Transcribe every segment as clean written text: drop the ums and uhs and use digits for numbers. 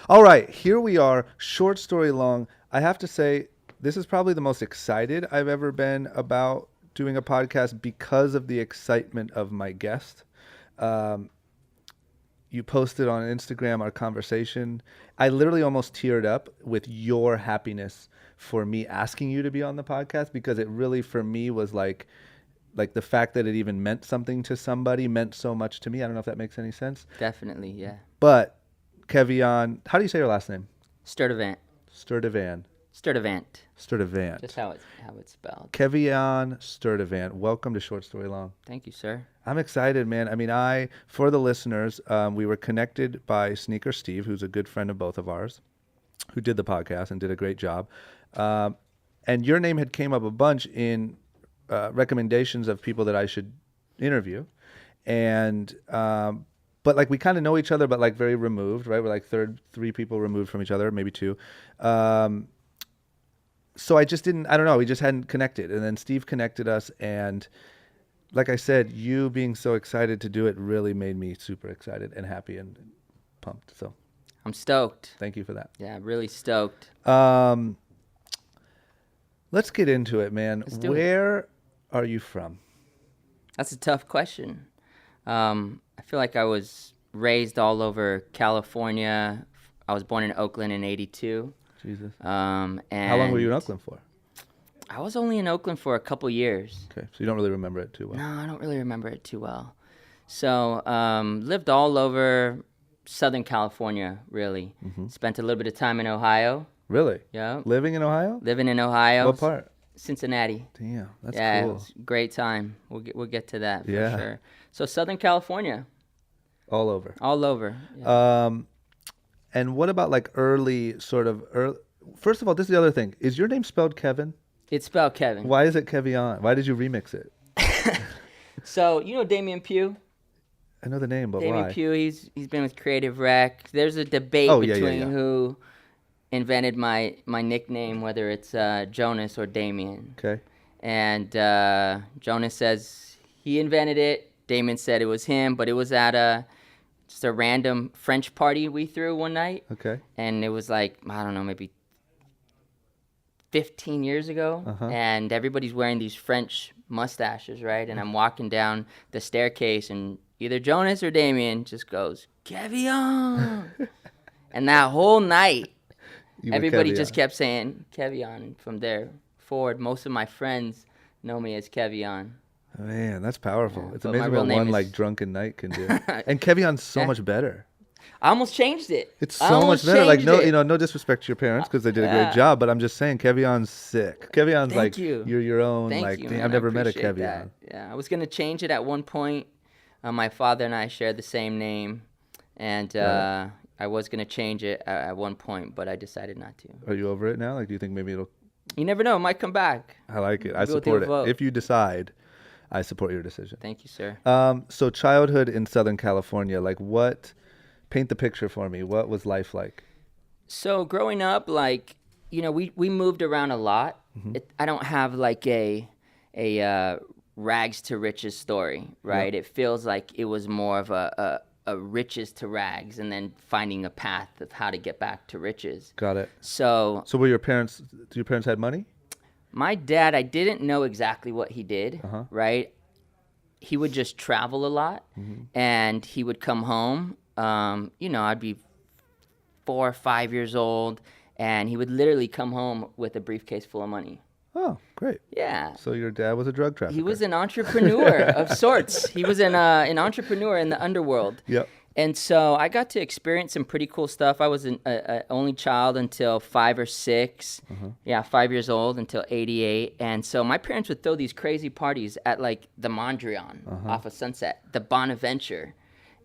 All right, here we are, short story long. I have to say, this is probably the most excited I've ever been about doing a podcast because of the excitement of my guest. Um, you posted on Instagram our conversation. I literally almost teared up with your happiness for me asking you to be on the podcast because it really, for me, was like the fact that it even meant something to somebody meant so much to me. I don't know if that makes any sense. Definitely, yeah. But Kevion, how do you say your last name? Stirdivant. Sturdivant. Stirdivant. Sturdivant. Just how it's spelled. Kevion Stirdivant. Welcome to Short Story Long. Thank you, sir. I'm excited, man. I mean, for the listeners, we were connected by Sneaker Steve, who's a good friend of both of ours, who did the podcast and did a great job. And your name had came up a bunch in recommendations of people that I should interview. And but like we kind of know each other, but like very removed, right? We're like three people removed from each other, maybe two. So I don't know. We just hadn't connected. And then Steve connected us. And like I said, you being so excited to do it really made me super excited and happy and pumped. So I'm stoked. thank you for that. Yeah, really stoked. Let's get into it, man. Where are you from? That's a tough question. I feel like I was raised all over California. I was born in Oakland in '82. Jesus. And How long were you in Oakland for? I was only in Oakland for a couple years. Okay, so you don't really remember it too well. No, I don't really remember it too well. So lived all over Southern California, really. Mm-hmm. Spent a little bit of time in Ohio. Really? Yeah. Living in Ohio? Living in Ohio. What part? Cincinnati. Damn, that's Yeah, cool. it was a great time. We'll get to that for Yeah. sure. So Southern California. All over. All over. Yeah. And what about like early? First of all, this is the other thing. Is your name spelled Kevin? It's spelled Keven. Why is it Kevion? Why did you remix it? So you know Damian Pugh? I know the name, but Damian why? Pugh, he's been with Creative Rec. There's a debate between who invented my nickname, whether it's Jonas or Damien. Okay. And Jonas says he invented it. Damien said it was him, but it was at just a random French party we threw one night. Okay. And it was like, I don't know, maybe 15 years ago. Uh-huh. And everybody's wearing these French mustaches, right? And I'm walking down the staircase, and either Jonas or Damien just goes, Kevion. And that whole night, everybody just kept saying Kevion. From there forward, most of my friends know me as Kevion. Man, that's powerful. Yeah, it's but my amazing real what name one is- like drunken night can do. And Kevion's so much better. I almost changed it. It's I so almost much better. Like changed it. no disrespect to your parents because they did a Yeah. great job, but I'm just saying Kevion's sick. Kevion's Thank like you. you're your own. Thank like you, damn, man. I've never I met a appreciate Kevion. that. Yeah, I was gonna change it at one point. My father and I shared the same name, and I was gonna change it at one point, but I decided not to. Are you over it now? Like, do you think maybe it'll? You never know; it might come back. I like it. I Maybe we'll do support a it. vote. If you decide, I support your decision. Thank you, sir. So childhood in Southern California, like what? Paint the picture for me. What was life like? So growing up, like we moved around a lot. Mm-hmm. I don't have like a rags to riches story, right? Yep. It feels like it was more of a riches to rags, and then finding a path of how to get back to riches. Got it. So So were your parents? Do your parents had money? my dad, I didn't know exactly what he did, Uh-huh. right? He would just travel a lot, and he would come home. I'd be 4 or 5 years old, and he would literally come home with a briefcase full of money. Oh, great. Yeah. So your dad was a drug trafficker. He was an entrepreneur of sorts. He was an entrepreneur in the underworld. Yep. And so I got to experience some pretty cool stuff. I was an only child until 5 or 6. Yeah, 5 years old until 88. And so my parents would throw these crazy parties at like the Mondrian off of Sunset, the Bonaventure.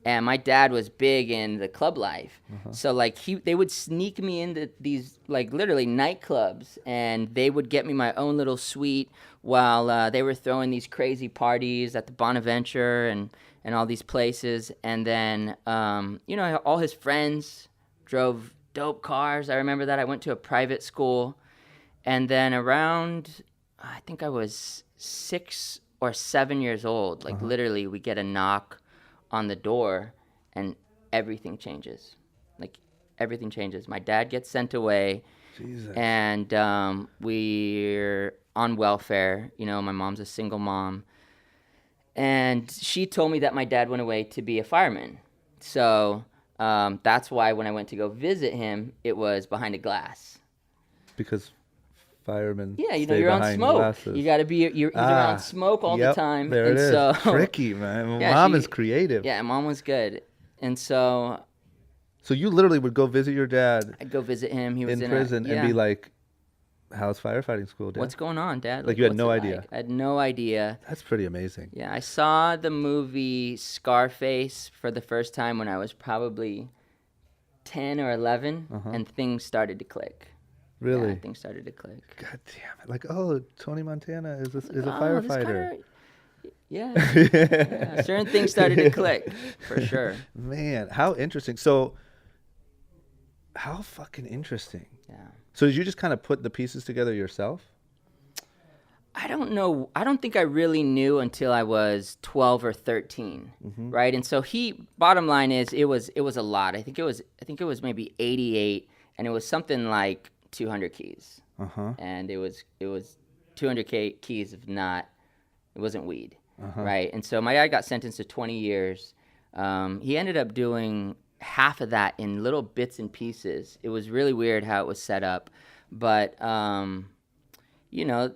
And my dad was big in the club life. So like they would sneak me into these like literally nightclubs, and they would get me my own little suite while they were throwing these crazy parties at the Bonaventure and all these places. And then, all his friends drove dope cars. I remember that. I went to a private school. And then around, I think I was 6 or 7 years old, like literally we get a knock on the door and everything changes. Like everything changes. My dad gets sent away, Jesus. and we're on welfare. You know, my mom's a single mom, and she told me that my dad went away to be a fireman. So that's why when I went to go visit him, it was behind a glass. Because firemen Yeah, you know, stay you're on behind smoke. glasses. You got to be, you're around smoke all the time. There it and is. so, Tricky, man. Yeah, Mom is creative. Yeah, mom was good. And so So you literally would go visit your dad I'd go visit him. He was in prison and be like, how's firefighting school, Dad? what's going on, Dad? Like you had what's no it idea? like? I had no idea. That's pretty amazing. Yeah, I saw the movie Scarface for the first time when I was probably 10 or 11, and things started to click. Really? Yeah, things started to click. God damn it. Like, oh, Tony Montana is a Oh, this firefighter. kinda- yeah. Certain things started to click, for sure. Man, how interesting. So, how fucking interesting. Yeah. So did you just kind of put the pieces together yourself? I don't know. I don't think I really knew until I was 12 or 13, right? And so bottom line is, it was a lot. I think it was maybe 88, and it was something like 200 keys. And it was 200 keys of it wasn't weed, right? And so my dad got sentenced to 20 years. He ended up doing half of that in little bits and pieces. It was really weird how it was set up, but you know,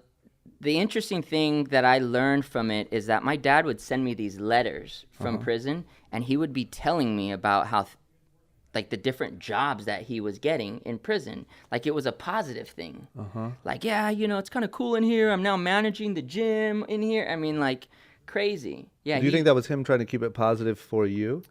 the interesting thing that I learned from it is that my dad would send me these letters from prison, and he would be telling me about how like the different jobs that he was getting in prison. Like it was a positive thing. Like, yeah, you know, it's kind of cool in here. I'm now managing the gym in here. I mean, like crazy. Yeah. Do you think that was him trying to keep it positive for you?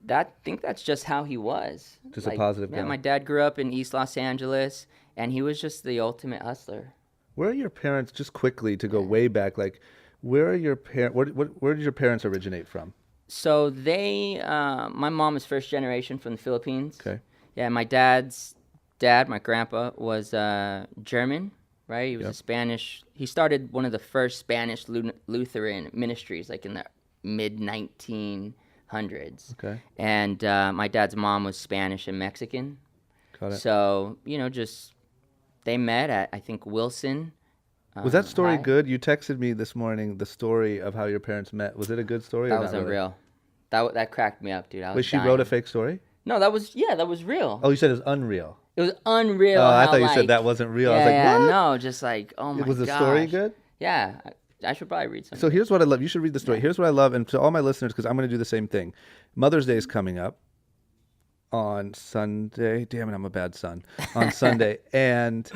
I think that's just how he was. Just a positive Yeah, guy. my dad grew up in East Los Angeles, and he was just the ultimate hustler. Where are your parents, just quickly to go way back, like where are your parents, where did your parents originate from? So my mom is first generation from the Philippines. Okay. Yeah, my dad's dad, my grandpa, was German, right? He was a Spanish. He started one of the first Spanish Lutheran ministries, like in the mid-1900s. Okay. And my dad's mom was Spanish and Mexican. Got it. So, you know, just they met at, I think, Wilson. Was that story High. good? You texted me this morning the story of how your parents met. Was it a good story? That or was not really? unreal. That cracked me up, dude. I was Wait, she dying. wrote a fake story? No, that was real. Oh, you said it was unreal. It was unreal. Oh, I how, thought you like, said that wasn't real. Yeah, I was like, yeah, what? no, just like, oh my god. Was the story good? Yeah, I should probably read something. So here's what I love. You should read the story. Here's what I love, and to all my listeners, because I'm going to do the same thing. Mother's Day is coming up on Sunday. Damn it, I'm a bad son. On Sunday. And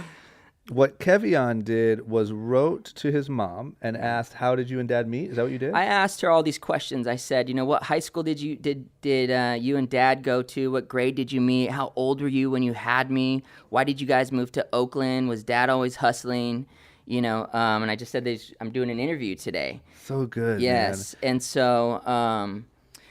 what Kevion did was wrote to his mom and asked, how did you and Dad meet? Is that what you did? I asked her all these questions. I said, you know, what high school did you and Dad go to? What grade did you meet? How old were you when you had me? Why did you guys move to Oakland? Was Dad always hustling? You know, and I just said I'm doing an interview today. So good. Yes, and so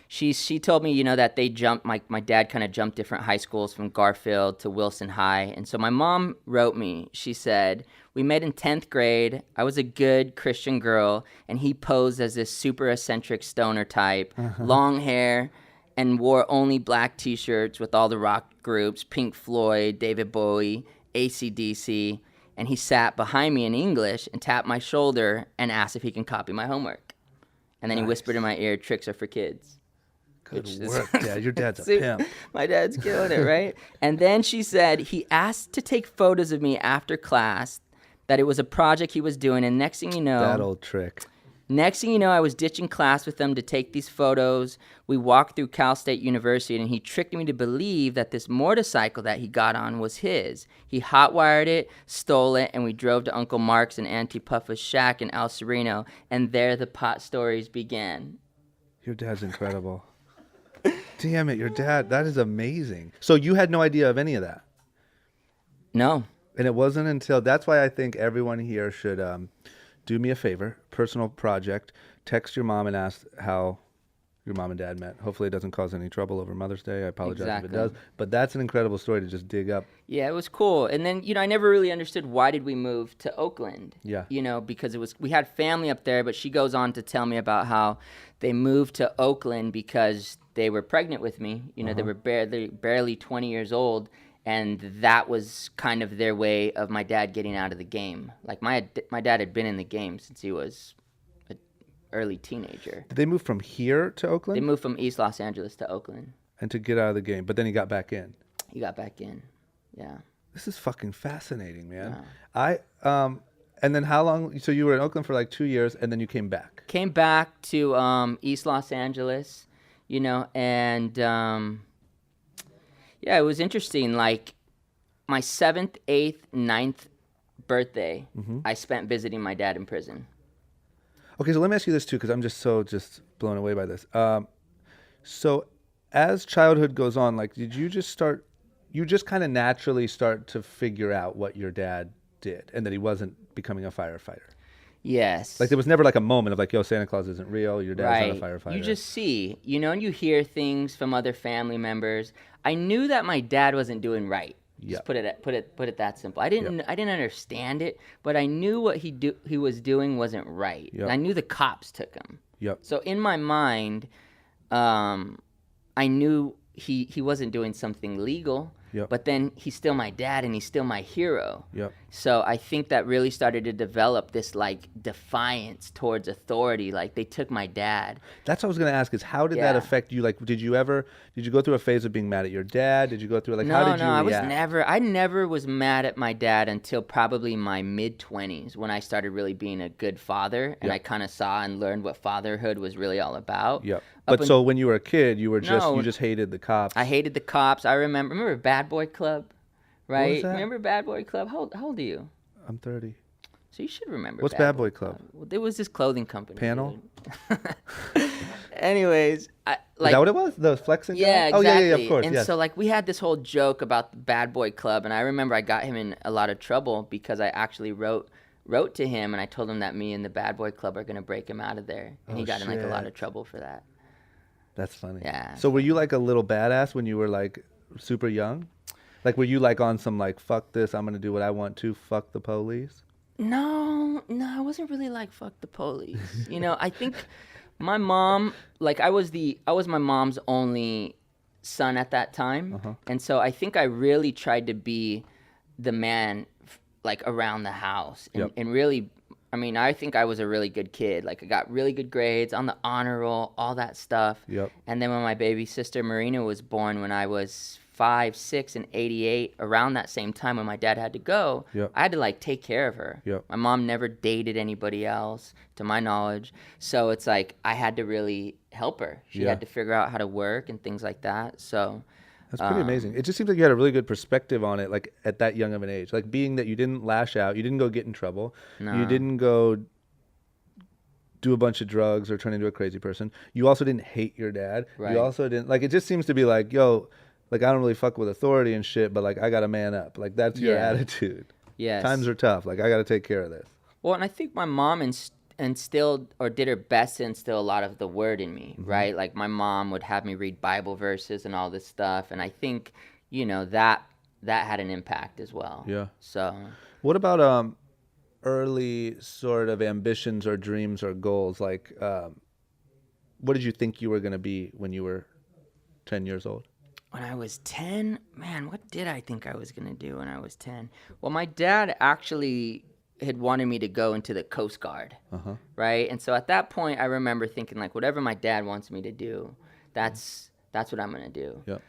she told me, you know, that they jumped. My dad kind of jumped different high schools from Garfield to Wilson High, and so my mom wrote me. She said, we met in 10th grade. I was a good Christian girl, and he posed as this super eccentric stoner type, long hair, and wore only black T-shirts with all the rock groups, Pink Floyd, David Bowie, AC/DC. And he sat behind me in English and tapped my shoulder and asked if he can copy my homework. And then he whispered in my ear, tricks are for kids. Good work, Dad. Your dad's a See, pimp. My dad's killing it, right? And then she said he asked to take photos of me after class, that it was a project he was doing. And next thing you know... That old trick. Next thing you know, I was ditching class with them to take these photos. We walked through Cal State University, and he tricked me to believe that this motorcycle that he got on was his. He hotwired it, stole it, and we drove to Uncle Mark's and Auntie Puffa's shack in El Sereno, and there the pot stories began. Your dad's incredible. Damn it, your dad. That is amazing. So you had no idea of any of that? No. And it wasn't until... That's why I think everyone here should... do me a favor, personal project, text your mom and ask how your mom and dad met. Hopefully it doesn't cause any trouble over Mother's Day. I apologize if it Exactly. does. But that's an incredible story to just dig up. Yeah, it was cool. And then, I never really understood why did we move to Oakland? Yeah. Because we had family up there, but she goes on to tell me about how they moved to Oakland because they were pregnant with me. They were barely 20 years old, and that was kind of their way of my dad getting out of the game. Like my dad had been in the game since he was an early teenager. Did they move from here to Oakland? They moved from East Los Angeles to Oakland. And to get out of the game, but then he got back in. He got back in. Yeah. This is fucking fascinating, man. Yeah. And then how long? So you were in Oakland for like 2 years, and then you came back. Came back to East Los Angeles, and yeah, it was interesting. Like my 7th, 8th, 9th birthday, I spent visiting my dad in prison. Okay, so let me ask you this too, because I'm just blown away by this. So as childhood goes on, like, did you just kind of naturally start to figure out what your dad did and that he wasn't becoming a firefighter? Yes. Like there was never like a moment of like, yo, Santa Claus isn't real, your dad's not a firefighter. You just see, and you hear things from other family members. I knew that my dad wasn't doing right. Just put it that simple. I didn't understand it, but I knew what he was doing wasn't right. Yep. And I knew the cops took him. Yep. So in my mind, I knew he wasn't doing something legal. Yep. But then he's still my dad and he's still my hero. Yep. So I think that really started to develop this like defiance towards authority. Like they took my dad. That's what I was going to ask is how did that affect you? Like, did you go through a phase of being mad at your dad? Did you go through how did you react? I never was mad at my dad until probably my mid-20s when I started really being a good father and I kind of saw and learned what fatherhood was really all about. Yep. But so when you were a kid, you just hated the cops. I hated the cops. I remember Bad Boy Club, right? What was that? Remember Bad Boy Club? How old are you? I'm 30. So you should remember. What's Bad Boy Club? Well, there was this clothing company. Panel? Anyways, Is that what it was? The flexing yeah, guy? exactly. Oh, yeah, of course. And so like we had this whole joke about the Bad Boy Club, and I remember I got him in a lot of trouble because I actually wrote to him and I told him that me and the Bad Boy Club are going to break him out of there, and he got in like a lot of trouble for that. That's funny. Yeah. So were you like a little badass when you were like super young? Like were you like on some like fuck this, I'm gonna do what I want to, fuck the police? No, I wasn't really like fuck the police. I think my mom, like I was my mom's only son at that time, and so I think I really tried to be the man like around the house and really. I mean, I think I was a really good kid. Like, I got really good grades on the honor roll, all that stuff. Yep. And then when my baby sister Marina was born, when I was 5, 6, and 88, around that same time when my dad had to go, I had to like take care of her. Yep. My mom never dated anybody else, to my knowledge. So it's like I had to really help her. She had to figure out how to work and things like that. So. That's pretty amazing. It just seems like you had a really good perspective on it, like at that young of an age. Like being that you didn't lash out, you didn't go get in trouble, you didn't go do a bunch of drugs or turn into a crazy person. You also didn't hate your dad. Right. You also didn't it just seems to be like, yo, like I don't really fuck with authority and shit, but like I gotta man up. Like that's your attitude. Yes. Times are tough. Like I gotta take care of this. Well, and I think my mom instilled or did her best to instill a lot of the word in me, right? Like my mom would have me read Bible verses and all this stuff, and I think that had an impact as well. Yeah. So what about early sort of ambitions or dreams or goals? Like what did you think you were going to be when you were 10 years old? When I was 10, man, what did I think I was going to do when I was 10? Well, my dad actually had wanted me to go into the Coast Guard, right? And so at that point, I remember thinking, like, whatever my dad wants me to do, that's what I'm going to do. Yep.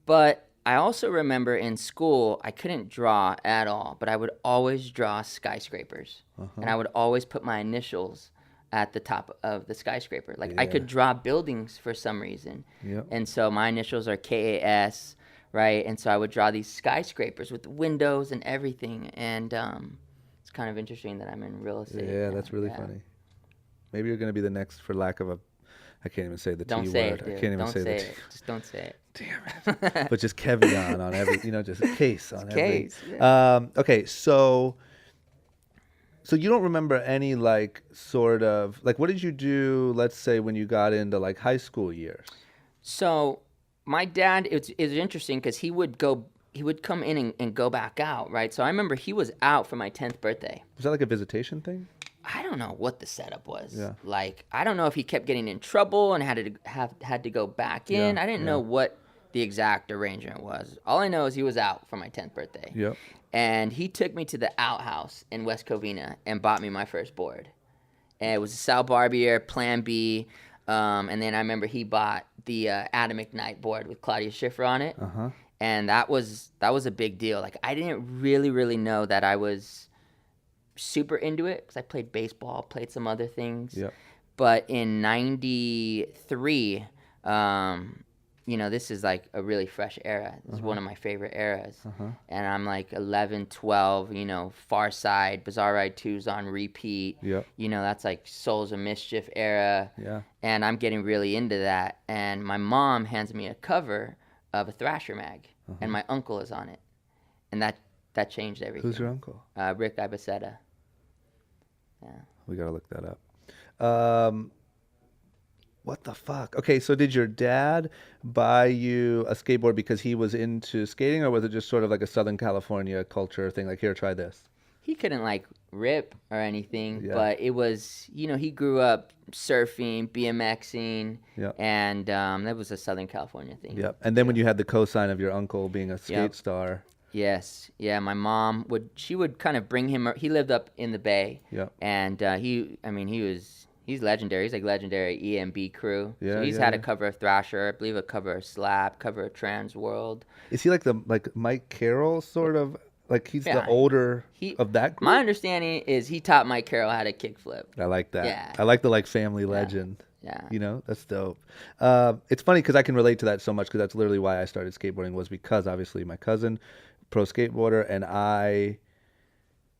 But I also remember in school, I couldn't draw at all, but I would always draw skyscrapers. And I would always put my initials at the top of the skyscraper. Like, I could draw buildings for some reason. Yep. And so my initials are KASE, right? And so I would draw these skyscrapers with windows and everything. And it's kind of interesting that I'm in real estate. Yeah, that's really funny. Maybe you're going to be the next, for lack of I can't even say the T word. It, I can't even say it. the T. Just don't say it. Damn it. But just Kevion on every, just KASE on every. KASE, yeah. Okay, so So you don't remember any like sort of like what did you do? Let's say when you got into like high school years. So my dad, it's interesting because he would come in and go back out, right? So I remember he was out for my 10th birthday. Was that like a visitation thing? I don't know what the setup was. Yeah. Like, I don't know if he kept getting in trouble and had to go back in. Yeah, I didn't know what the exact arrangement was. All I know is he was out for my 10th birthday. Yep. And he took me to the outhouse in West Covina and bought me my first board. And it was a Sal Barbier Plan B. And then I remember he bought the Adam McKnight board with Claudia Schiffer on it. Uh-huh. And that was a big deal. Like, I didn't really know that I was super into it because I played baseball, played some other things. Yep. But in 93, this is like a really fresh era. This is one of my favorite eras. And I'm like 11, 12, Far Side, Bizarre Ride 2's on repeat. Yep. That's like Souls of Mischief era. Yeah. And I'm getting really into that. And my mom hands me a cover of a Thrasher mag, and my uncle is on it. And that changed everything. Who's your uncle? Rick Ibaceta. Yeah. We gotta look that up. What the fuck? Okay, so did your dad buy you a skateboard because he was into skating, or was it just sort of like a Southern California culture thing? Like, here, try this. He couldn't like rip or anything, Yeah. but it was, he grew up surfing, BMXing, Yep. and that was a Southern California thing. Yep. And then when you had the cosign of your uncle being a skate Yep. star. Yes, yeah. My mom would kind of bring him. He lived up in the Bay. Yep. And he's legendary. He's like legendary EMB crew. Yeah, So he's yeah, had a yeah. cover of Thrasher, I believe a cover of Slap, cover of Trans World. Is he like the Mike Carroll sort of? Like he's the Yeah. older of that group? My understanding is he taught Mike Carroll how to kickflip. I like that. Yeah. I like the family legend. Yeah. That's dope. It's funny because I can relate to that so much because that's literally why I started skateboarding was because obviously my cousin, pro skateboarder, and I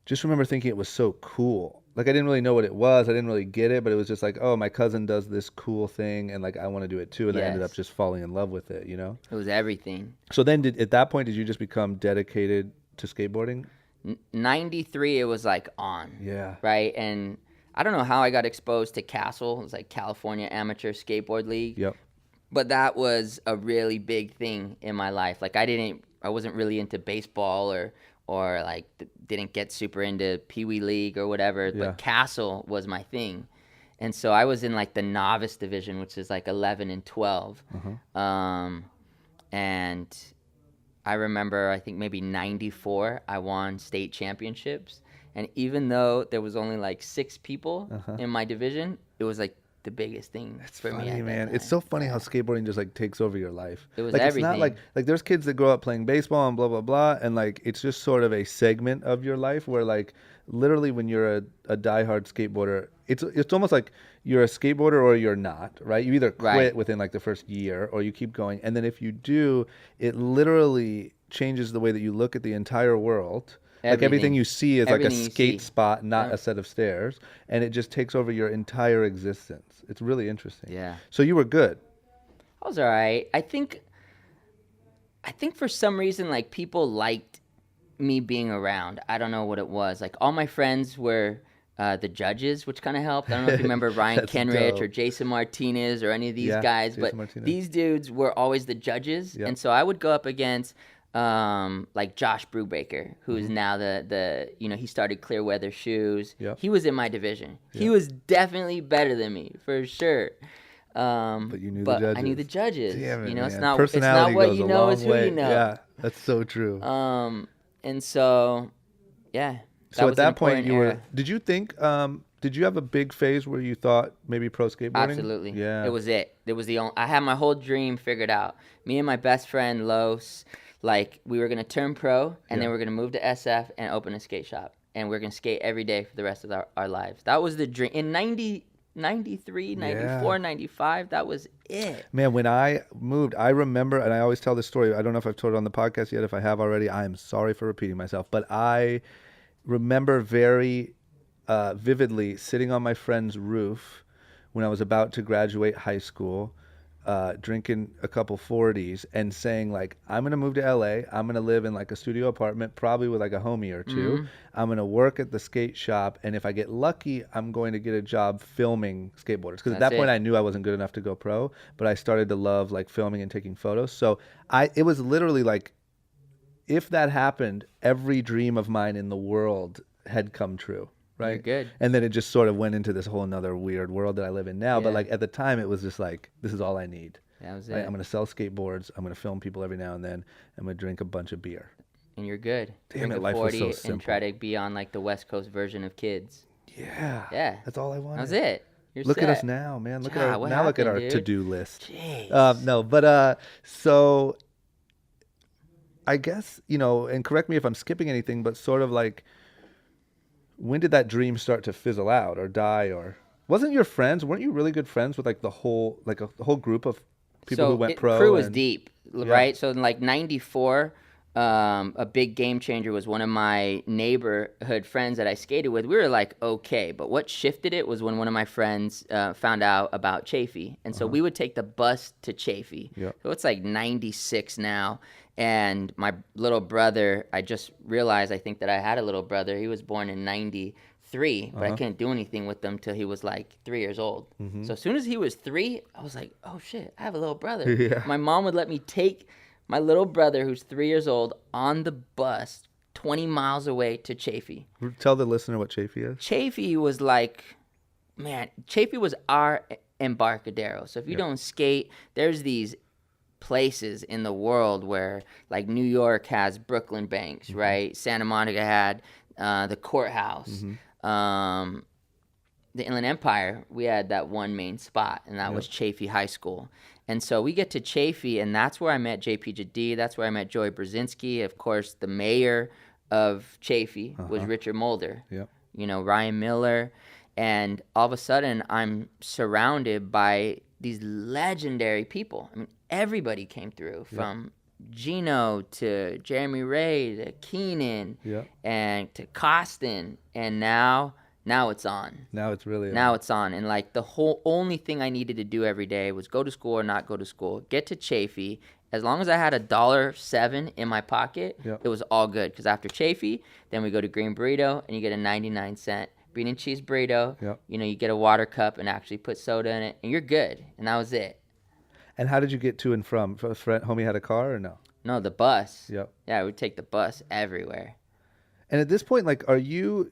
just remember thinking it was so cool. Like I didn't really know what it was. I didn't really get it, but it was just like, oh, my cousin does this cool thing and like I want to do it too. And I ended up Yes. just falling in love with it, It was everything. So then at that point, did you just become dedicated to skateboarding? 93, it was like on. Yeah. Right? And I don't know how I got exposed to KASE. It was like California Amateur Skateboard League. Yep. But that was a really big thing in my life. Like I wasn't really into baseball or like didn't get super into Pee Wee League or whatever. Yeah. But KASE was my thing. And so I was in like the novice division, which is like 11 and 12. And I remember, I think maybe 94, I won state championships. And even though there was only like 6 people in my division, it was like the biggest thing for me. Funny, at that man. time. It's so funny how skateboarding just like takes over your life. It was like everything. It's not like there's kids that grow up playing baseball and blah blah blah, and like it's just sort of a segment of your life where like literally when you're a diehard skateboarder, it's almost like you're a skateboarder or you're not, right? You either quit Right. within like the first year or you keep going, and then if you do, it literally changes the way that you look at the entire world. Like everything you see is like a Everything you skate see. spot, not a set of stairs, and it just takes over your entire existence. It's really interesting. Yeah. So you were good. I was all right. I think for some reason, like, people liked me being around. I don't know what it was. Like, all my friends were the judges, which kind of helped. I don't know if you remember Ryan That's Kenrich dope. or Jason Martinez or any of these Yeah, guys, Jason but Martinez. these dudes were always the judges. Yep. And so I would go up against like Josh Brubaker, who's Mm-hmm. now the he started Clear Weather Shoes. Yep. He was in my division. He was definitely better than me, for sure. But you knew the judges. I knew the judges. Damn it, It's man. not Personality what goes you a know, long it's who way. you know. Yeah, that's so true. And so, yeah. So at was an that point, important you were. era. Did you think? Did you have a big phase where you thought maybe pro skateboarding? Absolutely. Yeah. It was it. It was the only. I had my whole dream figured out. Me and my best friend Los, like, we were gonna turn pro, and then we're gonna move to SF and open a skate shop, and we're gonna skate every day for the rest of our lives. That was the dream. In 93, 94, Yeah. 95, that was it. Man, when I moved, I remember, and I always tell this story. I don't know if I've told it on the podcast yet. If I have already, I am sorry for repeating myself. But I remember very vividly sitting on my friend's roof when I was about to graduate high school. drinking a couple 40s and saying like, I'm going to move to LA. I'm going to live in like a studio apartment, probably with like a homie or two. I'm going to work at the skate shop. And if I get lucky, I'm going to get a job filming skateboarders. Because at that point I knew I wasn't good enough to go pro, but I started to love like filming and taking photos. So it was literally like, if that happened, every dream of mine in the world had come true. Right. You're good. And then it just sort of went into this whole another weird world that I live in now. Yeah. But like at the time, it was just like, this is all I need. That was Right? it. I'm going to sell skateboards. I'm going to film people every now and then. I'm going to drink a bunch of beer. And you're good. Damn Drink it, a life was 40 so simple. and try to be on like the West Coast version of Kids. Yeah. Yeah. That's all I wanted. That was it. You're Look set. at us now, man. Look Yeah, what look at our happened, dude? to-do list. Jeez. No, but so I guess, you know, and correct me if I'm skipping anything, but sort of like, when did that dream start to fizzle out or die? Or weren't you really good friends with like the whole group of people who went pro? Crew was deep, right? So in like '94, a big game changer was one of my neighborhood friends that I skated with. We were like, okay, but what shifted it was when one of my friends found out about Chafee. And so we would take the bus to Chafee. Yeah. So it's like 96 now. And my little brother, I just realized, I think that I had a little brother. He was born in 93, but I couldn't do anything with him till he was like 3 years old. So as soon as he was 3, I was like, oh shit, I have a little brother. Yeah. My mom would let me take my little brother, who's 3 years old, on the bus 20 miles away to Chafee. Tell the listener what Chafee is. Chafee was like, man, Chafee was our Embarcadero. So if you don't skate, there's these places in the world where, like, New York has Brooklyn Banks, right? Santa Monica had the courthouse. The Inland Empire, we had that one main spot, and that was Chafee High School. And so we get to Chafee, and that's where I met JP Jadee. That's where I met Joey Brzezinski. Of course, the mayor of Chafee was Richard Mulder. Yep. You know, Ryan Miller. And all of a sudden, I'm surrounded by these legendary people. I mean, everybody came through, from Gino to Jeremy Ray to Keenan and to Costin. And now it's on. Now it's really Now it's on. And like the whole only thing I needed to do every day was go to school or not go to school, get to Chafee. As long as I had $1.07 in my pocket, it was all good. Because after Chafee, then we go to Green Burrito and you get a 99-cent bean and cheese burrito. You know, you get a water cup and actually put soda in it, and you're good. And that was it. And how did you get to and from? A friend, homie had a car or no? No, the bus. Yep. Yeah, we take the bus everywhere. And at this point, like, are you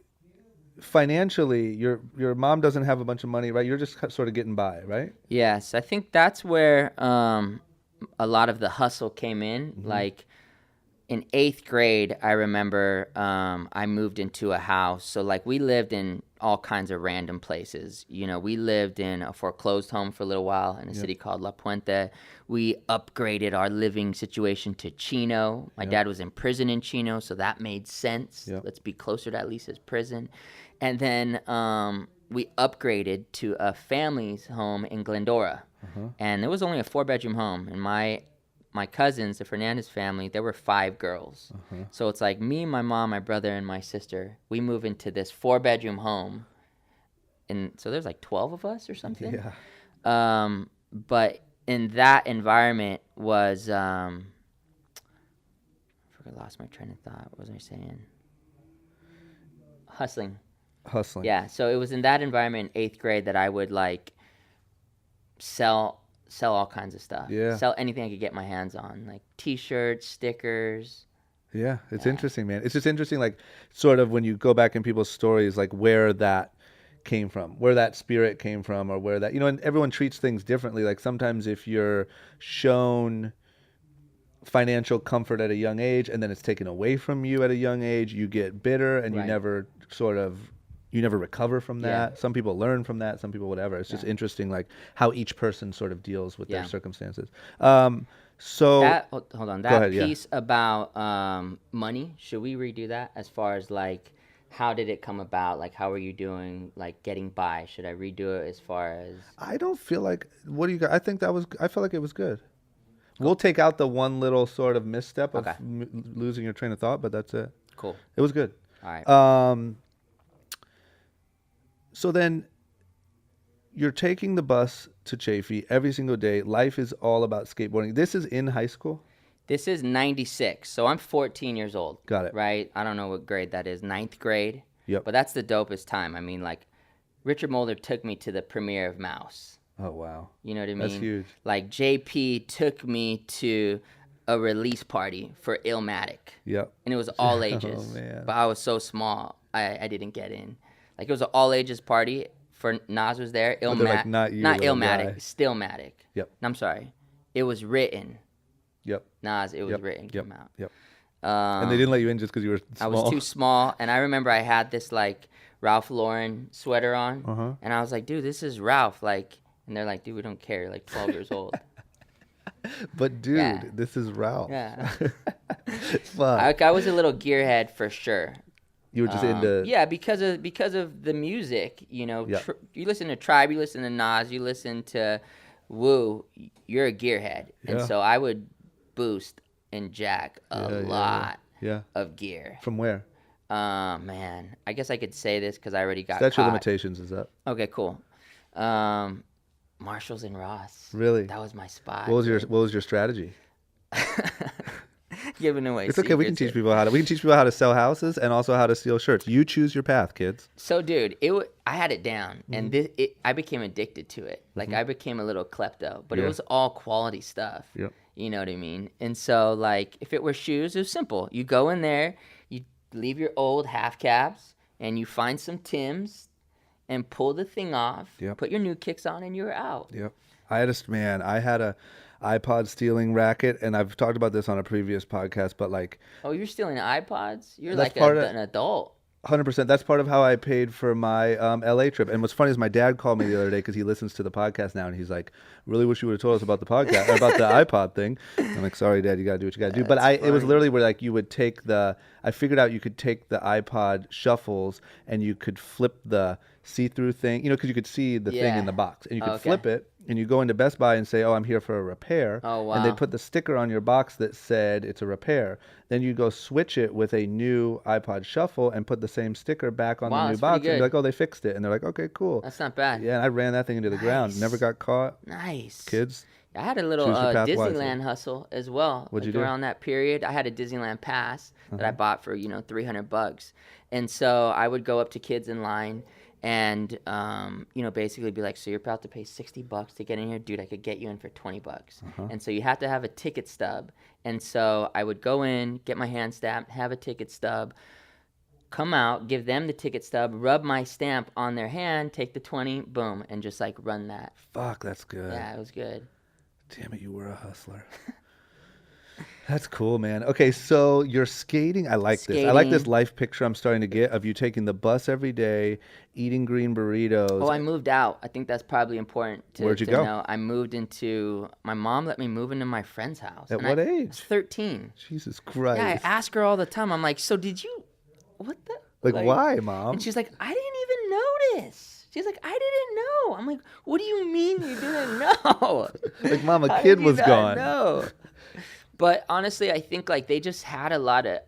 financially, your mom doesn't have a bunch of money, right? You're just sort of getting by, right? Yes, I think that's where a lot of the hustle came in. Like in 8th grade, I remember I moved into a house. So like we lived in all kinds of random places. You know, we lived in a foreclosed home for a little while in a city called La Puente. We upgraded our living situation to Chino. My dad was in prison in Chino, so that made sense. Let's be closer to at least his prison. And then we upgraded to a family's home in Glendora. And it was only a 4-bedroom home. And my cousins, the Fernandez family, there were 5 girls. So it's like me, my mom, my brother, and my sister. We move into this 4-bedroom home. And so there's like 12 of us or something. But in that environment was, I lost my train of thought. What was I saying? Hustling. Yeah, so it was in that environment in 8th grade that I would like sell all kinds of stuff. Sell anything I could get my hands on, like T-shirts, stickers. Yeah, it's interesting, man. It's just interesting, like, sort of when you go back in people's stories, like where that came from, where that spirit came from, or where that, you know, and everyone treats things differently. Like sometimes if you're shown financial comfort at a young age and then it's taken away from you at a young age, you get bitter and you never recover from that. Some people learn from that, some people whatever. It's just interesting, like how each person sort of deals with their circumstances. So that, hold on, that piece about money, should we redo that as far as like how did it come about? Like how are you doing, like getting by? Should I redo it as far as? I don't feel like, what do you got? I felt like it was good. We'll take out the one little sort of misstep of losing your train of thought, but that's it. Cool. It was good. All right. So then you're taking the bus to Chafee every single day. Life is all about skateboarding. This is in high school? This is 96, so I'm 14 years old. Got it. Right? I don't know what grade that is, ninth grade. Yep. But that's the dopest time. I mean, like, Richard Mulder took me to the premiere of Mouse. Oh, wow. You know what I mean? That's huge. Like, JP took me to a release party for Illmatic. Yep. And it was all ages. Oh, man. But I was so small, I didn't get in. Like, it was an all ages party. For Nas was there. Like, not you, not little Illmatic, guy. Stillmatic. Yep. I'm sorry. It was written. Yep. Nas, it was Yep. written. Yep. Came out. Yep. And they didn't let you in just because you were I small? was too small, and I remember I had this like Ralph Lauren sweater on, Uh-huh. and I was like, "Dude, this is Ralph." Like, and they're like, "Dude, we don't care. You're like 12 years old." But, dude, Yeah. this is Ralph. Yeah. Fuck. I was a little gearhead for sure. You were just into... Yeah, because of the music. You know, Yeah. You listen to Tribe, you listen to Nas, you listen to Wu. You're a gearhead, and Yeah. so I would boost and jack a lot Yeah. of gear. From where? Man, I guess I could say this because I already got Statute of caught. limitations is up. Okay, cool. Marshalls and Ross. Really? That was my spot. What was your strategy? Giving away. It's okay. We can secrets teach people how to sell houses and also how to steal shirts. You choose your path, kids. So, dude, I had it down, and Mm-hmm. I became addicted to it. Like, I became a little klepto, but it Yeah. was all quality stuff. Yep. You know what I mean? And so, like, if it were shoes, it was simple. You go in there, you leave your old half caps, and you find some Tims, and pull the thing off. Yep. Put your new kicks on, and you're out. Yep. I had a iPod stealing racket, and I've talked about this on a previous podcast, but like Oh, you're stealing iPods? You're That's like part of- an adult. 100%. That's part of how I paid for my LA trip. And what's funny is my dad called me the other day because he listens to the podcast now, and he's like, "Really wish you would have told us about the podcast, about the iPod thing." I'm like, "Sorry, Dad, you gotta do what you gotta do." But it was literally where like you would take I figured out you could take the iPod shuffles and you could flip the see-through thing, because you could see the thing Yeah. in the box, and you could Okay. flip it, and you go into Best Buy and say, "Oh, I'm here for a repair," Oh, and they wow. put the sticker on your box that said it's a repair. Then you go switch it with a new iPod Shuffle and put the same sticker back on Wow, the new that's box, pretty and be good. like, "Oh, they fixed it," and they're like, "Okay, cool." That's not bad. Yeah, and I ran that thing into the ground. Nice. Never got caught. Nice. Kids. I had a little Choose your path wisely. Disneyland hustle as well. What'd you like do? around that period, I had a Disneyland pass that Uh-huh. I bought for $300, and so I would go up to kids in line and basically be like, "So you're about to pay $60 to get in here, dude? I could get you in for $20." Uh-huh. And so you have to have a ticket stub, and so I would go in, get my hand stamped, have a ticket stub. Come out, give them the ticket stub, rub my stamp on their hand, take the 20, boom, and just like run that. Fuck, that's good. Yeah, it was good. Damn it, you were a hustler. That's cool, man. Okay, so you're skating. I like this. I like this Skating. life picture I'm starting to get of you taking the bus every day, eating green burritos. Oh, I moved out. I think that's probably important to, Where'd you to go? know. I moved into, my mom let me move into my friend's house. At and what I age? was 13. Jesus Christ. Yeah, I ask her all the time. I'm like, "So did you, what the? like, why, Mom? And she's like, "I didn't even notice." She's like, "I didn't know." I'm like, "What do you mean you didn't know?" Like, Mom, a How kid did you was not gone. know? But honestly, I think like they just had a lot of,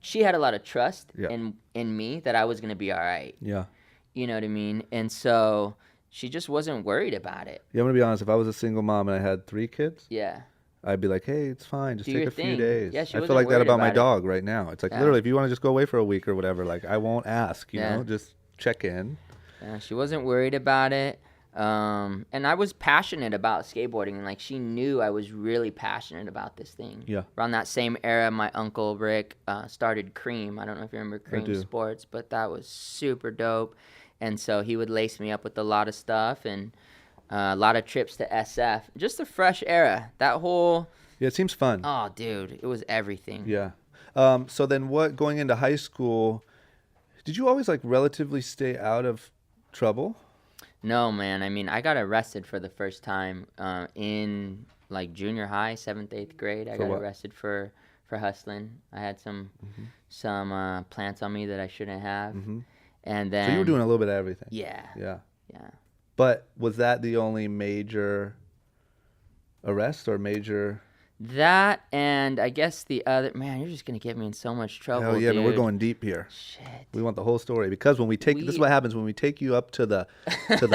she had a lot of trust Yeah. in me that I was gonna be all right. Yeah. You know what I mean? And so she just wasn't worried about it. Yeah, I'm going to be honest. If I was a single mom and I had 3 kids, Yeah. I'd be like, "Hey, it's fine. Just Do take your a few thing." days." Yeah, she I wasn't feel like that worried about my about it. dog right now. It's like, Yeah. literally, if you want to just go away for a week or whatever, like, I won't ask, you Yeah. know? Just check in. Yeah, she wasn't worried about it. And I was passionate about skateboarding, and like she knew I was really passionate about this thing. Yeah. Around that same era, my uncle Rick started Cream. I don't know if you remember Cream do. Sports, but that was super dope. And so he would lace me up with a lot of stuff and a lot of trips to SF. Just a fresh era. That whole, Yeah, it seems fun. oh, dude, it was everything. Yeah. So then going into high school, did you always like relatively stay out of trouble? No, man. I mean, I got arrested for the first time in like junior high, 7th, 8th grade. I got what? arrested for hustling. I had some plants on me that I shouldn't have, and then So you were doing a little bit of everything. yeah, Yeah. yeah. But was that the only major arrest or major? That and I guess the other, man, you're just gonna get me in so much trouble. Hell yeah, dude. man, we're going deep here. Shit. We want the whole story because when this is what happens when we take you up to the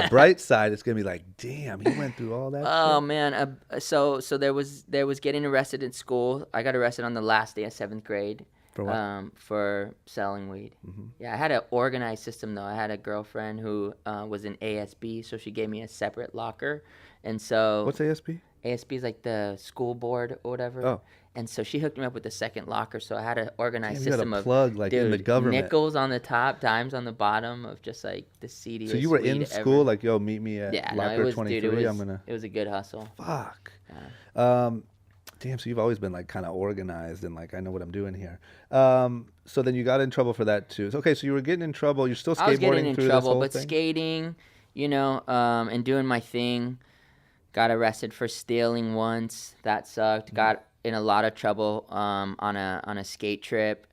bright side. It's gonna be like, damn, he went through all that. Oh shit. man, so there was getting arrested at school. I got arrested on the last day of 7th grade. For what? For selling weed. Yeah, I had an organized system though. I had a girlfriend who was in ASB, so she gave me a separate locker, and so What's ASB? ASB is like the school board or whatever. Oh. And so she hooked me up with the second locker, so I had an organized Damn, you had system a of plug like in the government. nickels on the top, dimes on the bottom of just like the seediest. So you were weed in ever. school, like, yo, meet me at locker it was, 23. Dude, I'm gonna. It was a good hustle. Fuck. Yeah. Damn. So you've always been like kind of organized and like I know what I'm doing here. So then you got in trouble for that too. So, okay, so you were getting in trouble. You're still skateboarding I was getting in through this trouble, whole but thing? skating, and doing my thing. Got arrested for stealing once. That sucked. Got in a lot of trouble on a skate trip,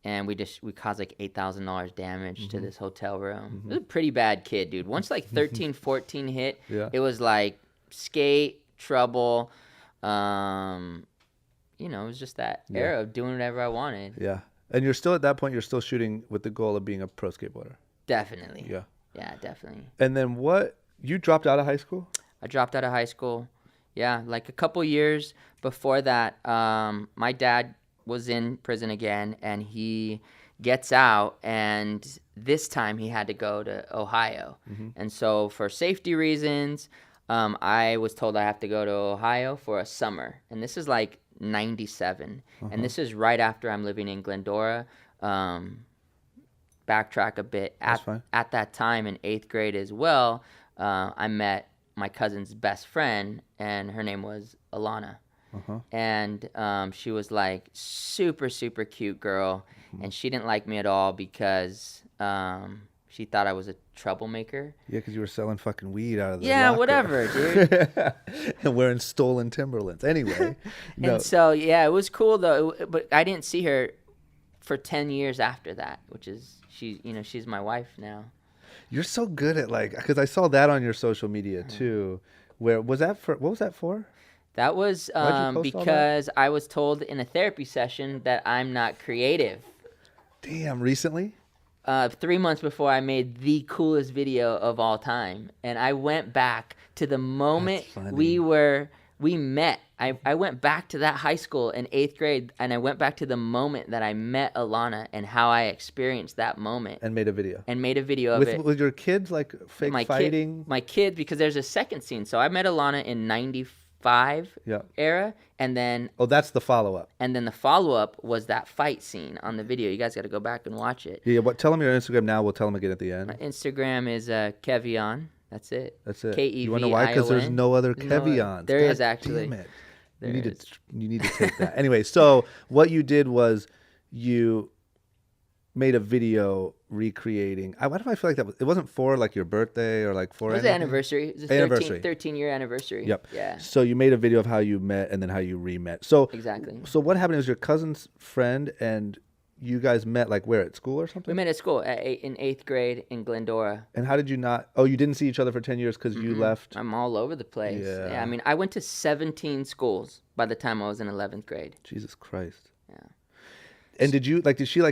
and we caused like $8,000 damage to this hotel room. It was a pretty bad kid, dude. Once like 13, 14 hit, it was like skate trouble. It was just that era of doing whatever I wanted. Yeah. And you're still at that point. You're still shooting with the goal of being a pro skateboarder. Definitely. Yeah. Yeah, definitely. And then you dropped out of high school? I dropped out of high school. Yeah, like a couple years before that, my dad was in prison again, and he gets out, and this time he had to go to Ohio. And so for safety reasons, I was told I have to go to Ohio for a summer. And this is like 97. And this is right after I'm living in Glendora. Backtrack a bit. At that time in 8th grade as well, I met my cousin's best friend, and her name was Alana. And she was like super, super cute girl, and she didn't like me at all because she thought I was a troublemaker. Yeah, because you were selling fucking weed out of the Yeah, locker. whatever, dude. And wearing stolen Timberlands. Anyway. And so, yeah, it was cool though, but I didn't see her for 10 years after that, which is, she's my wife now. You're so good at because I saw that on your social media too. What was that for? That was because I was told in a therapy session that I'm not creative. Damn, recently? 3 months before I made the coolest video of all time. And I went back to the moment we met. I went back to that high school in 8th grade, and I went back to the moment that I met Alana and how I experienced that moment. And made a video. Of it. With your kids, like fake fighting? My kids, because there's a second scene. So I met Alana in 95 era, and then... Oh, that's the follow-up. And then the follow-up was that fight scene on the video. You guys got to go back and watch it. Yeah, tell them your Instagram now. We'll tell them again at the end. My Instagram is Kevion. That's it. Kevion. You want to know why? Because there's no other Kevions. There is actually. Damn it. You need to take that. Anyway, so what you did was you made a video recreating. Why do I feel like that it wasn't for like your birthday or like for it was anything? An anniversary. It was a 13-year anniversary. Yep. Yeah. So you made a video of how you met and then how you re-met. So exactly. So what happened is your cousin's friend and you guys met like where, at school or something? We met at school in 8th grade in Glendora. And how did you not? Oh, you didn't see each other for 10 years because you left? I'm all over the place. Yeah. I mean, I went to 17 schools by the time I was in 11th grade. Jesus Christ. Yeah. And did she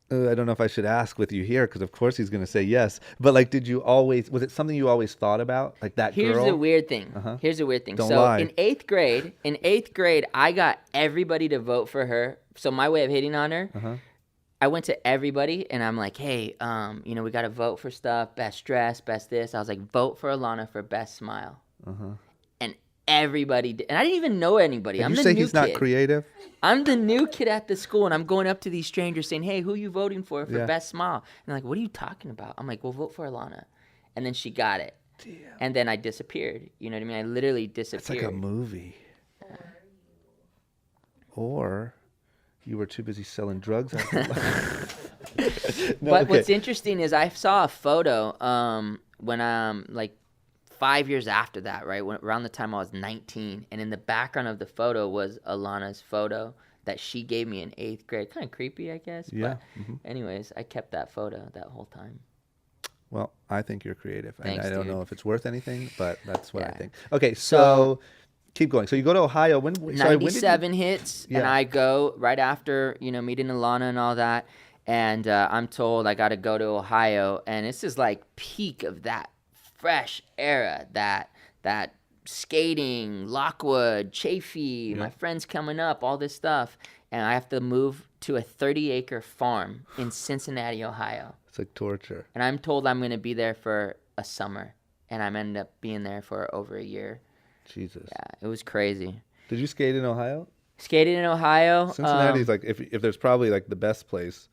I don't know if I should ask with you here because of course he's going to say yes. But like, was it something you always thought about? Like that girl? Here's the weird thing. Don't lie. In 8th grade, I got everybody to vote for her. So my way of hitting on her, I went to everybody and I'm like, hey, we got to vote for stuff, best dress, best this. I was like, vote for Alana for best smile. And everybody did. And I didn't even know anybody. I'm the new kid. You say he's not creative? I'm the new kid at the school, and I'm going up to these strangers saying, hey, who are you voting for best smile? And they're like, what are you talking about? I'm like, well, vote for Alana. And then she got it. Damn. And then I disappeared. You know what I mean? I literally disappeared. It's like a movie. Yeah. Or you were too busy selling drugs. But what's interesting is I saw a photo when I'm like 5 years after that, right? Around the time I was 19. And in the background of the photo was Alana's photo that she gave me in 8th grade. Kind of creepy, I guess. Yeah. But anyways, I kept that photo that whole time. Well, I think you're creative. Thanks, I don't dude. know if it's worth anything, but that's what I think. Okay, so Keep going. So you go to Ohio. When? Sorry, when did 97 hits, Yeah. and I go right after, meeting Alana and all that. And I'm told I got to go to Ohio. And this is like peak of that fresh era, that skating, Lockwood, Chafee, my friends coming up, all this stuff. And I have to move to a 30-acre farm in Cincinnati, Ohio. It's like torture. And I'm told I'm going to be there for a summer. And I'm ended up being there for over a year. Jesus. Yeah, it was crazy. Did you skate in Ohio? Skated in Ohio. Cincinnati's like, if there's probably like the best place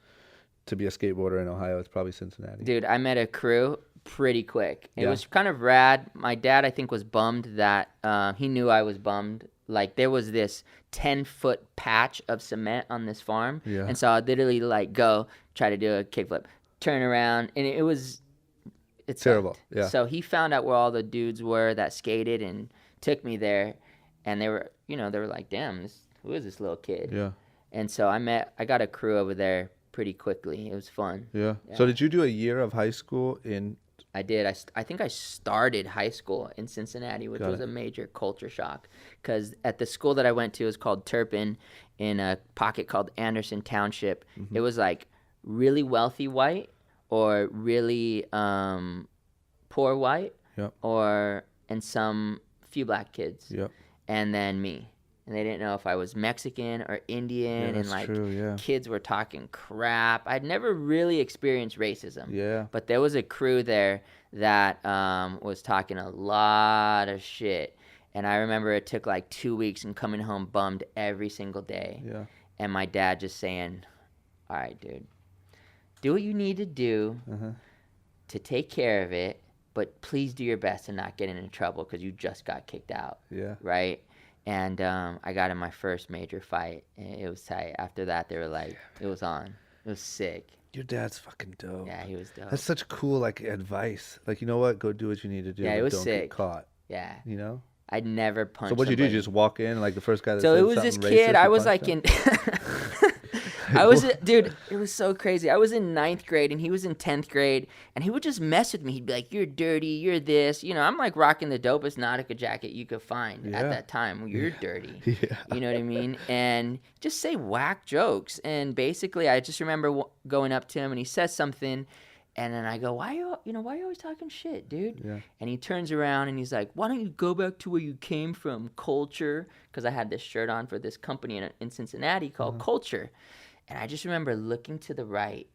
to be a skateboarder in Ohio, it's probably Cincinnati. Dude, I met a crew pretty quick. It Yeah. was kind of rad. My dad, I think, was bummed that he knew I was bummed. Like, there was this 10-foot patch of cement on this farm. Yeah. And so I'd literally, like, go try to do a kickflip, turn around, and it's Terrible. sucked. Yeah. So he found out where all the dudes were that skated and took me there. And they were like, damn, who is this little kid? Yeah. And so I got a crew over there pretty quickly. It was fun. Yeah. So did you do a year of high school in? I did. I think I started high school in Cincinnati, which Got was it. a major culture shock. Because at the school that I went to, it was called Turpin, in a pocket called Anderson Township. Mm-hmm. It was like really wealthy white or really poor white, Yep. and some few black kids, Yep. and then me. And they didn't know if I was Mexican or Indian, Yeah, and that's like true. Yeah. kids were talking crap. I'd never really experienced racism. Yeah. But there was a crew there that was talking a lot of shit. And I remember it took like 2 weeks and coming home bummed every single day. Yeah. And my dad just saying, all right, dude, do what you need to do to take care of it, but please do your best to not get into trouble because you just got kicked out, Yeah. right? And I got in my first major fight, and it was tight. After that, they were like, it was on. It was sick. Your dad's fucking dope. Yeah, he was dope. That's such cool like advice. Like, you know what? Go do what you need to do. Yeah, it but was don't sick. get caught. Yeah. You know? I'd never punched So what'd you do? somebody. You just walk in like the first guy that So said it was this something kid. racist, I you was punched like him? dude, it was so crazy. I was in 9th grade and he was in 10th grade, and he would just mess with me. He'd be like, you're dirty, you're this. I'm like rocking the dopest Nautica jacket you could find Yeah. at that time. Well, you're dirty. Yeah. You know what I mean? And just say whack jokes. And basically, I just remember going up to him and he says something, and then I go, why are you always talking shit, dude? Yeah. And he turns around and he's like, why don't you go back to where you came from, Culture? Because I had this shirt on for this company in Cincinnati called Culture. And I just remember looking to the right,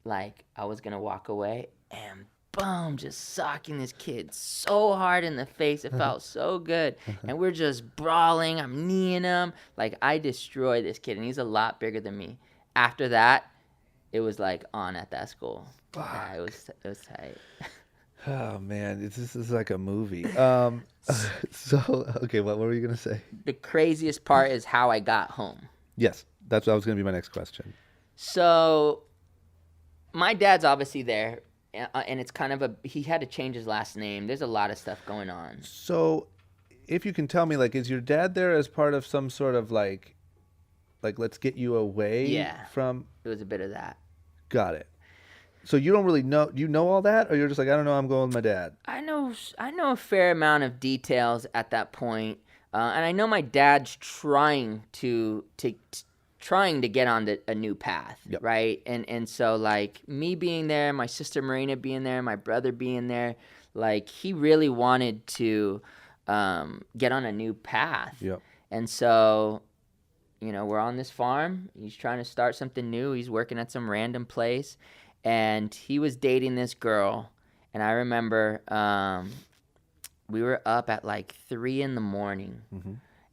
like I was going to walk away, and boom, just socking this kid so hard in the face. It felt so good. And we're just brawling. I'm kneeing him. Like, I destroyed this kid, and he's a lot bigger than me. After that, it was like on at that school. Yeah, it was tight. Oh man, this is like a movie. So okay, what were you gonna say? The craziest part is how I got home. Yes, that was gonna be my next question. So my dad's obviously there, and it's kind of he had to change his last name. There's a lot of stuff going on. So, if you can tell me, like, is your dad there as part of some sort of like let's get you away Yeah. from? It was a bit of that. Got it. So you don't really know. You know all that, or you're just like, I don't know. I'm going with my dad. I know a fair amount of details at that point, and I know my dad's trying to get on a new path, Yep. right? And so, like, me being there, my sister Marina being there, my brother being there, like, he really wanted to get on a new path. Yep. And so, we're on this farm. He's trying to start something new. He's working at some random place, and he was dating this girl. And I remember we were up at like 3 a.m,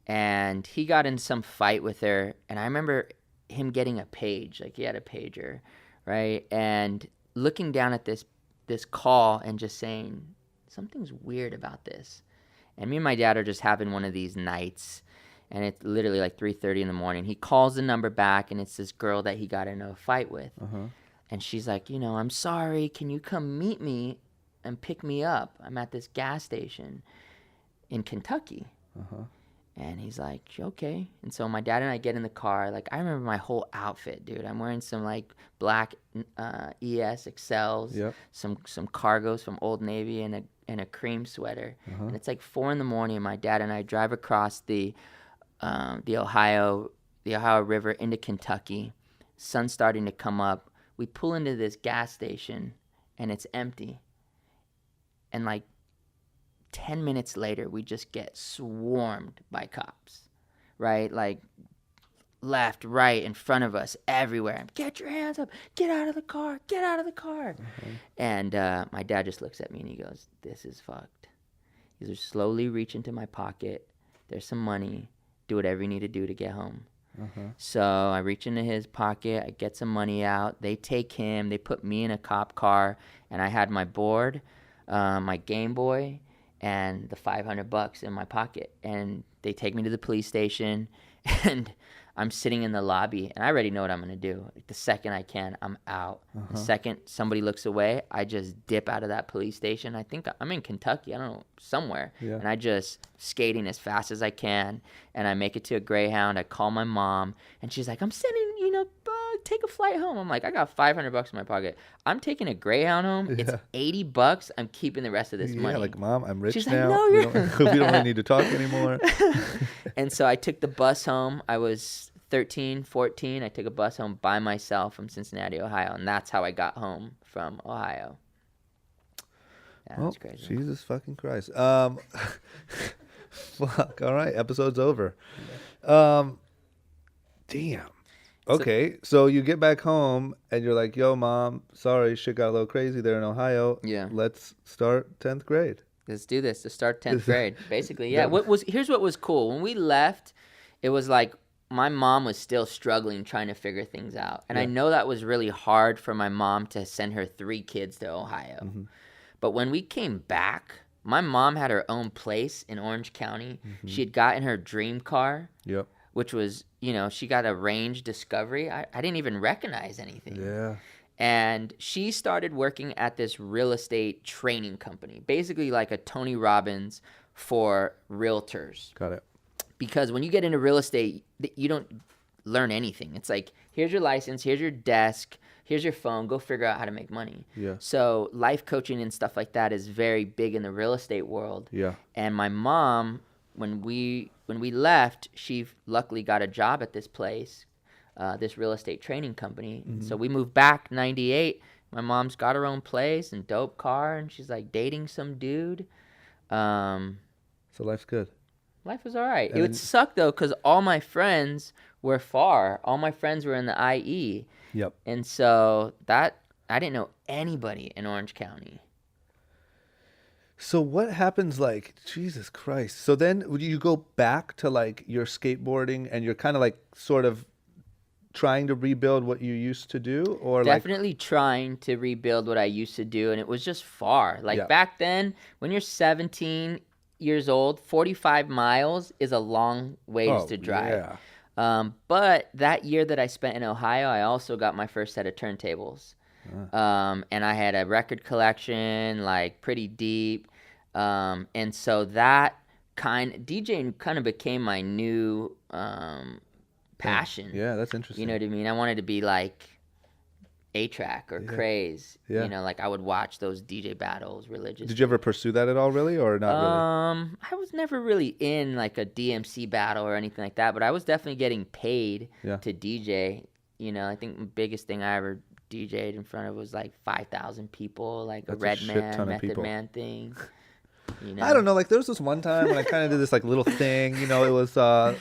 and he got in some fight with her. And I remember him getting a page, like he had a pager, right? And looking down at this call and just saying, something's weird about this. And me and my dad are just having one of these nights, and it's literally like 3:30 a.m. He calls the number back, and it's this girl that he got into a fight with. And she's like, I'm sorry, can you come meet me and pick me up? I'm at this gas station in Kentucky. And he's like, okay. And so my dad and I get in the car. Like, I remember my whole outfit, dude. I'm wearing some like black ES Excels, Yep. some cargos from Old Navy, and a cream sweater. And it's like 4 a.m. And my dad and I drive across the Ohio River into Kentucky. Sun's starting to come up. We pull into this gas station, and it's empty. And like 10 minutes later, we just get swarmed by cops, right? Like left, right, in front of us, everywhere. Get your hands up. Get out of the car. Get out of the car. And my dad just looks at me and he goes, this is fucked. He goes, slowly reach into my pocket. There's some money. Do whatever you need to do to get home. So I reach into his pocket. I get some money out. They take him. They put me in a cop car. And I had my board, my Game Boy, and the $500 in my pocket. And they take me to the police station, and I'm sitting in the lobby, and I already know what I'm going to do. Like, the second I can, I'm out. The second somebody looks away, I just dip out of that police station. I think I'm in Kentucky, I don't know, somewhere. And I just skating as fast as I can, and I make it to a Greyhound. I call my mom, and she's like, I'm sending, take a flight home. I'm like, I got $500 in my pocket. I'm taking a Greyhound home. It's $80. I'm keeping the rest of this money. Yeah, like, Mom, I'm rich She's now. Like, no, we don't really need to talk anymore. And so I took the bus home. I was 13, 14. I took a bus home by myself from Cincinnati, Ohio, and that's how I got home from Ohio. Yeah, that's crazy. Jesus fucking Christ. Fuck. All right, episode's over. Damn. Okay, so you get back home and you're like, yo, Mom, sorry, shit got a little crazy there in Ohio. Yeah. Let's start 10th grade. Let's do this to start 10th grade, basically. Yeah. Here's what was cool. When we left, it was like my mom was still struggling trying to figure things out. And I know that was really hard for my mom to send her 3 kids to Ohio. But when we came back, my mom had her own place in Orange County. She had gotten her dream car. Yep. Which was, she got a range Discovery. I didn't even recognize anything. Yeah. And she started working at this real estate training company, basically like a Tony Robbins for realtors. Got it. Because when you get into real estate, you don't learn anything. It's like, here's your license, here's your desk, here's your phone, go figure out how to make money. Yeah. So life coaching and stuff like that is very big in the real estate world. Yeah. And my mom, when we left, she luckily got a job at this place, this real estate training company. So we moved back 98. My mom's got her own place and dope car, and she's like dating some dude. So life's good. Life was all right. It would suck though, because all my friends were far. All my friends were in the IE. Yep. And so I didn't know anybody in Orange County. So what happens, like, Jesus Christ. So then would you go back to like your skateboarding and you're kind of like sort of trying to rebuild what you used to do, or definitely trying to rebuild what I used to do, and it was just far. Like back then, when you're 17 years old, 45 miles is a long ways to drive. Yeah. But that year that I spent in Ohio, I also got my first set of turntables. And I had a record collection, like pretty deep. And so that DJing kind of became my new passion. Yeah, that's interesting. You know what I mean? I wanted to be like A-Track or Craze. Yeah. Like I would watch those DJ battles religiously. Did you ever pursue that at all, really, or not really? I was never really in like a DMC battle or anything like that, but I was definitely getting paid to DJ. I think the biggest thing I ever DJ'd in front of was like 5,000 people, like That's a Redman, Method people. Man thing. I don't know. Like there was this one time when I kind of did this like little thing. It was I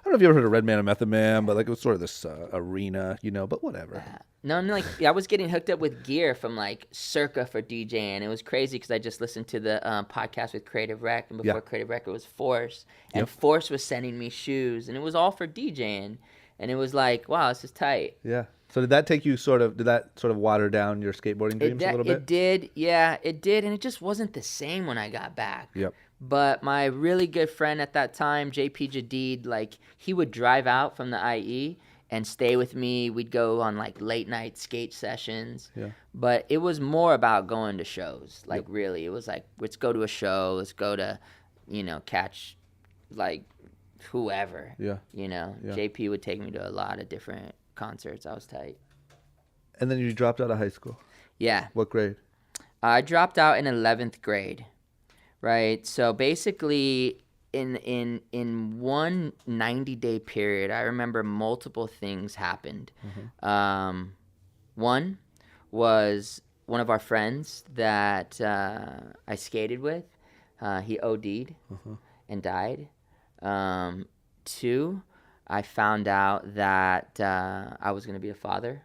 don't know if you ever heard of Redman and Method Man, but like it was sort of this arena, but whatever. No, I was getting hooked up with gear from like Circa for DJing. It was crazy because I just listened to the podcast with Creative Rec, and before Creative Rec it was Force, and Force was sending me shoes, and it was all for DJing, and it was like, wow, this is tight. Yeah. So did that water down your skateboarding dreams a little bit? It did, yeah, it did, and it just wasn't the same when I got back. Yep. But my really good friend at that time, JP Jadid, like he would drive out from the IE and stay with me. We'd go on like late night skate sessions. Yeah. But it was more about going to shows. Like really, it was like, let's go to a show. Let's go to, catch like whoever. Yeah. You know, Yeah. JP would take me to a lot of different concerts. I was tight. And then you dropped out of high school. Yeah. What grade? I dropped out in 11th grade, right? So basically, in one 90-day period, I remember multiple things happened. One was one of our friends that I skated with. He OD'd and died. Two, I found out that I was going to be a father,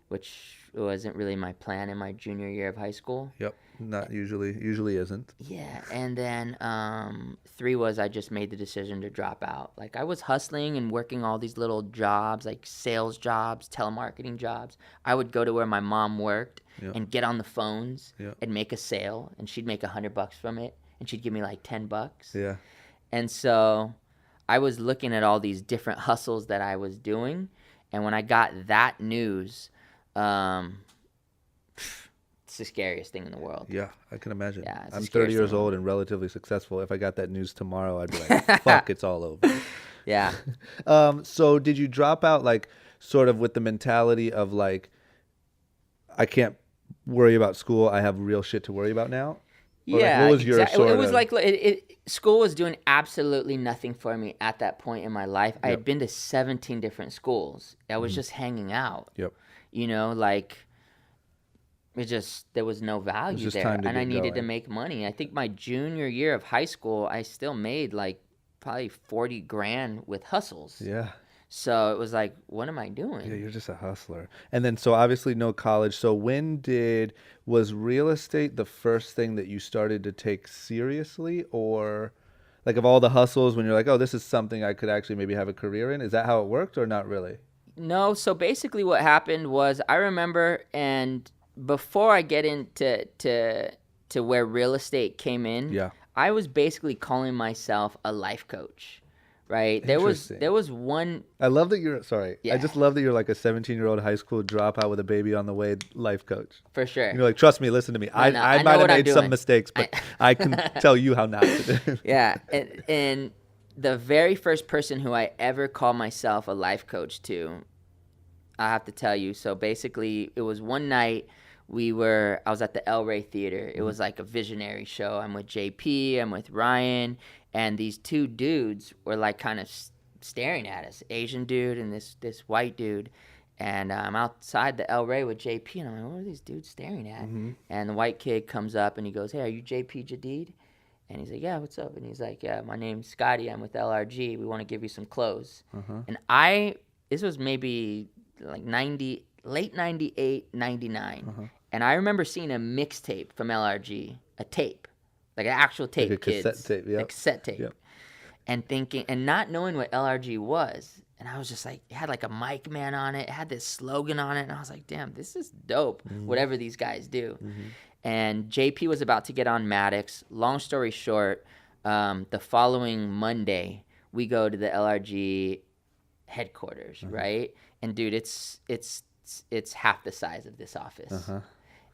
which wasn't really my plan in my junior year of high school. Yep. Not usually isn't. Yeah, and then three was I just made the decision to drop out. Like I was hustling and working all these little jobs, like sales jobs, telemarketing jobs. I would go to where my mom worked and get on the phones and make a sale, and she'd make $100 from it, and she'd give me like $10. Yeah. And so I was looking at all these different hustles that I was doing, and when I got that news, it's the scariest thing in the world. Yeah, I can imagine. Yeah, I'm 30 years old and relatively successful. If I got that news tomorrow, I'd be like, fuck, it's all over. Yeah. So did you drop out like sort of with the mentality of like, I can't worry about school. I have real shit to worry about now? Or Yeah. like, what was your sort it was of... like school was doing absolutely nothing for me at that point in my life. I had been to 17 different schools. I was just hanging out. Yep. You know, like... there was no value there, and I needed to make money. I think my junior year of high school, I still made like probably $40,000 with hustles. Yeah. So it was like, what am I doing? Yeah, you're just a hustler. And then, so obviously no college. So was real estate the first thing that you started to take seriously? Or like of all the hustles when you're like, oh, this is something I could actually maybe have a career in? Is that how it worked or not really? No. So basically what happened was I remember, and before I get into to where real estate came in, I was basically calling myself a life coach, right? There was one. I love that you're sorry. Yeah. I just love that you're like a 17-year-old high school dropout with a baby on the way life coach. For sure. You're like, trust me, listen to me. I might have made some mistakes, but I can tell you how not to do. Yeah, and the very first person who I ever called myself a life coach to, I have to tell you. So basically, it was one night. I was at the El Rey Theater. It was like a visionary show. I'm with JP, I'm with Ryan, and these two dudes were like kind of staring at us, Asian dude and this white dude. And I'm outside the El Rey with JP, and I'm like, what are these dudes staring at? And the white kid comes up and he goes, hey, are you JP Jadid? And he's like, yeah, what's up? And he's like, yeah, my name's Scotty. I'm with LRG. We want to give you some clothes. And this was maybe like late 98, 99. And I remember seeing a mixtape from LRG, a tape, like an actual tape, like a cassette tape, yeah. Like cassette tape. And thinking, and not knowing what LRG was. And I was just like, it had like a mic man on it. It had this slogan on it. And I was like, damn, this is dope, whatever these guys do. And JP was about to get on Maddox. Long story short, the following Monday, we go to the LRG headquarters, right? And dude, it's half the size of this office.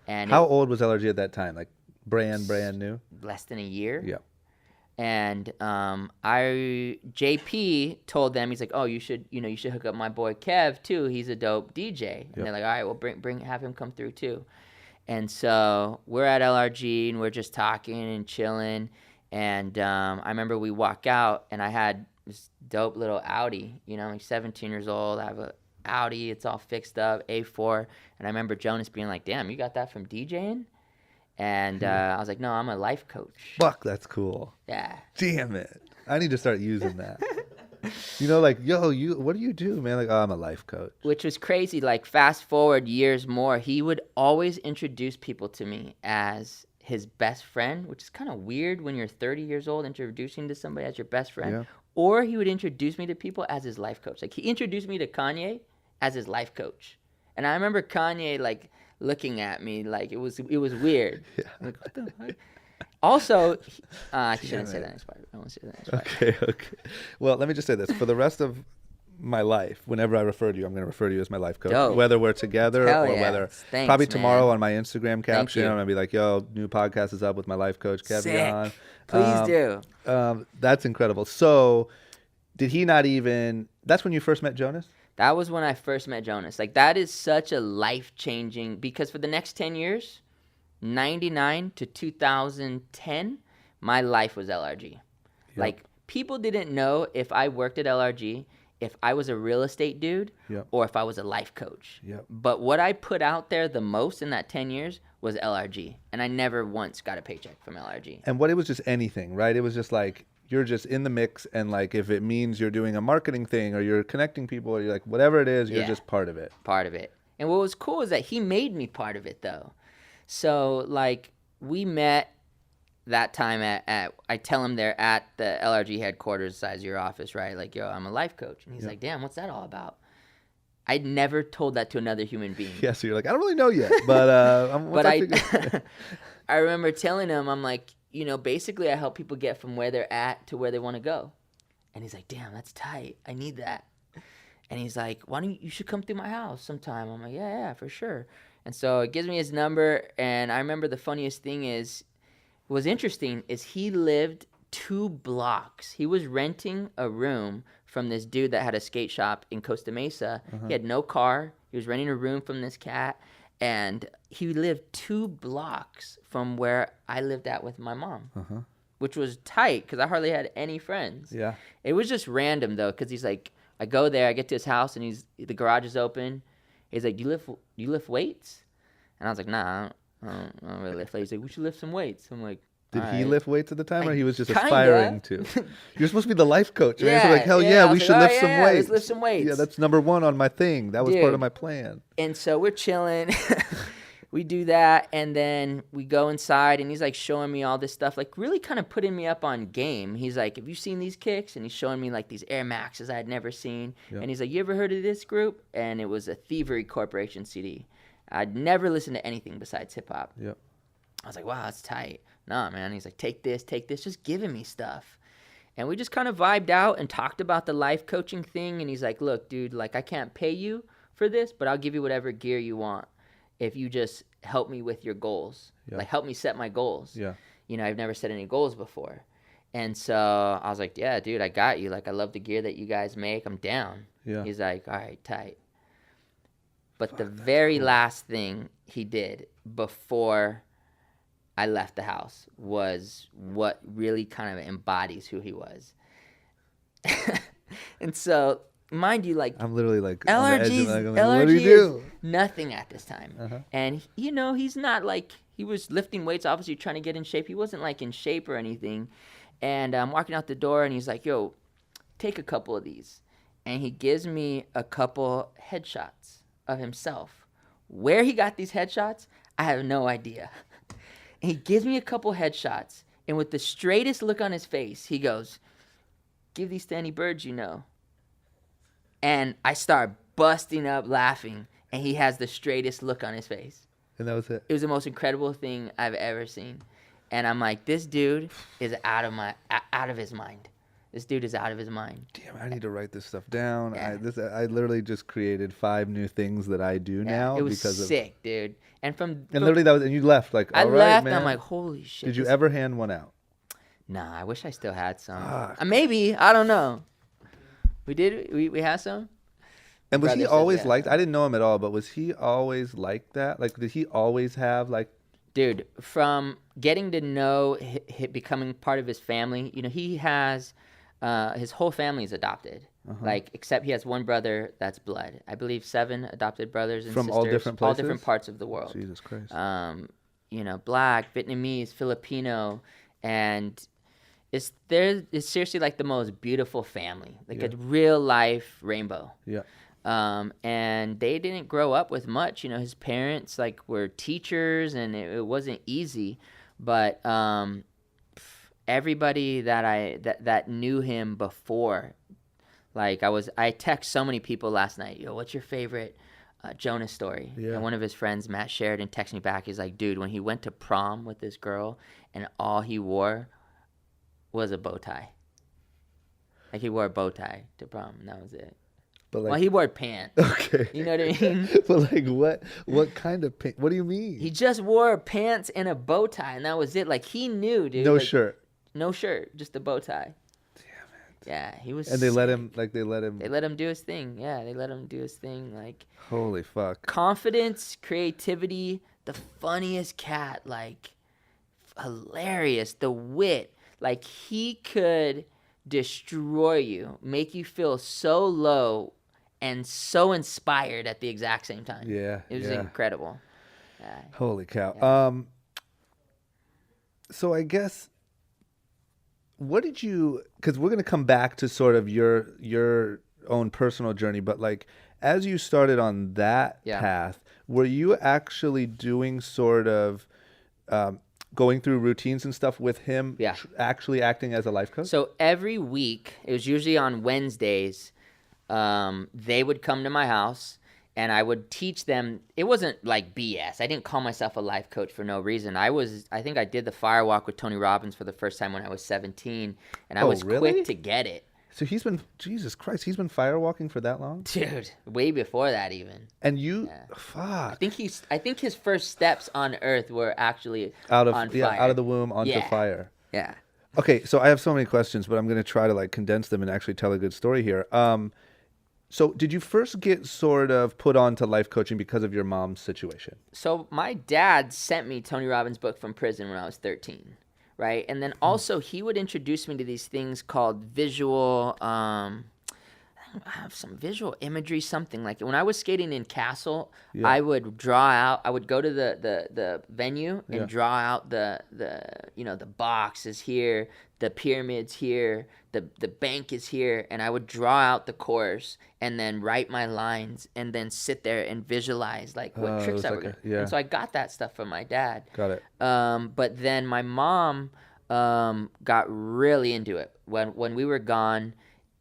And how old was LRG at that time? Like brand new? Less than a year. Yeah. And JP told them, he's like, oh, you should hook up my boy Kev too. He's a dope DJ. And they're like, all right, well have him come through too. And so we're at LRG and we're just talking and chilling. And I remember we walk out and I had this dope little Audi, I'm 17 years old. I have a Audi. It's all fixed up, A4. And I remember Jonas being like, damn, you got that from DJing? And I was like, no, I'm a life coach. Fuck, that's cool. Yeah. Damn it. I need to start using that. Like, yo, what do you do, man? Like, oh, I'm a life coach. Which was crazy. Like, fast forward years more, he would always introduce people to me as his best friend, which is kind of weird when you're 30 years old introducing to somebody as your best friend. Yeah. Or he would introduce me to people as his life coach. Like, he introduced me to Kanye as his life coach. And I remember Kanye, like, looking at me like it was weird. Yeah. Like, what the fuck? Also, I shouldn't say that in this part. I won't say that in this part. Okay. Well, let me just say this. For the rest of my life, whenever I refer to you, I'm going to refer to you as my life coach. Dope. Whether we're together Hell or yeah. whether... Thanks, probably man. tomorrow on my Instagram caption, you. I'm going to be like, yo, new podcast is up with my life coach, Kevion. Sick. Please do. That's incredible. So did he not even? That's when you first met Jonas. That was when I first met Jonas. Like, that is such a life-changing, because for the next 10 years, 99 to 2010, my life was LRG. Yep. Like, people didn't know if I worked at LRG, if I was a real estate dude, yep, or if I was a life coach. Yep. But what I put out there the most in that 10 years was LRG. And I never once got a paycheck from LRG. And what, it was just anything, right? It was just like, you're just in the mix, and like if it means you're doing a marketing thing or you're connecting people or you're like whatever it is, you're just part of it. Part of it. And what was cool is that he made me part of it though. So like we met that time at I tell him they're at the LRG headquarters, size of your office, right? Like, yo, I'm a life coach. And he's like, damn, what's that all about? I'd never told that to another human being. Yeah, so you're like, I don't really know yet, but I remember telling him, I'm like, you know, basically I help people get from where they're at to where they want to go. And he's like, damn, that's tight. I need that. And he's like, you should come through my house sometime. I'm like, yeah, for sure. And so it gives me his number. And I remember the funniest thing was interesting is he lived 2 blocks. He was renting a room from this dude that had a skate shop in Costa Mesa. Uh-huh. He had no car. He was renting a room from this cat. And he lived 2 blocks from where I lived at with my mom, which was tight because I hardly had any friends. Yeah, it was just random though, because he's like, I go there, I get to his house, and the garage is open. He's like, you lift weights? And I was like, nah, I don't really lift weights. He's like, we should lift some weights. I'm like, did he lift weights at the time, or he was just aspiring to? You're supposed to be the life coach, right? Yeah, so like, hell yeah, we should lift some weights. Let's lift some weights. Yeah, that's number 1 on my thing. That was part of my plan. And so we're chilling. We do that, and then we go inside, and he's like showing me all this stuff, like really kind of putting me up on game. He's like, have you seen these kicks? And he's showing me like these Air Maxes I had never seen. Yep. And he's like, you ever heard of this group? And it was a Thievery Corporation CD. I'd never listened to anything besides hip hop. Yep. I was like, wow, that's tight. Nah, man. He's like, take this, just giving me stuff. And we just kind of vibed out and talked about the life coaching thing. And he's like, look, dude, like I can't pay you for this, but I'll give you whatever gear you want if you just help me with your goals. Yeah. Like help me set my goals. Yeah. You know, I've never set any goals before. And so I was like, yeah, dude, I got you. Like I love the gear that you guys make. I'm down. Yeah. He's like, all right, tight. But the very last thing he did before I left the house was what really kind of embodies who he was. And so, mind you, like I'm literally like LRG what do you do? Nothing at this time. Uh-huh. And you know, he's not like, he was lifting weights, obviously trying to get in shape. He wasn't like in shape or anything. And I'm walking out the door, and he's like, yo, take a couple of these. And he gives me a couple headshots of himself. Where he got these headshots, I have no idea. And he gives me a couple headshots, and with the straightest look on his face, he goes, give these to any birds you know. And I start busting up laughing, and he has the straightest look on his face. And that was it. It was the most incredible thing I've ever seen. And I'm like, this dude is out of his mind. This dude is out of his mind. Damn, I need to write this stuff down. Yeah. I literally just created 5 new things that I do now. It was sick, dude. And literally that was, and you left like, all right, left, man. And I'm like, holy shit. Did you ever hand one out? Nah, I wish I still had some. Maybe, I don't know. We did. We had some. And was he always like? I didn't know him at all, but was he always like that? Like, did he always have like? Dude, from getting to know, becoming part of his family, you know, he has. His whole family is adopted, like except he has one brother that's blood. I believe 7 adopted brothers and from sisters, all different places, all different parts of the world. Jesus Christ. You know, Black, Vietnamese, Filipino, and it's seriously like the most beautiful family, like a real life rainbow. Yeah. And they didn't grow up with much. You know, his parents like were teachers, and it wasn't easy, but everybody that knew him before, like I text so many people last night, yo, what's your favorite Jonas story? Yeah. And one of his friends, Matt Sheridan, texted me back. He's like, dude, when he went to prom with this girl and all he wore was a bow tie. Like he wore a bow tie to prom, and that was it. But like, well, he wore pants. Okay. You know what I mean? But like what kind of pants? What do you mean? He just wore pants and a bow tie, and that was it. Like he knew, dude. No like, shirt. No shirt, just a bow tie. Damn it. Yeah, he was. And they let sick. him, like, they let him. They let him do his thing. Yeah, they let him do his thing. Like, Holy fuck. confidence, creativity, the funniest cat, like, hilarious, the wit. Like, he could destroy you, make you feel so low and so inspired at the exact same time. Yeah, It was yeah. incredible. Yeah. Holy cow. Yeah. So I guess, what did you? Because we're gonna come back to sort of your own personal journey, but like as you started on that Yeah. path, were you actually doing sort of going through routines and stuff with him? Yeah. Actually acting as a life coach. So every week, it was usually on Wednesdays, they would come to my house and I would teach them. It wasn't like BS. I didn't call myself a life coach for no reason. I think I did the fire walk with Tony Robbins for the first time when I was 17, and I was really? quick to get it. So Jesus Christ, he's been firewalking for that long? Dude, way before that even. And you, Yeah. fuck. I think his first steps on earth were actually Out on of fire. the womb onto Yeah. fire. Yeah. Okay, so I have so many questions, but I'm going to try to like condense them and actually tell a good story here. So did you first get sort of put on to life coaching because of your mom's situation? So my dad sent me Tony Robbins' book from prison when I was 13, right? And then also he would introduce me to these things called visual, I have some visual imagery, something like it. When I was skating in Castle, Yeah. I would draw out. I would go to the venue and Yeah. draw out the box is here, the pyramids here, the bank is here, and I would draw out the course and then write my lines and then sit there and visualize like what Oh, it tricks was I were like gonna. yeah. And so I got that stuff from my dad. Got it. But then my mom got really into it when we were gone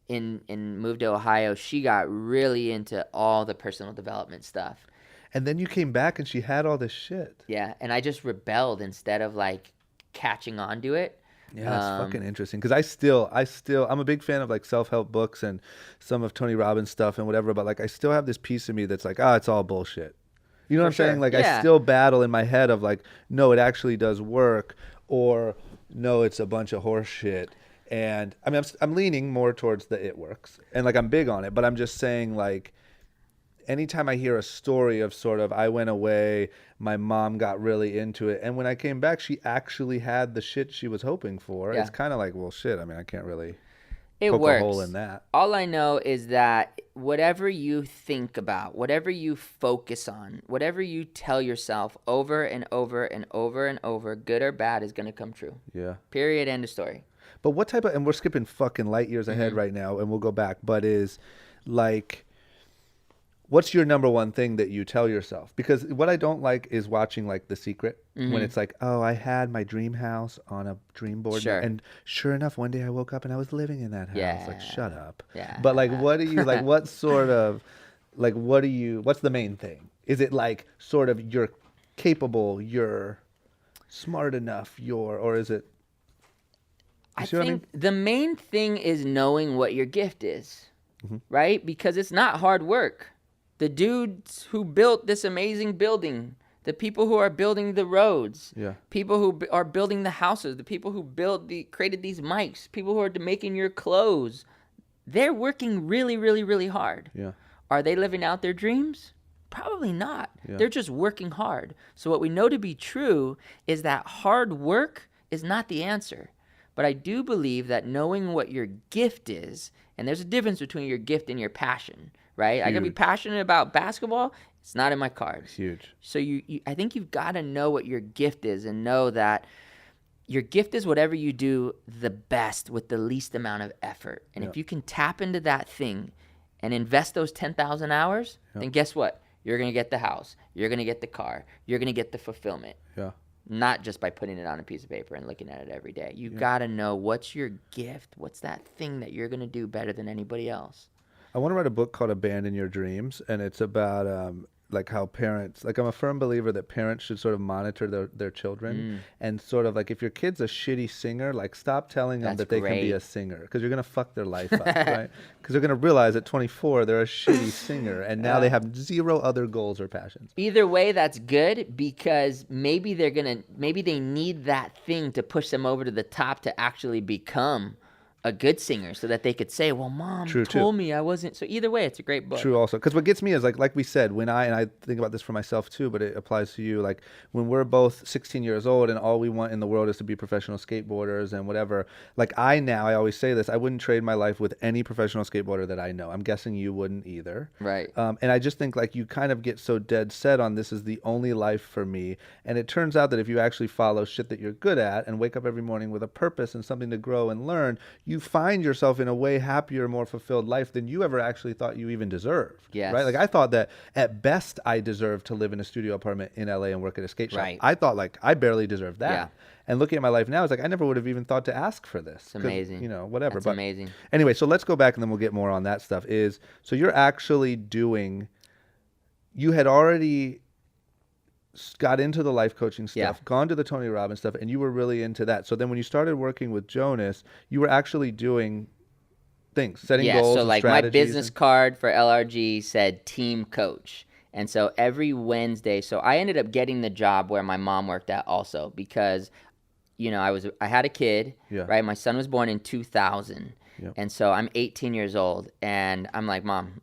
and moved to Ohio. She got really into all the personal development stuff. And then you came back and she had all this shit. Yeah, and I just rebelled instead of like catching on to it. Yeah, that's fucking interesting. Because I'm a big fan of like self-help books and some of Tony Robbins stuff and whatever. But like, I still have this piece of me that's like, it's all bullshit. You know what I'm For sure. saying? Like, Yeah. I still battle in my head of like, no, it actually does work, or no, it's a bunch of horse shit. And I mean, I'm leaning more towards the it works, and like I'm big on it. But I'm just saying, like, anytime I hear a story of sort of I went away, my mom got really into it, and when I came back, she actually had the shit she was hoping for. Yeah. It's kind of like, well, shit. I mean, I can't really It poke works. a hole in that. All I know is that whatever you think about, whatever you focus on, whatever you tell yourself over and over and over and over, good or bad, is going to come true. Yeah. Period. End of story. But what type of, and we're skipping fucking light years Mm-hmm. ahead right now, and we'll go back, but is like, what's your number one thing that you tell yourself? Because what I don't like is watching like The Secret, Mm-hmm. when it's like, oh, I had my dream house on a dream board. Sure. And sure enough, one day I woke up and I was living in that house. Yeah. Like, shut up. Yeah. But like, what do you, like, what sort of, like, what's the main thing? Is it like sort of you're capable, you're smart enough, or is it? I see what I think the main thing is knowing what your gift is, right? Because it's not hard work. The dudes who built this amazing building, the people who are building the roads, Yeah. people who are building the houses, the people who created these mics, people who are making your clothes, they're working really, really, really hard. Yeah. Are they living out their dreams? Probably not. Yeah. They're just working hard. So what we know to be true is that hard work is not the answer. But I do believe that knowing what your gift is, and there's a difference between your gift and your passion, right? I can be Huge. passionate about basketball. It's not in my cards. Huge. So I think you've got to know what your gift is and know that your gift is whatever you do the best with the least amount of effort. And if you can tap into that thing and invest those 10,000 hours, then guess what? You're going to get the house. You're going to get the car. You're going to get the fulfillment. Yeah. Not just by putting it on a piece of paper and looking at it every day. You got to know what's your gift. What's that thing that you're going to do better than anybody else? I want to write a book called Abandon Your Dreams, and it's about like how parents, like I'm a firm believer that parents should sort of monitor their children, and sort of like if your kid's a shitty singer, like stop telling them That's that they can be great. a singer, because you're gonna fuck their life up, right? Because they're gonna realize at 24 they're a shitty singer, and now they have zero other goals or passions. Either way, that's good, because maybe they need that thing to push them over to the top to actually become a good singer so that they could say, well, mom True, told me I wasn't. So either way, it's a great book. True also. Because what gets me is like we said, when and I think about this for myself too, but it applies to you, like when we're both 16 years old and all we want in the world is to be professional skateboarders and whatever, like I always say this, I wouldn't trade my life with any professional skateboarder that I know. I'm guessing you wouldn't either. Right. And I just think like you kind of get so dead set on this is the only life for me. And it turns out that if you actually follow shit that you're good at and wake up every morning with a purpose and something to grow and learn, you find yourself in a way happier, more fulfilled life than you ever actually thought you even deserved. Yes. Right? Like I thought that at best I deserved to live in a studio apartment in LA and work at a skate shop. Right. I thought like I barely deserved that. Yeah. And looking at my life now, it's like I never would have even thought to ask for this. It's amazing. You know, whatever. That's but amazing. Anyway, so let's go back and then we'll get more on that stuff. So you're actually you had already got into the life coaching stuff, gone to the Tony Robbins stuff, and you were really into that. So then when you started working with Jonas, you were actually doing things, setting goals, so like my strategies business card for LRG said team coach. And so every Wednesday, so I ended up getting the job where my mom worked at also because, you know, I had a kid, right? My son was born in 2000. And so I'm 18 years old and I'm like, Mom,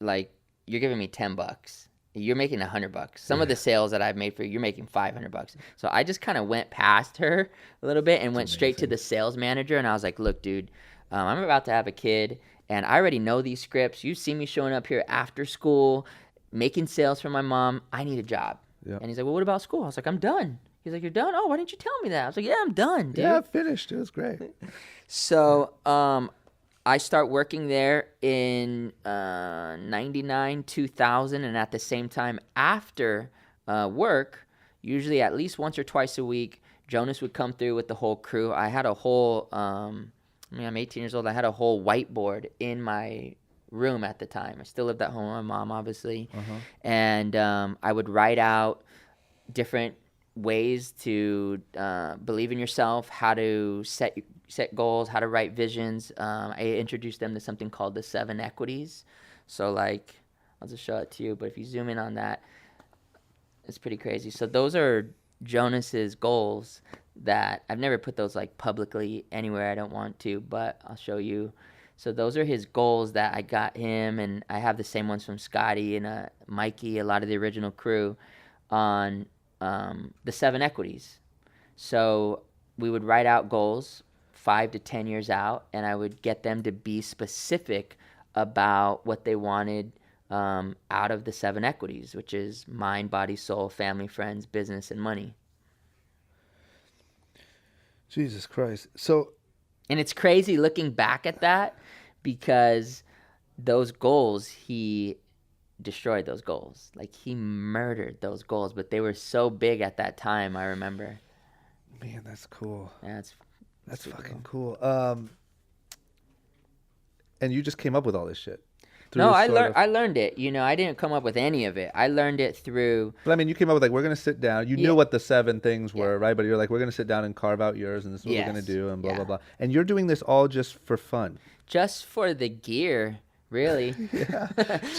like you're giving me $10. You're making $100. Some of the sales that I've made for you, you're making $500. So I just kind of went past her a little bit and went straight to the sales manager. And I was like, look, dude, I'm about to have a kid and I already know these scripts. You see me showing up here after school, making sales for my mom. I need a job. And he's like, well, what about school? I was like, I'm done. He's like, you're done? Oh, why didn't you tell me that? I was like, yeah, I'm done, dude. Yeah, finished. It was great. So I start working there in 99, 2000, and at the same time after work, usually at least once or twice a week, Jonas would come through with the whole crew. I had a whole, I'm 18 years old. I had a whole whiteboard in my room at the time. I still lived at home with my mom, obviously. And I would write out different ways to believe in yourself, how to set goals, how to write visions. I introduced them to something called the 7 equities. So like, I'll just show it to you, but if you zoom in on that, it's pretty crazy. So those are Jonas's goals that I've never put those like publicly anywhere. I don't want to, but I'll show you. So those are his goals that I got him, and I have the same ones from Scotty and Mikey, a lot of the original crew, on the 7 equities. So we would write out goals 5 to 10 years out, and I would get them to be specific about what they wanted out of the 7 equities, which is mind, body, soul, family, friends, business, and money. Jesus Christ. And it's crazy looking back at that because those goals, he destroyed those goals. Like he murdered those goals, but they were so big at that time, I remember. Man, that's cool. Yeah, that's fucking cool. And you just came up with all this shit? No, I learned it. You know, I didn't come up with any of it. I learned it through. But I mean, you came up with like, we're going to sit down. You knew what the 7 things were, right? But you're like, we're going to sit down and carve out yours, and this is what we're going to do, and blah, blah, blah. And you're doing this all just for fun. Just for the gear, really.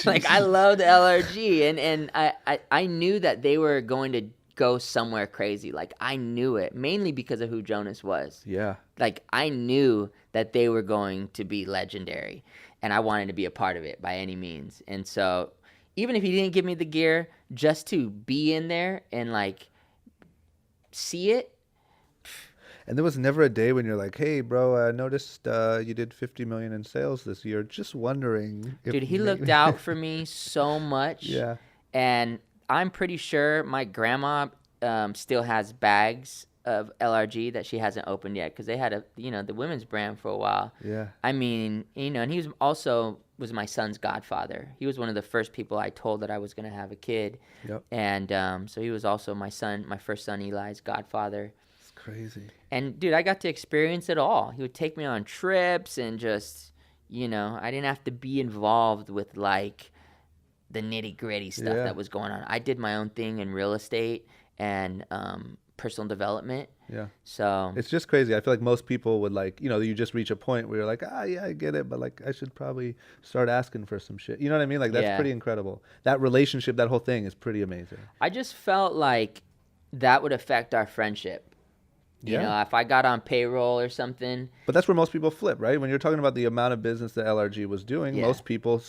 Like, I loved LRG, and I knew that they were going to go somewhere crazy. Like, I knew it, mainly because of who Jonas was. Yeah. Like, I knew that they were going to be legendary. And I wanted to be a part of it by any means. And so even if he didn't give me the gear, just to be in there and like see it. And there was never a day when you're like, hey, bro, I noticed you did 50 million in sales this year. Just wondering. Dude, he looked out for me so much. Yeah. And I'm pretty sure my grandma still has bags of LRG that she hasn't opened yet because they had the women's brand for a while. Yeah. I mean, and he was my son's godfather. He was one of the first people I told that I was going to have a kid. Yep. And so he was also my first son Eli's godfather. It's crazy. And dude, I got to experience it all. He would take me on trips and just, I didn't have to be involved with like the nitty gritty stuff that was going on. I did my own thing in real estate and personal development. Yeah. So it's just crazy. I feel like most people would like, you just reach a point where you're like, yeah, I get it, but like I should probably start asking for some shit. You know what I mean? Like that's pretty incredible. That relationship, that whole thing is pretty amazing. I just felt like that would affect our friendship. You Yeah. know, if I got on payroll or something, But that's where most people flip, right? When you're talking about the amount of business that LRG was doing, Yeah. most people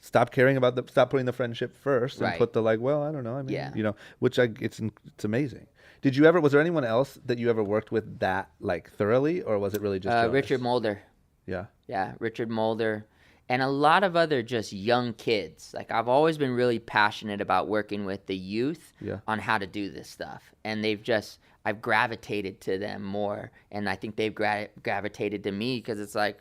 stop caring about stop putting the friendship first and Right. put the like, well, I don't know. I mean, Yeah. you know, which it's amazing. Was there anyone else that you ever worked with that like thoroughly, or was it really just Jonas? Richard Mulder. Yeah. Yeah, Richard Mulder. And a lot of other just young kids. Like, I've always been really passionate about working with the youth Yeah. on how to do this stuff. And I've gravitated to them more. And I think they've gravitated to me because it's like,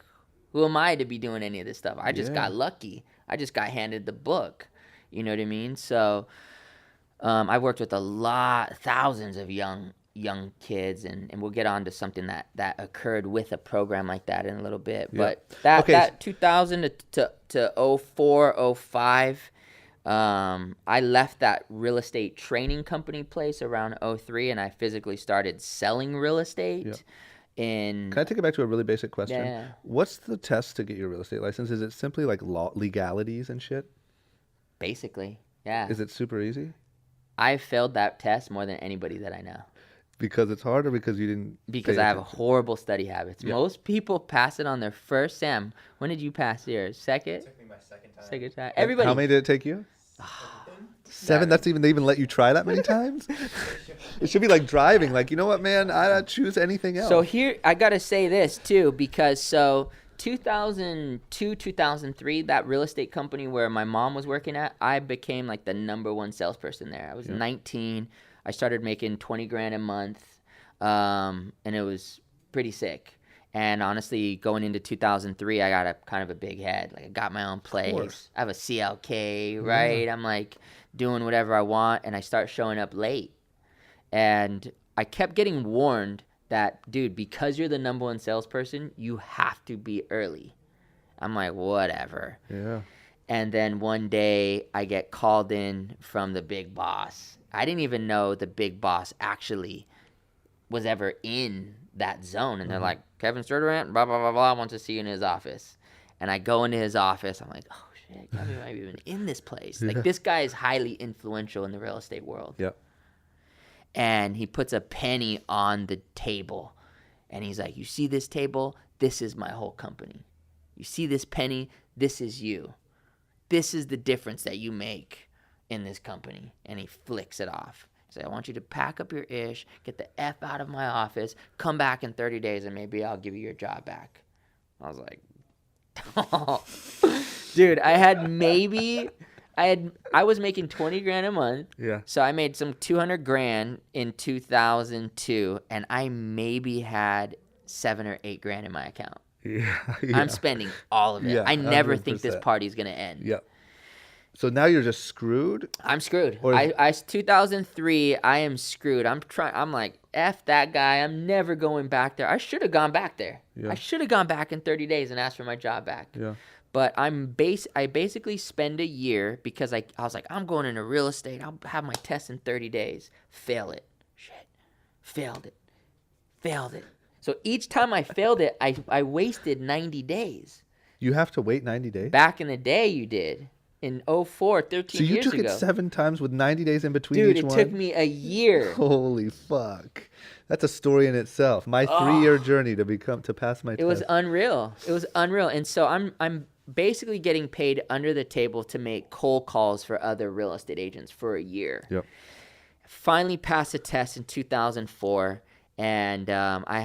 who am I to be doing any of this stuff? I just got lucky. I just got handed the book. You know what I mean? So I've worked with thousands of young kids, and we'll get on to something that occurred with a program like that in a little bit. Yeah. But that 2000 to 04, 05, I left that real estate training company place around 03, and I physically started selling real estate. Yeah. Can I take it back to a really basic question? Yeah. What's the test to get your real estate license? Is it simply like legalities and shit? Basically, yeah. Is it super easy? I failed that test more than anybody that I know. Because it's hard, or because you didn't? Because I have horrible study habits. Yeah. Most people pass it on their first SAM. When did you pass yours? Second? It took me my second time. Second time. Everybody. How many did it take you? 7. They even let you try that many times? It should be like driving. Like, you know what, man? I choose anything else. So here, I gotta say this too, because 2002, 2003, that real estate company where my mom was working at, I became like the #1 salesperson there. I was 19. I started making 20 grand a month, and it was pretty sick. And honestly, going into 2003, I got a kind of a big head. Like, I got my own place. I have a CLK, right? I'm like doing whatever I want, and I start showing up late. And I kept getting warned that, dude, because you're the #1 salesperson, you have to be early. I'm like, whatever. Yeah. And then one day I get called in from the big boss. I didn't even know the big boss actually was ever in that zone. And they're like, Keven Stirdivant, blah, blah, blah, blah, wants to see you in his office. And I go into his office. I'm like, oh, shit, Keven might be even in this place. Like, this guy is highly influential in the real estate world. Yep. And he puts a penny on the table. And he's like, you see this table? This is my whole company. You see this penny? This is you. This is the difference that you make in this company. And he flicks it off. He's like, I want you to pack up your ish, get the F out of my office, come back in 30 days, and maybe I'll give you your job back. I was like, oh. Dude, I was making 20 grand a month. Yeah. So I made some 200 grand in 2002, and I maybe had 7 or 8 grand in my account. Yeah. I'm spending all of it. Yeah, I never 100%. think this party's going to end. Yep. So now you're just screwed? I'm screwed. Or I 2003, I am screwed. I'm like, F that guy. I'm never going back there. I should have gone back there. Yeah. I should have gone back in 30 days and asked for my job back. Yeah. But I basically spend a year because I was like, I'm going into real estate. I'll have my test in 30 days. Fail it. Shit. Failed it. Failed it. So each time I failed it, I wasted 90 days. You have to wait 90 days? Back in the day, you did. In 04, 13 years ago. So you took it 7 times with 90 days in between Dude, each one? Dude, it took me a year. Holy fuck. That's a story in itself. My 3-year journey to pass my test. It was unreal. It was unreal. And so I'm basically getting paid under the table to make cold calls for other real estate agents for a year. Yep. Finally passed a test in 2004, and I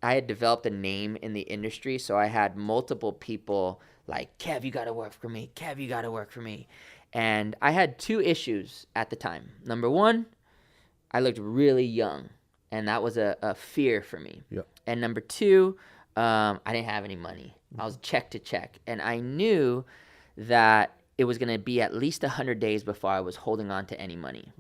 had developed a name in the industry, so I had multiple people like, Kev, you got to work for me. Kev, you got to work for me. And I had 2 issues at the time. Number 1, I looked really young, and that was a fear for me. Yep. And number 2, I didn't have any money. I was check to check, and I knew that it was going to be at least 100 days before I was holding on to any money.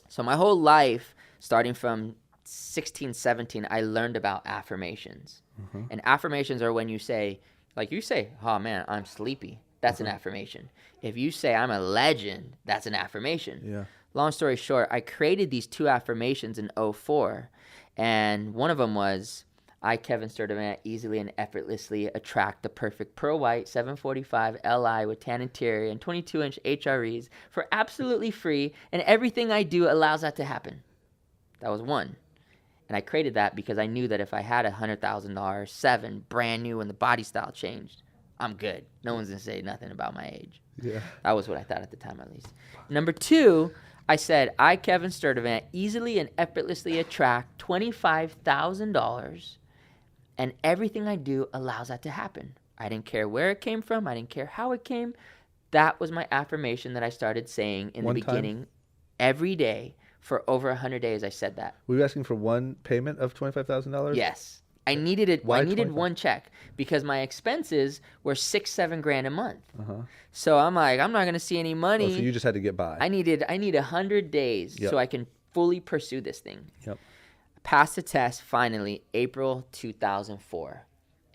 So my whole life, starting from 16, 17, I learned about affirmations. And affirmations are when you say, like you say, oh man, I'm sleepy. That's an affirmation. If you say I'm a legend, that's an affirmation. Yeah. Long story short, I created these 2 affirmations in 04. And one of them was, I, Keven Stirdivant, easily and effortlessly attract the perfect pearl white 745 Li with tan interior and 22-inch HREs for absolutely free, and everything I do allows that to happen. That was 1. And I created that because I knew that if I had $100,000 7 brand new and the body style changed, I'm good. No one's going to say nothing about my age. Yeah. That was what I thought at the time, at least. Number 2, I said, I, Keven Stirdivant, easily and effortlessly attract $25,000, and everything I do allows that to happen. I didn't care where it came from. I didn't care how it came. That was my affirmation that I started saying in the beginning. Every day for over 100 days, I said that. Were you asking for one payment of $25,000? Yes. I needed it. Why I needed 25? one check because my expenses were $6-7 grand a month. So I'm like, I'm not going to see any money. Oh, so you just had to get by. I need 100 days so I can fully pursue this thing. Yep. Passed the test finally, April 2004,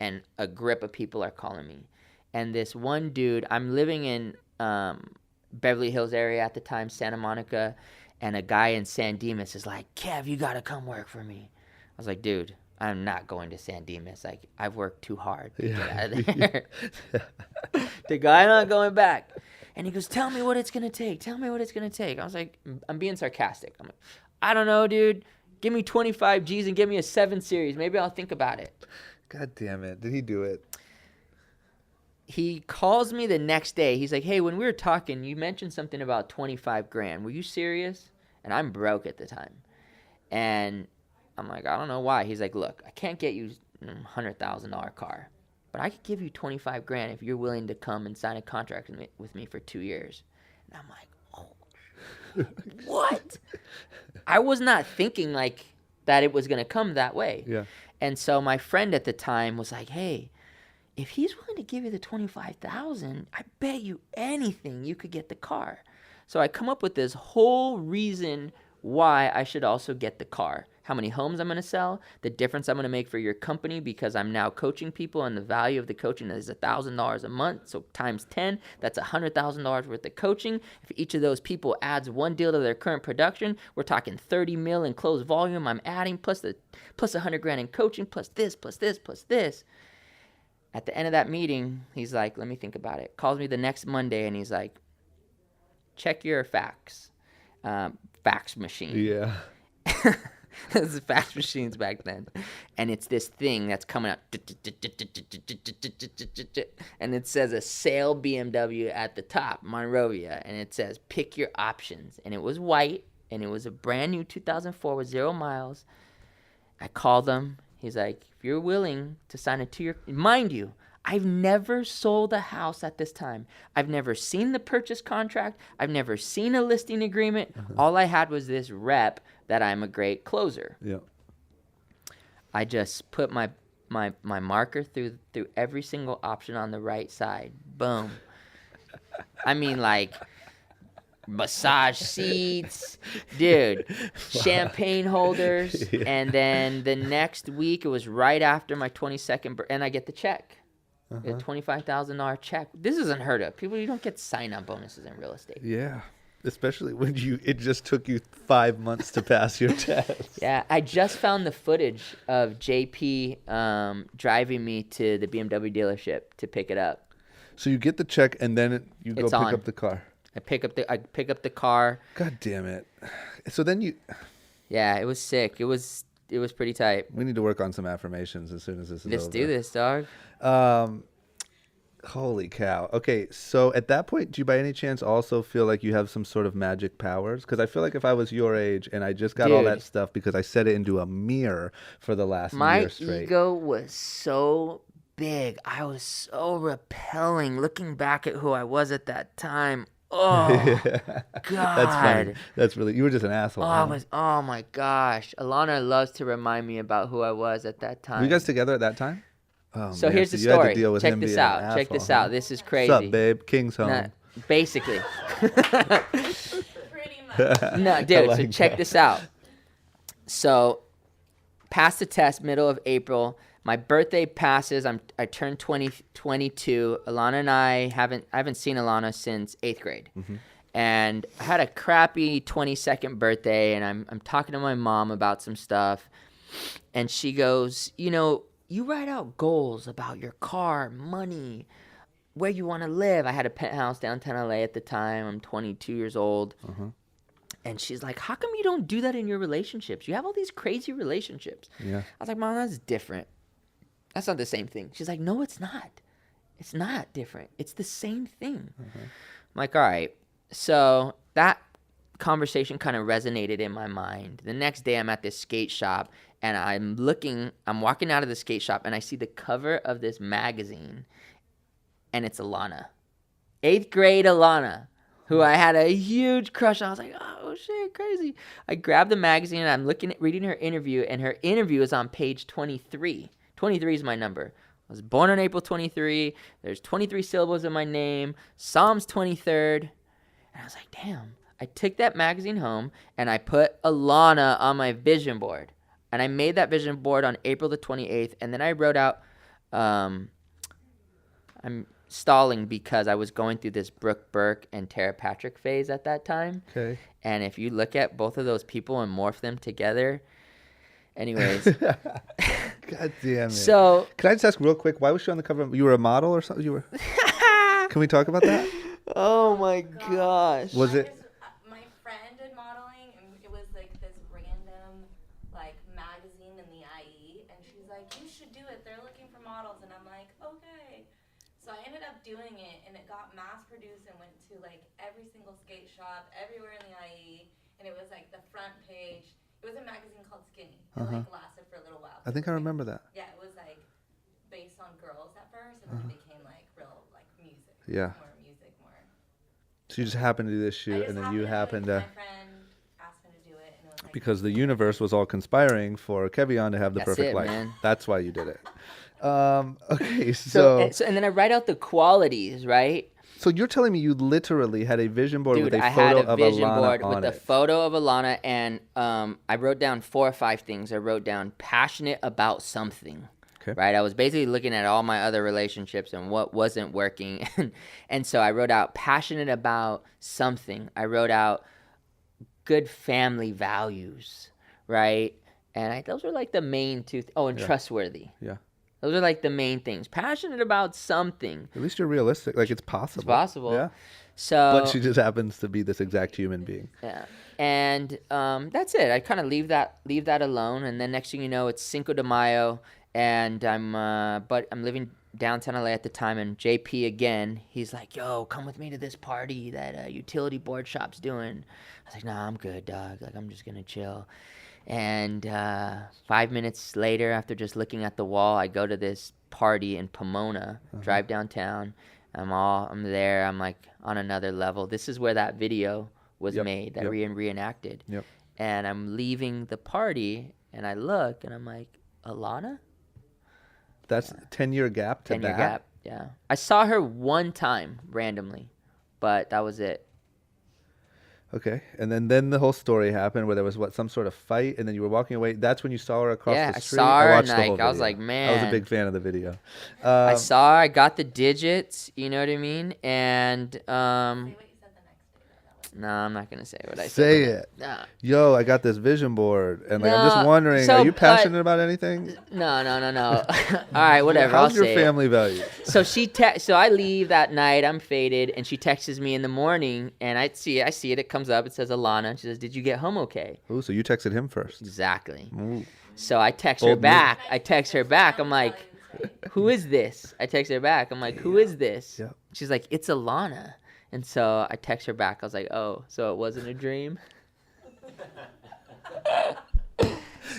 and a grip of people are calling me. And this one dude, I'm living in Beverly Hills area at the time, Santa Monica, and a guy in San Dimas is like, Kev, you got to come work for me. I was like, dude, I'm not going to San Dimas. Like, I've worked too hard to get out of there. The guy not going back. And he goes, tell me what it's going to take. Tell me what it's going to take. I was like, I'm being sarcastic. I'm like, I don't know, dude. Give me 25 G's and give me a 7 series. Maybe I'll think about it. God damn it. Did he do it? He calls me the next day. He's like, hey, when we were talking, you mentioned something about 25 grand. Were you serious? And I'm broke at the time. And I'm like, I don't know why. He's like, look, I can't get you a $100,000 car, but I could give you 25 grand if you're willing to come and sign a contract with me for 2 years. And I'm like, oh, what? I was not thinking like that it was going to come that way. Yeah. And so my friend at the time was like, hey, if he's willing to give you the 25,000, I bet you anything you could get the car. So I come up with this whole reason why I should also get the car. How many homes I'm going to sell, the difference I'm going to make for your company because I'm now coaching people and the value of the coaching is $1,000 a month. So times 10, that's $100,000 worth of coaching. If each of those people adds one deal to their current production, we're talking 30 mil in closed volume. I'm adding plus 100 grand in coaching, plus this, plus this, plus this. At the end of that meeting, he's like, let me think about it. Calls me the next Monday and he's like, check your fax machine. Yeah. There's fax machines back then. And it's this thing that's coming up. And it says a sale BMW at the top, Monrovia. And it says, pick your options. And it was white. And it was a brand new 2004 with 0 miles. I called him. He's like, if you're willing to sign a 2-year... Mind you, I've never sold a house at this time. I've never seen the purchase contract. I've never seen a listing agreement. All I had was this rep that I'm a great closer. Yeah. I just put my marker through every single option on the right side. Boom. I mean, like, massage seats, dude, champagne holders. Yeah. And then the next week, it was right after my 22nd and I get the check. A $25,000 check. This is unheard of. People, you don't get sign-on bonuses in real estate. Yeah. Especially when it just took you 5 months to pass your test. Yeah, I just found the footage of JP driving me to the BMW dealership to pick it up. So you get the check and then you go pick up the car. I pick up the car. God damn it. So then Yeah, it was sick. It was pretty tight. We need to work on some affirmations as soon as this is over. Let's do this, dog. Holy cow. Okay, so at that point, do you by any chance also feel like you have some sort of magic powers? Because I feel like if I was your age and I just got all that stuff because I set it into a mirror for the last year straight. My ego was so big. I was so repelling looking back at who I was at that time. Oh, God. That's funny. That's really, you were just an asshole. Oh my gosh. Alana loves to remind me about who I was at that time. Were you guys together at that time? Oh, so man. here's the you had to story. deal with Check him this being out. an Check asshole, this huh? out. This is crazy. What's up, babe? King's home. No, basically. Pretty much. No, dude, like so check that. this out. So, passed the test middle of April. My birthday passes. I turned 22. Alana and I haven't seen Alana since 8th grade. Mm-hmm. And I had a crappy 22nd birthday, and I'm talking to my mom about some stuff. And she goes, you write out goals about your car, money, where you want to live. I had a penthouse downtown LA at the time. I'm 22 years old. And she's like, how come you don't do that in your relationships? You have all these crazy relationships. Yeah. I was like, Mom, that's different. That's not the same thing. She's like, no, it's not. It's not different. It's the same thing. I'm like, all right. So that conversation kind of resonated in my mind. The next day I'm at this skate shop and I'm walking out of the skate shop and I see the cover of this magazine and it's Alana. 8th grade Alana, who I had a huge crush on. I was like, oh shit, crazy. I grabbed the magazine and I'm reading her interview, and her interview is on page 23. 23 is my number. I was born on April 23. There's 23 syllables in my name. Psalms 23rd. And I was like, damn. I took that magazine home and I put Alana on my vision board. And I made that vision board on April the 28th. And then I wrote out, I'm stalling because I was going through this Brooke Burke and Tara Patrick phase at that time. Okay. And if you look at both of those people and morph them together, anyways. God damn it. So, can I just ask real quick, why was she on the cover? You were a model or something? Can we talk about that? Oh my gosh. Was it? My friend did modeling, and it was like this random like magazine in the IE, and she's like, you should do it. They're looking for models, and I'm like, okay. So I ended up doing it, and it got mass produced and went to like every single skate shop, everywhere in the IE, and it was like the front page. It was a magazine called Skinny. It like lasted for a little while. I think I remember that. Yeah, it was like based on girls at first, and then it became like real like music. Yeah. More music, more. So you just happened to do this I shoot, just and then you happened My to, friend asked me to do it, and it was like, because the universe was all conspiring for Kevion to have the That's perfect it, life. man. That's why you did it. Okay, So and then I write out the qualities, right? So you're telling me you literally had a vision board Dude, with a I had photo a of vision Alana board on with a it. photo of Alana, and I wrote down 4 or 5 things. I wrote down passionate about something. Okay. Right? I was basically looking at all my other relationships and what wasn't working. And so I wrote out passionate about something. I wrote out good family values, right? And those were like the main 2. And trustworthy. Yeah. Those are like the main things. Passionate about something. At least you're realistic. Like, it's possible. It's possible. Yeah. So, But she just happens to be this exact human being. yeah. And that's it. I kind of leave that alone. And then next thing you know, it's Cinco de Mayo, and I'm living downtown LA at the time. And JP again, he's like, "Yo, come with me to this party that utility board shop's doing." I was like, "Nah, I'm good, dog. Like, I'm just gonna chill." And 5 minutes later, after just looking at the wall, I go to this party in Pomona, drive downtown. I'm there. I'm like on another level. This is where that video was made, that reenacted. Yep. And I'm leaving the party, and I look, and I'm like, Alana? That's a 10-year gap to 10-year that? gap, yeah. I saw her one time randomly, but that was it. Okay. And then the whole story happened where there was some sort of fight, and then you were walking away. That's when you saw her across the street? I saw her, watched and the whole I was video. like, I was man. a big fan of the video. I saw her, I got the digits, you know what I mean? And, say what you said the next day. no, I'm not going to say what I said. Say it. Nah. Yo, I got this vision board, and like, I'm No, just wondering, so, are you passionate about anything? No. All right, whatever. How's I'll your say family value? So so I leave that night. I'm faded, and she texts me in the morning, and I see it. It comes up. It says Alana. She says, "Did you get home okay?" Ooh, so you texted him first. Exactly. Ooh. So I text her Bold move. back. I'm like, "Who is this?" I text her back. I'm like, "Who is this?" Yeah. She's like, "It's Alana." And so I text her back. I was like, "Oh, so it wasn't a dream?"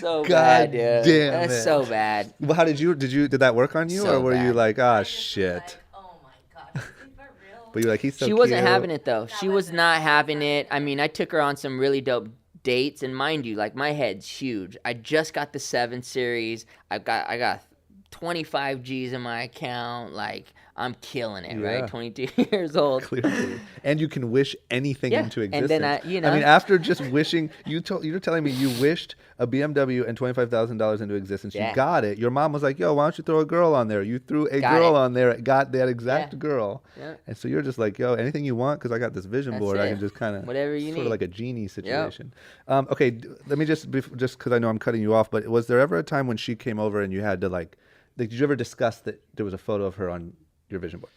So God bad, dude. damn That's it. so bad. Well, how did that work on you, So or were you bad. like, I ah, just was shit? like, oh my god, is he for real? But you're like, he's so She wasn't cute. having it though. She was wasn't- not having it. I mean, I took her on some really dope dates, and mind you, like my head's huge. I just got the 7 series. I got 25 G's in my account. Like I'm killing it, Yeah. right? 22 years old. Clearly. And you can wish anything Yeah, into and existence. then I mean, after just wishing, you're telling me you wished a BMW and $25,000 into existence. Yeah. You got it. Your mom was like, "Yo, why don't you throw a girl on there?" You threw a Got girl it. on there. Got that exact girl. Yeah. And so you're just like, "Yo, anything you want, because I got this vision That's board. I it. can just kind of Whatever you sort need. of like a genie situation." Okay, let me just because I know I'm cutting you off, but was there ever a time when she came over and you had to like did you ever discuss that there was a photo of her on your vision board?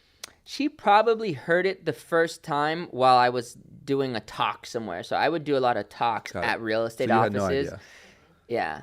She probably heard it the first time while I was doing a talk somewhere. So I would do a lot of talks Got it. at real estate So you had offices. no idea. Yeah.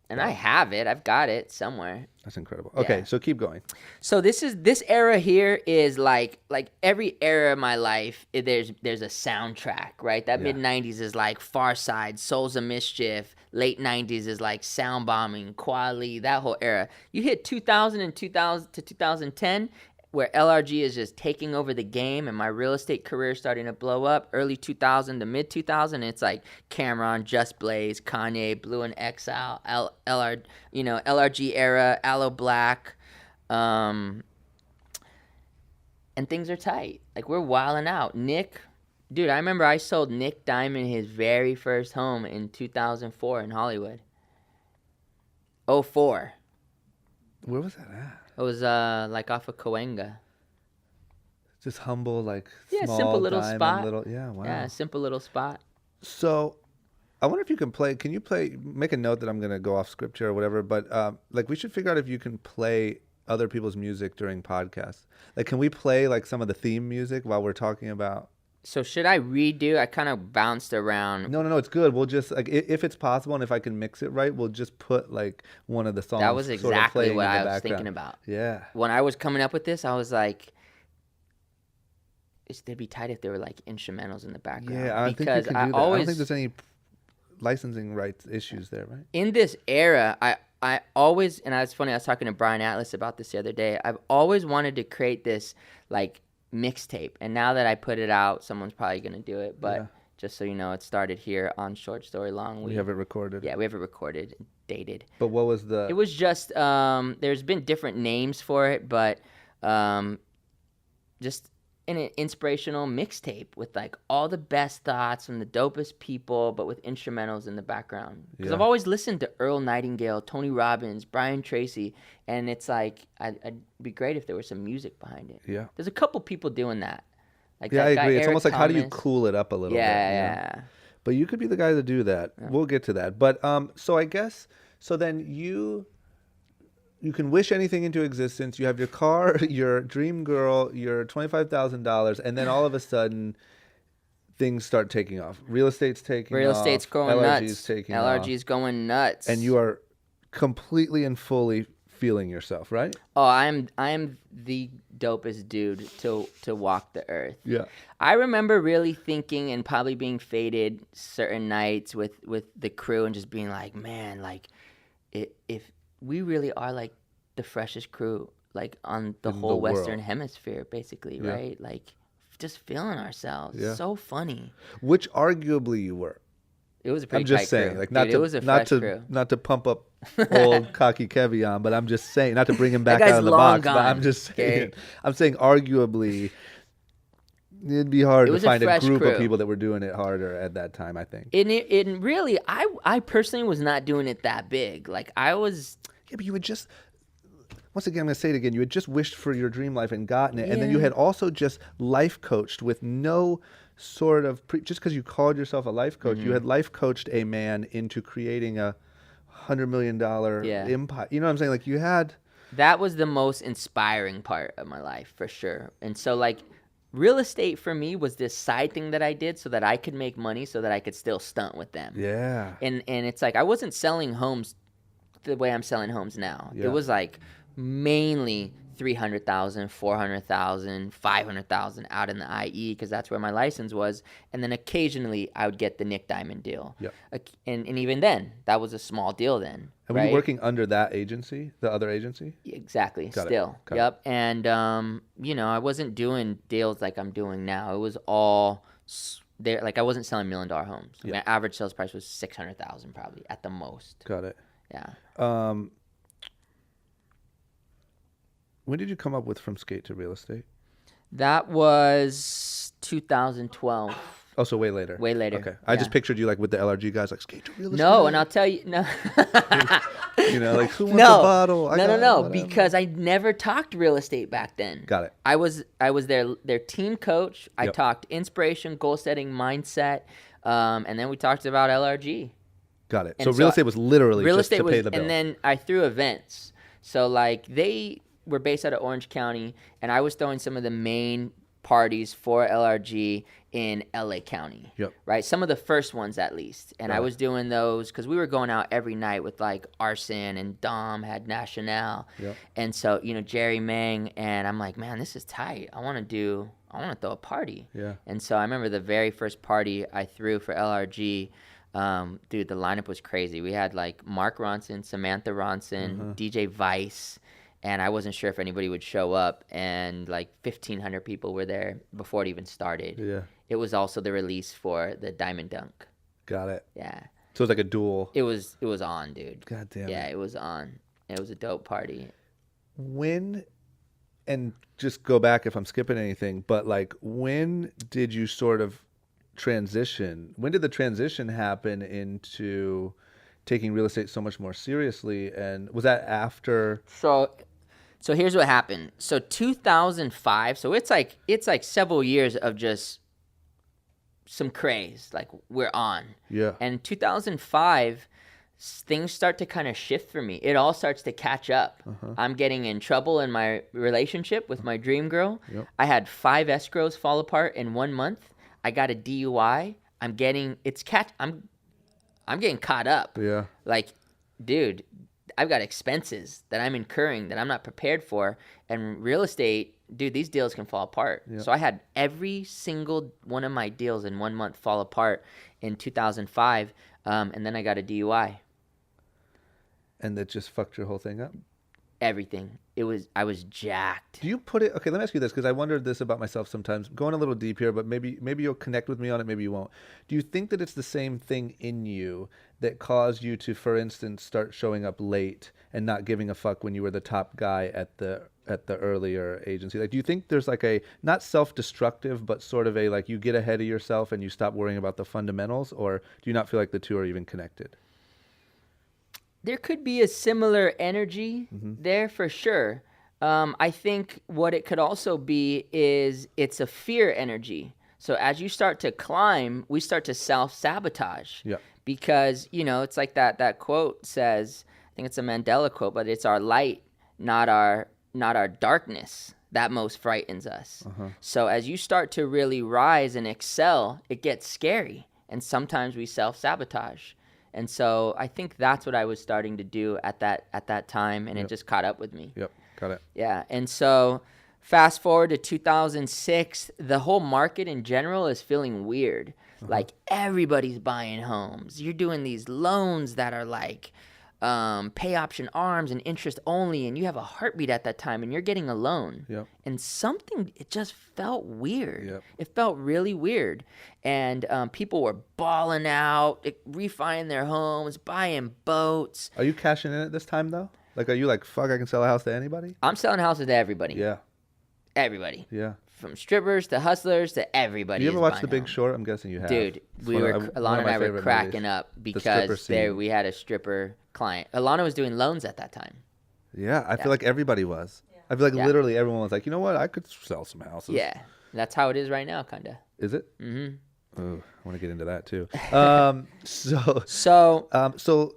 And I have it. I've got it somewhere. That's incredible. Okay, Yeah. so keep going. So this era here is like every era of my life. There's a soundtrack, right? That Yeah. mid '90s is like Far Side, Souls of Mischief. Late '90s is like Sound Bombing, Quali, that whole era. You hit 2000 and 2000 to 2010, where LRG is just taking over the game, and my real estate career is starting to blow up. Early 2000 to mid 2000, it's like Cameron, Just Blaze, Kanye, Blue and Exile, LRG era, Aloe Black. And things are tight. Like, we're wilding out. Nick, dude, I remember I sold Nick Diamond his very first home in 2004 in Hollywood. 04. Where was that at? It was like off of Cahuenga. Just humble, like Yeah, small simple little diamond, spot. Yeah, wow. Yeah, simple little spot. So, I wonder if you can play. Can you play? Make a note that I'm gonna go off script here or whatever. But like, we should figure out if you can play other people's music during podcasts. Like, can we play like some of the theme music while we're talking about? So should I redo? I kind of bounced around. No, it's good. We'll just like if it's possible and if I can mix it right, we'll just put like one of the songs. That was sort of exactly playing what in the I was background. thinking about. Yeah. When I was coming up with this, I was like, it'd be tight if there were like instrumentals in the background. Yeah, I think you because can do that. I don't think there's any licensing rights issues there, right? in this era, I always, and it's funny, I was talking to Brian Atlas about this the other day. I've always wanted to create this like mixtape, and now that I put it out, someone's probably gonna do it. But Yeah. just so you know, it started here on Short Story Long. We have it recorded. Yeah, we have it recorded, dated. But what was the? It was just there's been different names for it, but just an inspirational mixtape with like all the best thoughts from the dopest people, but with instrumentals in the background. Because I've Yeah. always listened to Earl Nightingale, Tony Robbins, Brian Tracy, and it's like it'd be great if there was some music behind it. Yeah. There's a couple people doing that. Like Yeah, that I guy, agree. It's Eric almost like how do you Thomas. cool it up a little bit? Yeah, you know? yeah. But you could be the guy to do that. We'll get to that. But so I guess then you can wish anything into existence. You have your car, your dream girl, your $25,000, and then all of a sudden things start taking off. Real estate's taking off. Real estate's going LRG's nuts. taking LRG's going nuts. off. And you are completely and fully feeling yourself, right? Oh, I'm the dopest dude to walk the earth. Yeah. I remember really thinking and probably being faded certain nights with the crew and just being like, man, like if we really are like the freshest crew like on the In whole the world. Western Hemisphere, basically, Yeah. right? Like just feeling ourselves. Yeah. So funny. Which arguably you were. It was a pretty I'm just tight saying, crew. like Dude, it was a fresh crew. not to pump up old cocky Kevion, but I'm just saying, not to bring him back guy's out of the long box. But gone, I'm just saying, okay? I'm saying arguably, it'd be hard It to was a find a fresh group of crew. people that were doing it harder at that time. I think. And really, I personally was not doing it that big. Like I was. Yeah, but you would just. Once again, I'm going to say it again. You had just wished for your dream life and gotten it, and then you Yeah. had also just life coached with no sort of just because you called yourself a life coach, you had life coached a man into creating a $100 million Yeah. empire. You know what I'm saying? Like you had. That was the most inspiring part of my life for sure. And so like real estate for me was this side thing that I did so that I could make money so that I could still stunt with them. Yeah. And it's like I wasn't selling homes the way I'm selling homes now. Yeah. It was like mainly 300,000, 400,000, 500,000 out in the IE because that's where my license was, and then occasionally I would get the Nick Diamond deal. Yep. And even then, that was a small deal then. And were right? you working under that agency, the other agency? Exactly. Got it. Still. Got it. Yep. And I wasn't doing deals like I'm doing now. It was all there. Like I wasn't selling $1 million homes. Yeah. My average sales price was 600,000 probably at the most. Got it. Yeah. When did you come up with from skate to real estate? That was 2012. Oh, so way later. Way later. Okay. I just Yeah. pictured you like with the LRG guys, like skate to real estate. No, and I'll tell you, no. You know, like who wants no, a bottle? no, whatever. because I never talked real estate back then. Got it. I was their team coach. I Yep. talked inspiration, goal setting, mindset, and then we talked about LRG. Got it. And So so real estate was literally Real just estate to was, pay the bill. and then I threw events. So like they we're based out of Orange County, and I was throwing some of the main parties for LRG in LA County. Yep. Right? Some of the first ones at least. And I Right. was doing those because we were going out every night with like Arson and Dom had Nationale. Yep. And so, Jerry Mang, and I'm like, man, this is tight. I want to throw a party. Yeah. And so I remember the very first party I threw for LRG. Dude, the lineup was crazy. We had like Mark Ronson, Samantha Ronson, DJ Vice, and I wasn't sure if anybody would show up. And like 1,500 people were there before it even started. Yeah. It was also the release for the Diamond Dunk. Got it. Yeah. So it was like a duel. It was on, dude. God damn Yeah, it. it was on. It was a dope party. When, and just go back if I'm skipping anything, but like when did you sort of transition? When did the transition happen into taking real estate so much more seriously? And was that after? So here's what happened. So 2005. So it's like several years of just some craze. Like we're on. Yeah. And 2005, things start to kind of shift for me. It all starts to catch up. I'm getting in trouble in my relationship with my dream girl. Yep. I had 5 escrows fall apart in 1 month. I got a DUI. I'm getting caught up. Yeah. Like, dude, I've got expenses that I'm incurring that I'm not prepared for. And real estate, dude, these deals can fall apart. Yeah. So I had every single one of my deals in 1 month fall apart in 2005. And then I got a DUI. And that just fucked your whole thing up? Everything. I was jacked. Do you put it, okay, let me ask you this, because I wondered this about myself sometimes, going a little deep here, but maybe you'll connect with me on it, maybe you won't. Do you think that it's the same thing in you that caused you to, for instance, start showing up late and not giving a fuck when you were the top guy at the earlier agency? Like, do you think there's like a, not self-destructive, but sort of a, like, you get ahead of yourself and you stop worrying about the fundamentals, or do you not feel like the two are even connected? There could be a similar energy there for sure. I think what it could also be is it's a fear energy. So as you start to climb, we start to self-sabotage. Yeah. Because, it's like that quote says, I think it's a Mandela quote, but it's our light, not our darkness that most frightens us. So as you start to really rise and excel, it gets scary. And sometimes we self-sabotage. And so I think that's what I was starting to do at that time, and it just caught up with me. Yep, got it. Yeah, and so fast forward to 2006, the whole market in general is feeling weird. Like everybody's buying homes. You're doing these loans that are like pay option arms and interest only, and you have a heartbeat at that time, and you're getting a loan. Yep. And it just felt weird. Yep. It felt really weird. And people were balling out, refining their homes, buying boats. Are you cashing in at this time, though? Like, are you like, fuck, I can sell a house to anybody? I'm selling houses to everybody. Yeah. Everybody. Yeah. From strippers to hustlers to everybody. You ever is watch buying The Big homes. Short? I'm guessing you have. Dude, It's Alana one of and my I were favorite cracking movies. up stripper because scene. we had a stripper client. Alana was doing loans at that time. Yeah, I feel like everybody was. I feel like literally everyone was like, you know what? I could sell some houses. Yeah. That's how it is right now, kind of. Is it? Mm-hmm. Oh, I want to get into that too. So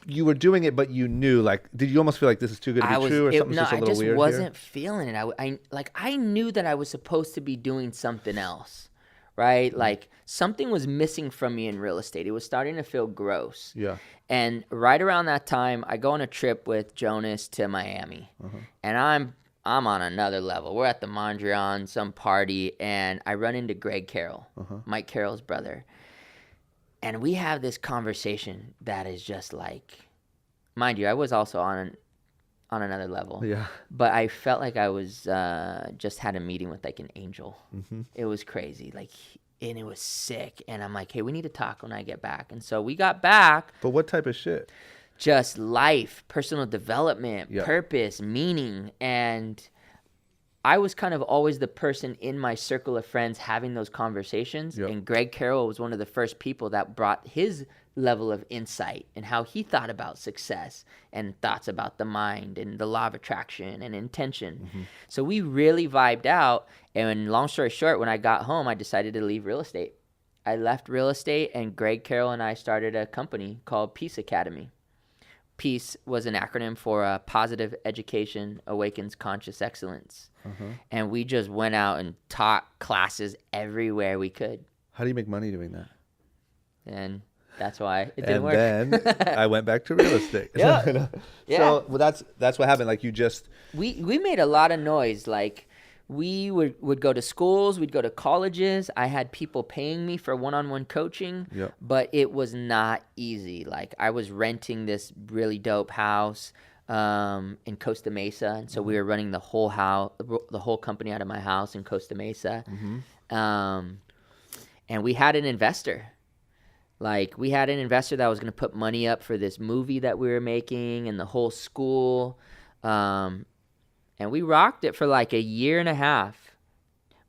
you were doing it, but you knew, like, did you almost feel like this is too good to be true, or something's just a little weird I just wasn't here? feeling it. I knew that I was supposed to be doing something else, right? Like something was missing from me in real estate. It was starting to feel gross. Yeah. And right around that time, I go on a trip with Jonas to Miami, and I'm on another level. We're at the Mondrian, some party, and I run into Greg Carroll, Mike Carroll's brother. And we have this conversation that is just like, mind you, I was also on another level. Yeah. But I felt like I was just had a meeting with like an angel. It was crazy, and it was sick. And I'm like, hey, we need to talk when I get back. And so we got back. But what type of shit? Just life, personal development, Yeah. purpose, meaning. And I was kind of always the person in my circle of friends having those conversations. Yep. And Greg Carroll was one of the first people that brought his level of insight and how he thought about success and thoughts about the mind and the law of attraction and intention. So we really vibed out. And long story short, when I got home, I decided to leave real estate. I left real estate, and Greg Carroll and I started a company called Peace Academy. piece was an acronym for Positive Education Awakens Conscious Excellence. And we just went out and taught classes everywhere we could. How do you make money doing that? And that's why it didn't work. And then I went back to real estate. Yeah. So well, that's what happened. Like you just we made a lot of noise. Like we would go to schools, we'd go to colleges. I had people paying me for one-on-one coaching, but it was not easy. Like I was renting this really dope house in Costa Mesa, and so we were running the whole company out of my house in Costa Mesa. And we had an investor. Like we had an investor that was going to put money up for this movie that we were making and the whole school. And we rocked it for like a year and a half.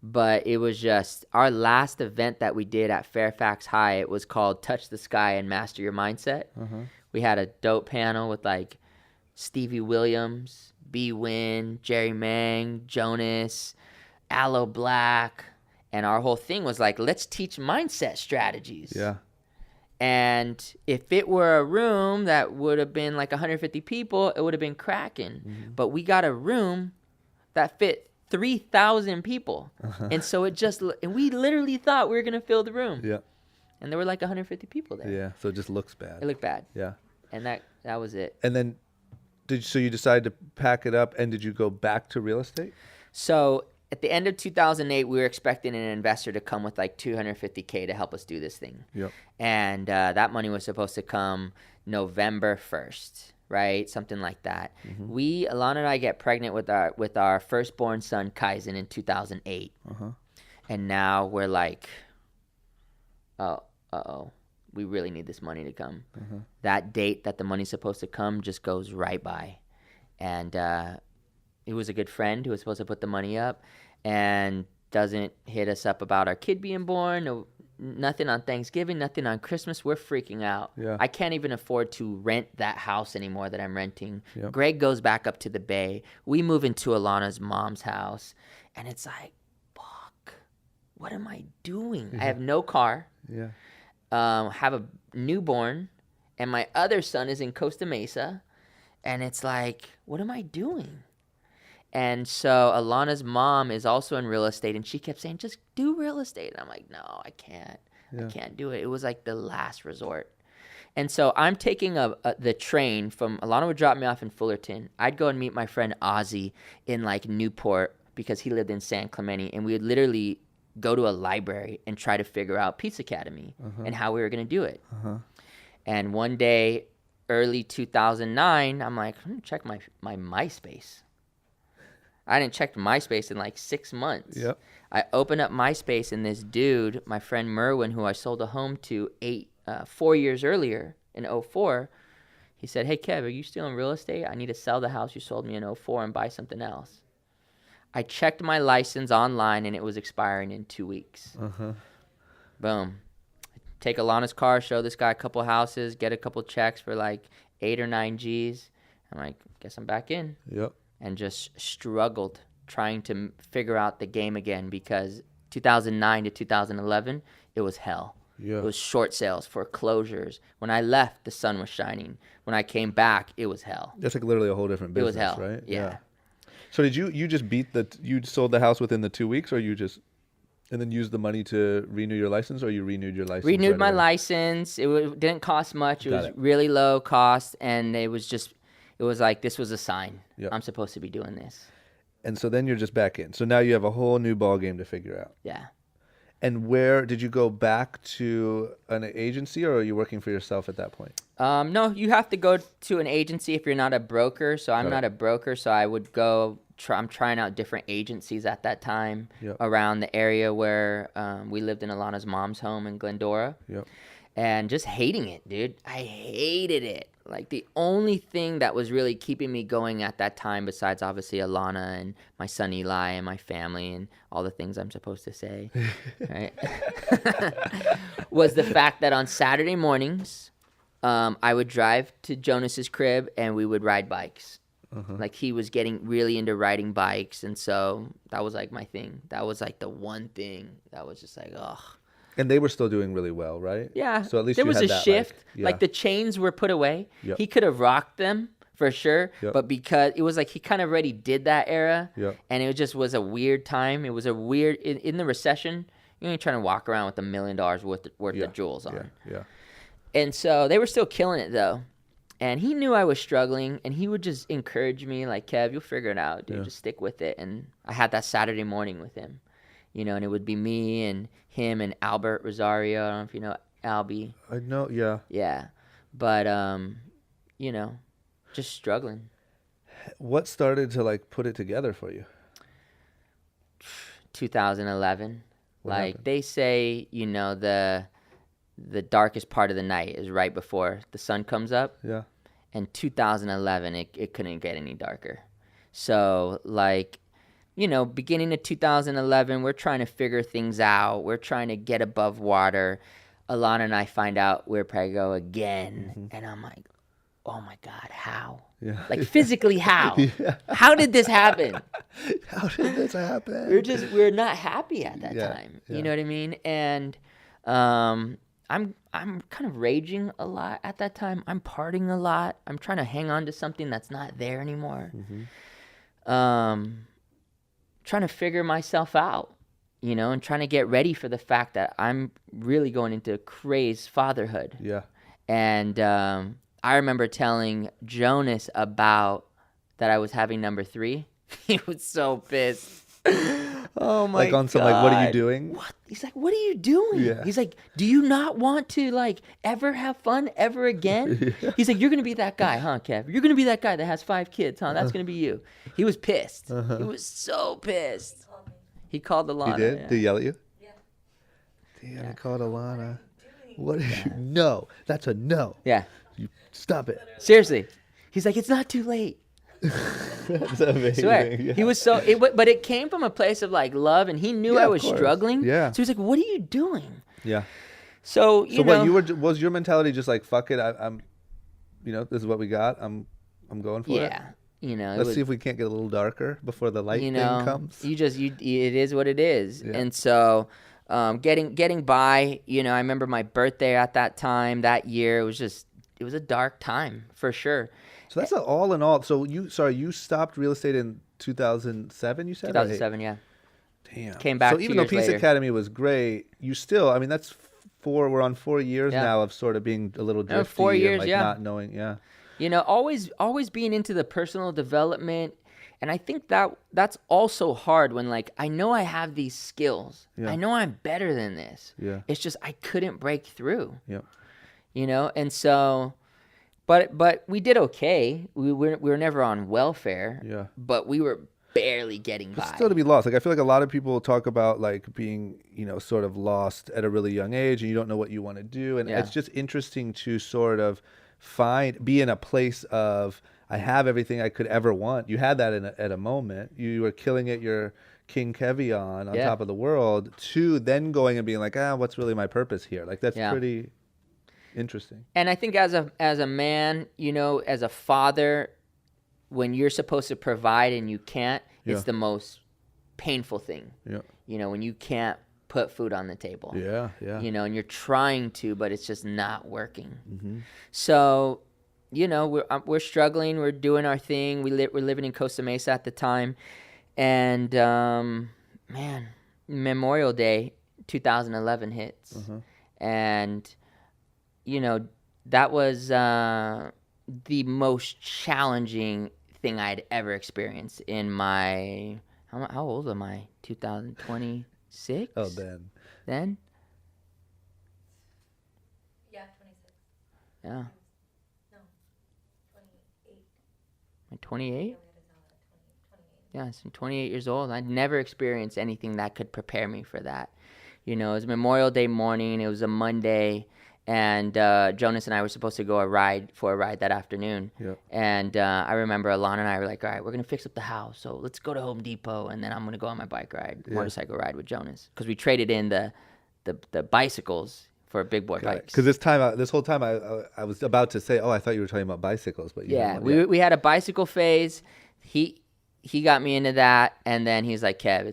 But it was just our last event that we did at Fairfax High. It was called Touch the Sky and Master Your Mindset. We had a dope panel with like Stevie Williams, B. Win, Jerry Mang, Jonas, Aloe Black. And our whole thing was like, let's teach mindset strategies. Yeah. And if it were a room that would have been like 150 people, it would have been cracking. But we got a room that fit 3,000 people. And so and we literally thought we were going to fill the room. Yeah. And there were like 150 people there. Yeah. So it just looks bad. It looked bad. Yeah. And that was it. And then so you decided to pack it up, and did you go back to real estate? So at the end of 2008, we were expecting an investor to come with like $250K to help us do this thing. Yep. And that money was supposed to come November 1st, right? Something like that. Alana and I get pregnant with our firstborn son, Kaizen, in 2008. And now we're like, we really need this money to come. That date that the money's supposed to come just goes right by. And he was a good friend who was supposed to put the money up and doesn't hit us up about our kid being born. No, nothing on Thanksgiving, nothing on Christmas. We're freaking out. Yeah. I can't even afford to rent that house anymore that I'm renting. Yep. Greg goes back up to the Bay. We move into Alana's mom's house. And it's like, fuck, what am I doing? I have no car. Yeah. Have a newborn. And my other son is in Costa Mesa. And it's like, what am I doing? And so Alana's mom is also in real estate, and she kept saying, just do real estate. And I'm like, no, I can't. I can't do it. It was like the last resort. And so I'm taking the train from, Alana would drop me off in Fullerton. I'd go and meet my friend Ozzy in like Newport because he lived in San Clemente, and we would literally go to a library and try to figure out Peace Academy and how we were going to do it. And one day, early 2009, I'm like, I'm going to check my MySpace. I didn't check MySpace in like 6 months. Yep. I opened up MySpace, and this dude, my friend Merwin, who I sold a home to 4 years earlier in 2004, he said, hey, Kev, are you still in real estate? I need to sell the house you sold me in 2004 and buy something else. I checked my license online, and it was expiring in 2 weeks. Boom. Take Alana's car, show this guy a couple houses, get a couple checks for like 8 or 9 G's. I'm like, guess I'm back in. Yep. And just struggled trying to figure out the game again, because 2009 to 2011, it was hell. Yeah. It was short sales, foreclosures. When I left, the sun was shining. When I came back, it was hell. That's like literally a whole different business, It was hell, right? yeah. So did you just you sold the house within the 2 weeks, or you just, and then used the money to renew your license, or you renewed your license? Renewed my license. It didn't cost much. It was really low cost, and it was like, this was a sign. Yep. I'm supposed to be doing this. And so then you're just back in. So now you have a whole new ball game to figure out. Yeah. And where did you go back to an agency, or are you working for yourself at that point? No, you have to go to an agency if you're not a broker. So I'm not a broker. So I would go, I'm trying out different agencies at that time around the area where we lived in Alana's mom's home in Glendora. Yep. And just hating it, dude. I hated it. Like, the only thing that was really keeping me going at that time, besides obviously Alana and my son Eli and my family and all the things I'm supposed to say, right, was the fact that on Saturday mornings, I would drive to Jonas's crib and we would ride bikes. Like, he was getting really into riding bikes, and so that was like my thing. That was like the one thing that was just like, ugh. And they were still doing really well, right? Yeah. So at least there you was had a that, shift. yeah. Like the chains were put away. Yep. He could have rocked them for sure, Yep. but because it was like he kind of already did that era, Yep. and it just was a weird time. It was a weird in the recession. You ain't trying to walk around with $1 million worth Yeah. of jewels on. Yeah. And so they were still killing it though. And he knew I was struggling, and he would just encourage me, like, Kev, you'll figure it out, dude. Yeah. Just stick with it. And I had that Saturday morning with him, and it would be me and him and Albert Rosario. I don't know if you know Albie. I know, yeah. Yeah. But, just struggling. What started to like put it together for you? 2011. What Like happened? they say, the darkest part of the night is right before the sun comes up. Yeah. And 2011, it couldn't get any darker. So, like, beginning of 2011, we're trying to figure things out. We're trying to get above water. Alana and I find out we're preggo again. And I'm like, oh, my God, how? Yeah. Like, physically, how? Yeah. How did this happen? How did this happen? We're not happy at that Yeah, time. yeah. You know what I mean? And I'm kind of raging a lot at that time. I'm partying a lot. I'm trying to hang on to something that's not there anymore. Trying to figure myself out, and trying to get ready for the fact that I'm really going into crazed fatherhood. Yeah. And I remember telling Jonas about that I was having number 3. He was so pissed. Oh my god! Like on some like, what are you doing? What? He's like, what are you doing? Yeah. He's like, do you not want to like ever have fun ever again? Yeah. He's like, you're gonna be that guy, huh, Kev? You're gonna be that guy that has 5 kids, huh? That's gonna be you. He was pissed. He was so pissed. He called Alana. He did? Yeah. Did he yell at you? Yeah. Damn, he called Alana. What? No, that's a no. Yeah. You stop it. Seriously. He's like, it's not too late. That's amazing. Swear. Yeah. He was so, but it came from a place of like love, and he knew Yeah, I of was course. struggling. Yeah. So he's like, what are you doing? Yeah. So So what was your mentality just like fuck it? I'm, this is what we got. I'm going for it. yeah, it Let's was, see if we can't get a little darker before the light thing comes. it is what it is. Yeah. And so, getting by, I remember my birthday at that time, that year, it was a dark time for sure. So that's all in all. So you stopped real estate in 2007, you said? 2007, yeah. Damn. Came back So 2 even though years Peace later. Academy was great, you still, that's we're on 4 years Yeah. now of sort of being a little drifty 4 years, and like yeah. not knowing, yeah. Always being into the personal development. And I think that's also hard when like, I know I have these skills. Yeah. I know I'm better than this. Yeah. It's just, I couldn't break through, Yeah. and so, but we did okay. We were never on welfare. Yeah. But we were barely getting by. But still to be lost. Like I feel like a lot of people talk about like being, sort of lost at a really young age and you don't know what you want to do. And Yeah. it's just interesting to sort of be in a place of I have everything I could ever want. You had that at a moment. You were killing it. You're King Kevion on Yeah. top of the world. To then going and being like, what's really my purpose here? Like that's Yeah. pretty interesting. And I think as a man, as a father, when you're supposed to provide and you can't, Yeah. it's the most painful thing. Yeah. When you can't put food on the table. Yeah. Yeah. And you're trying to, but it's just not working. Mm-hmm. So, we're struggling. We're doing our thing. We're living in Costa Mesa at the time, and man, Memorial Day 2011 hits, Uh-huh. and that was the most challenging thing I'd ever experienced in my. How old am I? 2026. Oh, then. Then. Yeah, 26. Yeah. No, 28. I'm 28. Yeah, we had a Zala at 28. Yeah, so I'm 28 years old. I'd never experienced anything that could prepare me for that. It was Memorial Day morning. It was a Monday, and Jonas and I were supposed to go for a ride that afternoon. Yep. And I remember Alana and I were like, all right, we're going to fix up the house, so let's go to Home Depot, and then I'm going to go on my motorcycle ride with Jonas. Because we traded in the bicycles for big boy bikes. Because this whole time I was about to say, I thought you were talking about bicycles, but you Yeah, didn't. we had a bicycle phase. He got me into that, and then he's like, Kev,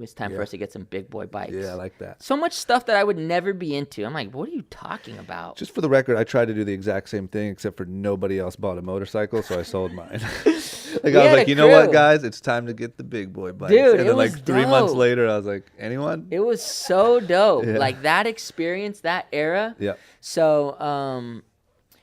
was time for us to get some big boy bikes. Yeah, I like that. So much stuff that I would never be into. I'm like, what are you talking about? Just for the record, I tried to do the exact same thing, except for nobody else bought a motorcycle, so I sold mine. Like, I was like, you know what, guys? It's time to get the big boy bikes. Dude, and then like 3 months later, I was like, anyone? It was so dope. Yeah. Like that experience, that era. Yeah. So,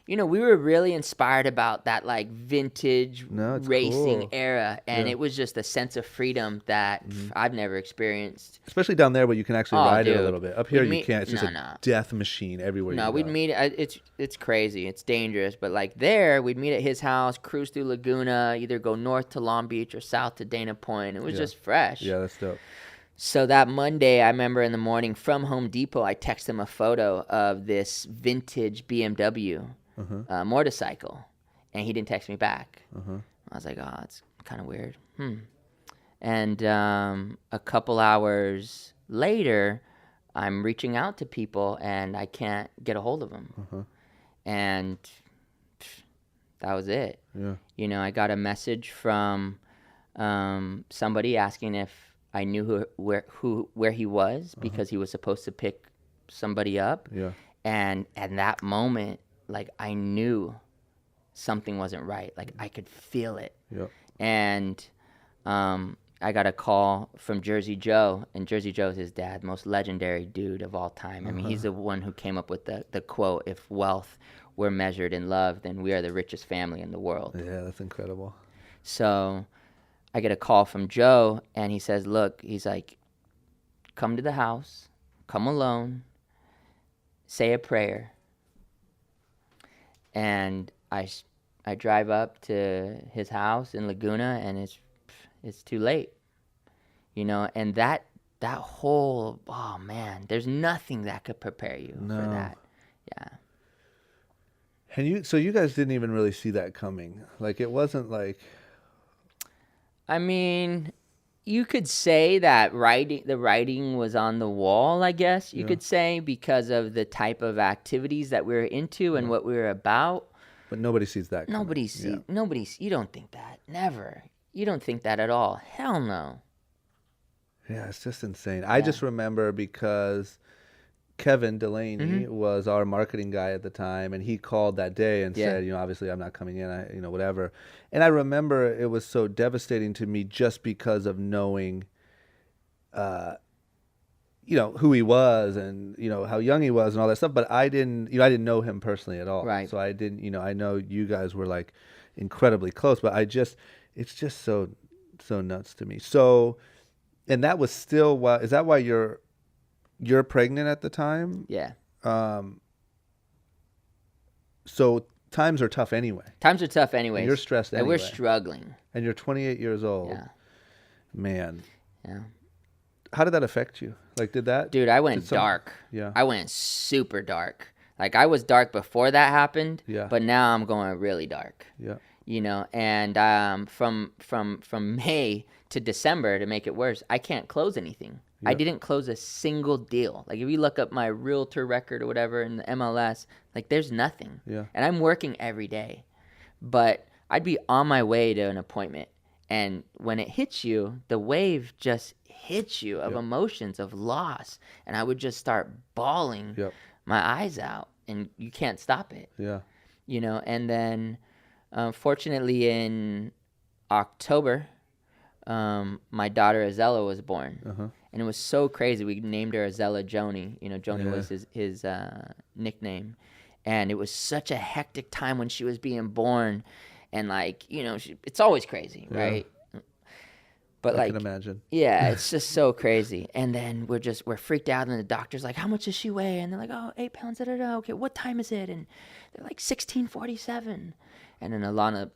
you know, we were really inspired about that like vintage racing cool. era. And it was just a sense of freedom that I've never experienced. Especially down there where you can actually ride it a dude. little bit. Up here, you can't. It's just No. death machine everywhere you go. We'd meet. It's crazy. It's dangerous. But like there, we'd meet at his house, cruise through Laguna, either go north to Long Beach or south to Dana Point. It was just fresh. Yeah, that's dope. So that Monday, I remember in the morning from Home Depot, I texted him a photo of this vintage BMW motorcycle, and he didn't text me back. I was like, oh, it's kind of weird. And a couple hours later, I'm reaching out to people, and I can't get a hold of them. And that was it. Yeah. You know, I got a message from somebody asking if I knew where he was because he was supposed to pick somebody up. Yeah. And at that moment, like I knew something wasn't right. Like I could feel it. Yep. And I got a call from Jersey Joe, and Jersey Joe's his dad, most legendary dude of all time. I mean, he's the one who came up with the quote, if wealth were measured in love, then we are the richest family in the world. Yeah, that's incredible. So I get a call from Joe, and he says, look, he's like, come to the house, come alone, say a prayer. And I drive up to his house in Laguna, and it's too late, you know. And that whole, oh man, there's nothing that could prepare you for that. Yeah. And so you guys didn't even really see that coming. Like it wasn't like. I mean, you could say that the writing was on the wall, I guess you could say, because of the type of activities that we were into and what we were about. But nobody sees that coming. Nobody's, you don't think that. Never. You don't think that at all. Hell no. Yeah, it's just insane. I just remember because Kevin Delaney was our marketing guy at the time, and he called that day and said, you know, obviously I'm not coming in, whatever. And I remember it was so devastating to me just because of knowing, who he was and, how young he was and all that stuff. But I didn't know him personally at all. Right. So I didn't, I know you guys were like incredibly close, but it's just so nuts to me. So, and that was still why, is that why you're pregnant at the time? Yeah. So times are tough anyway. Times are tough anyway. You're stressed anyway. And we're struggling. And you're 28 years old. Yeah. Man. Yeah. How did that affect you? Like, did that? Dude, I went dark. Yeah. I went super dark. Like, I was dark before that happened. Yeah. But now I'm going really dark. Yeah. And from May to December, to make it worse, I can't close anything. I didn't close a single deal. Like, if you look up my realtor record or whatever in the MLS, like, there's nothing. Yeah. And I'm working every day. But I'd be on my way to an appointment. And when it hits you, the wave just hits you of emotions, of loss. And I would just start bawling my eyes out. And you can't stop it. Yeah. And then, fortunately, in October, my daughter Azella was born. And it was so crazy. We named her Azella Joni. Joni was his nickname. And it was such a hectic time when she was being born. And it's always crazy, right? But I can imagine. Yeah, it's just so crazy. And then we're freaked out, and the doctor's like, how much does she weigh? And they're like, 8 pounds, da-da-da. Okay, what time is it? And they're like, 16:47. And then Alana,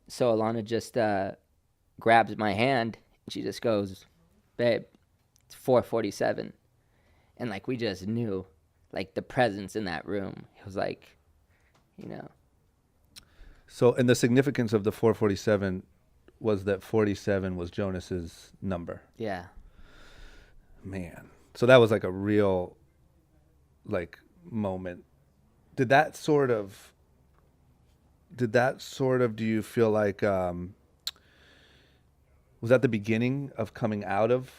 so Alana just grabs my hand, and she just goes, babe, it's 4:47. And we just knew, the presence in that room. It was So, and the significance of the 447 was that 47 was Jonas's number. Yeah. Man. So that was like a real like moment. Did that sort of do you feel like was that the beginning of coming out of,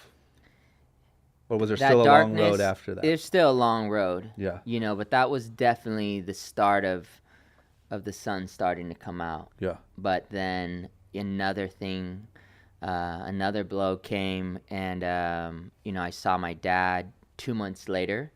or was there That still a long darkness, road after that? There's still a long road. Yeah. You know, but that was definitely the start of the sun starting to come out. Yeah. But then another thing, another blow came, and you know, I saw my dad 2 months later,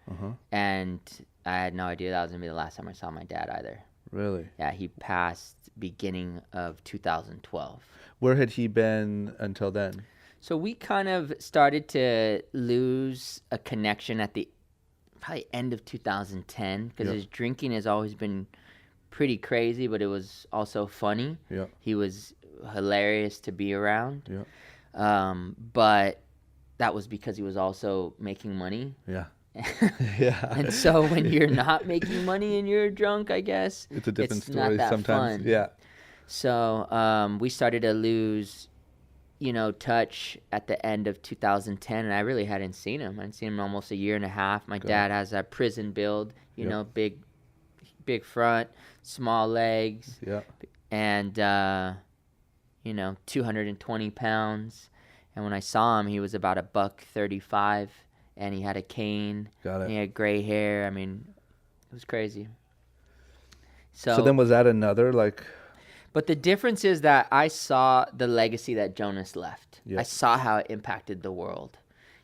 and I had no idea that was gonna be the last time I saw my dad either. Really? Yeah, he passed beginning of 2012. Where had he been until then? So we kind of started to lose a connection at the probably end of 2010 because Yeah. his drinking has always been pretty crazy, but it was also funny. Yeah. He was hilarious to be around. Yeah. But that was because he was also making money. Yeah. Yeah. And so when you're not making money and you're drunk, I guess It's a different not story that sometimes. fun. Yeah. So we started to lose, you know, touch at the end of 2010, and I really hadn't seen him. I hadn't seen him in almost a year and a half. My dad has that prison build, you Yep. know, big front, small legs, Yeah. and you know, 220 pounds. And when I saw him, he was about $135, and he had a cane. Got And he it. had gray hair. I mean, it was crazy. So then was that another like But the difference is that I saw the legacy that Jonas left. Yeah. I saw how it impacted the world.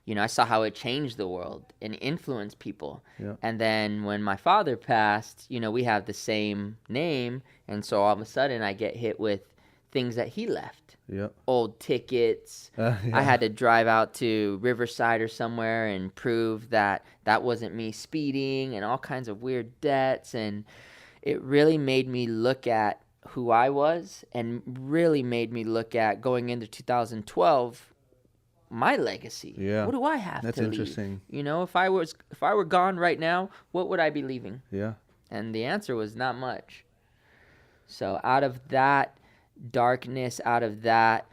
You know, I saw how it changed the world and influenced people. Yeah. And then when my father passed, you know, we have the same name. And so all of a sudden I get hit with things that he left. Yeah. Old tickets. Yeah. I had to drive out to Riverside or somewhere and prove that that wasn't me speeding, and all kinds of weird debts. And it really made me look at who I was, and really made me look at, going into 2012, my legacy. Yeah. What do I have That's to leave? interesting. You know, if I were gone right now, what would I be leaving? Yeah. And the answer was not much. So out of that darkness, out of that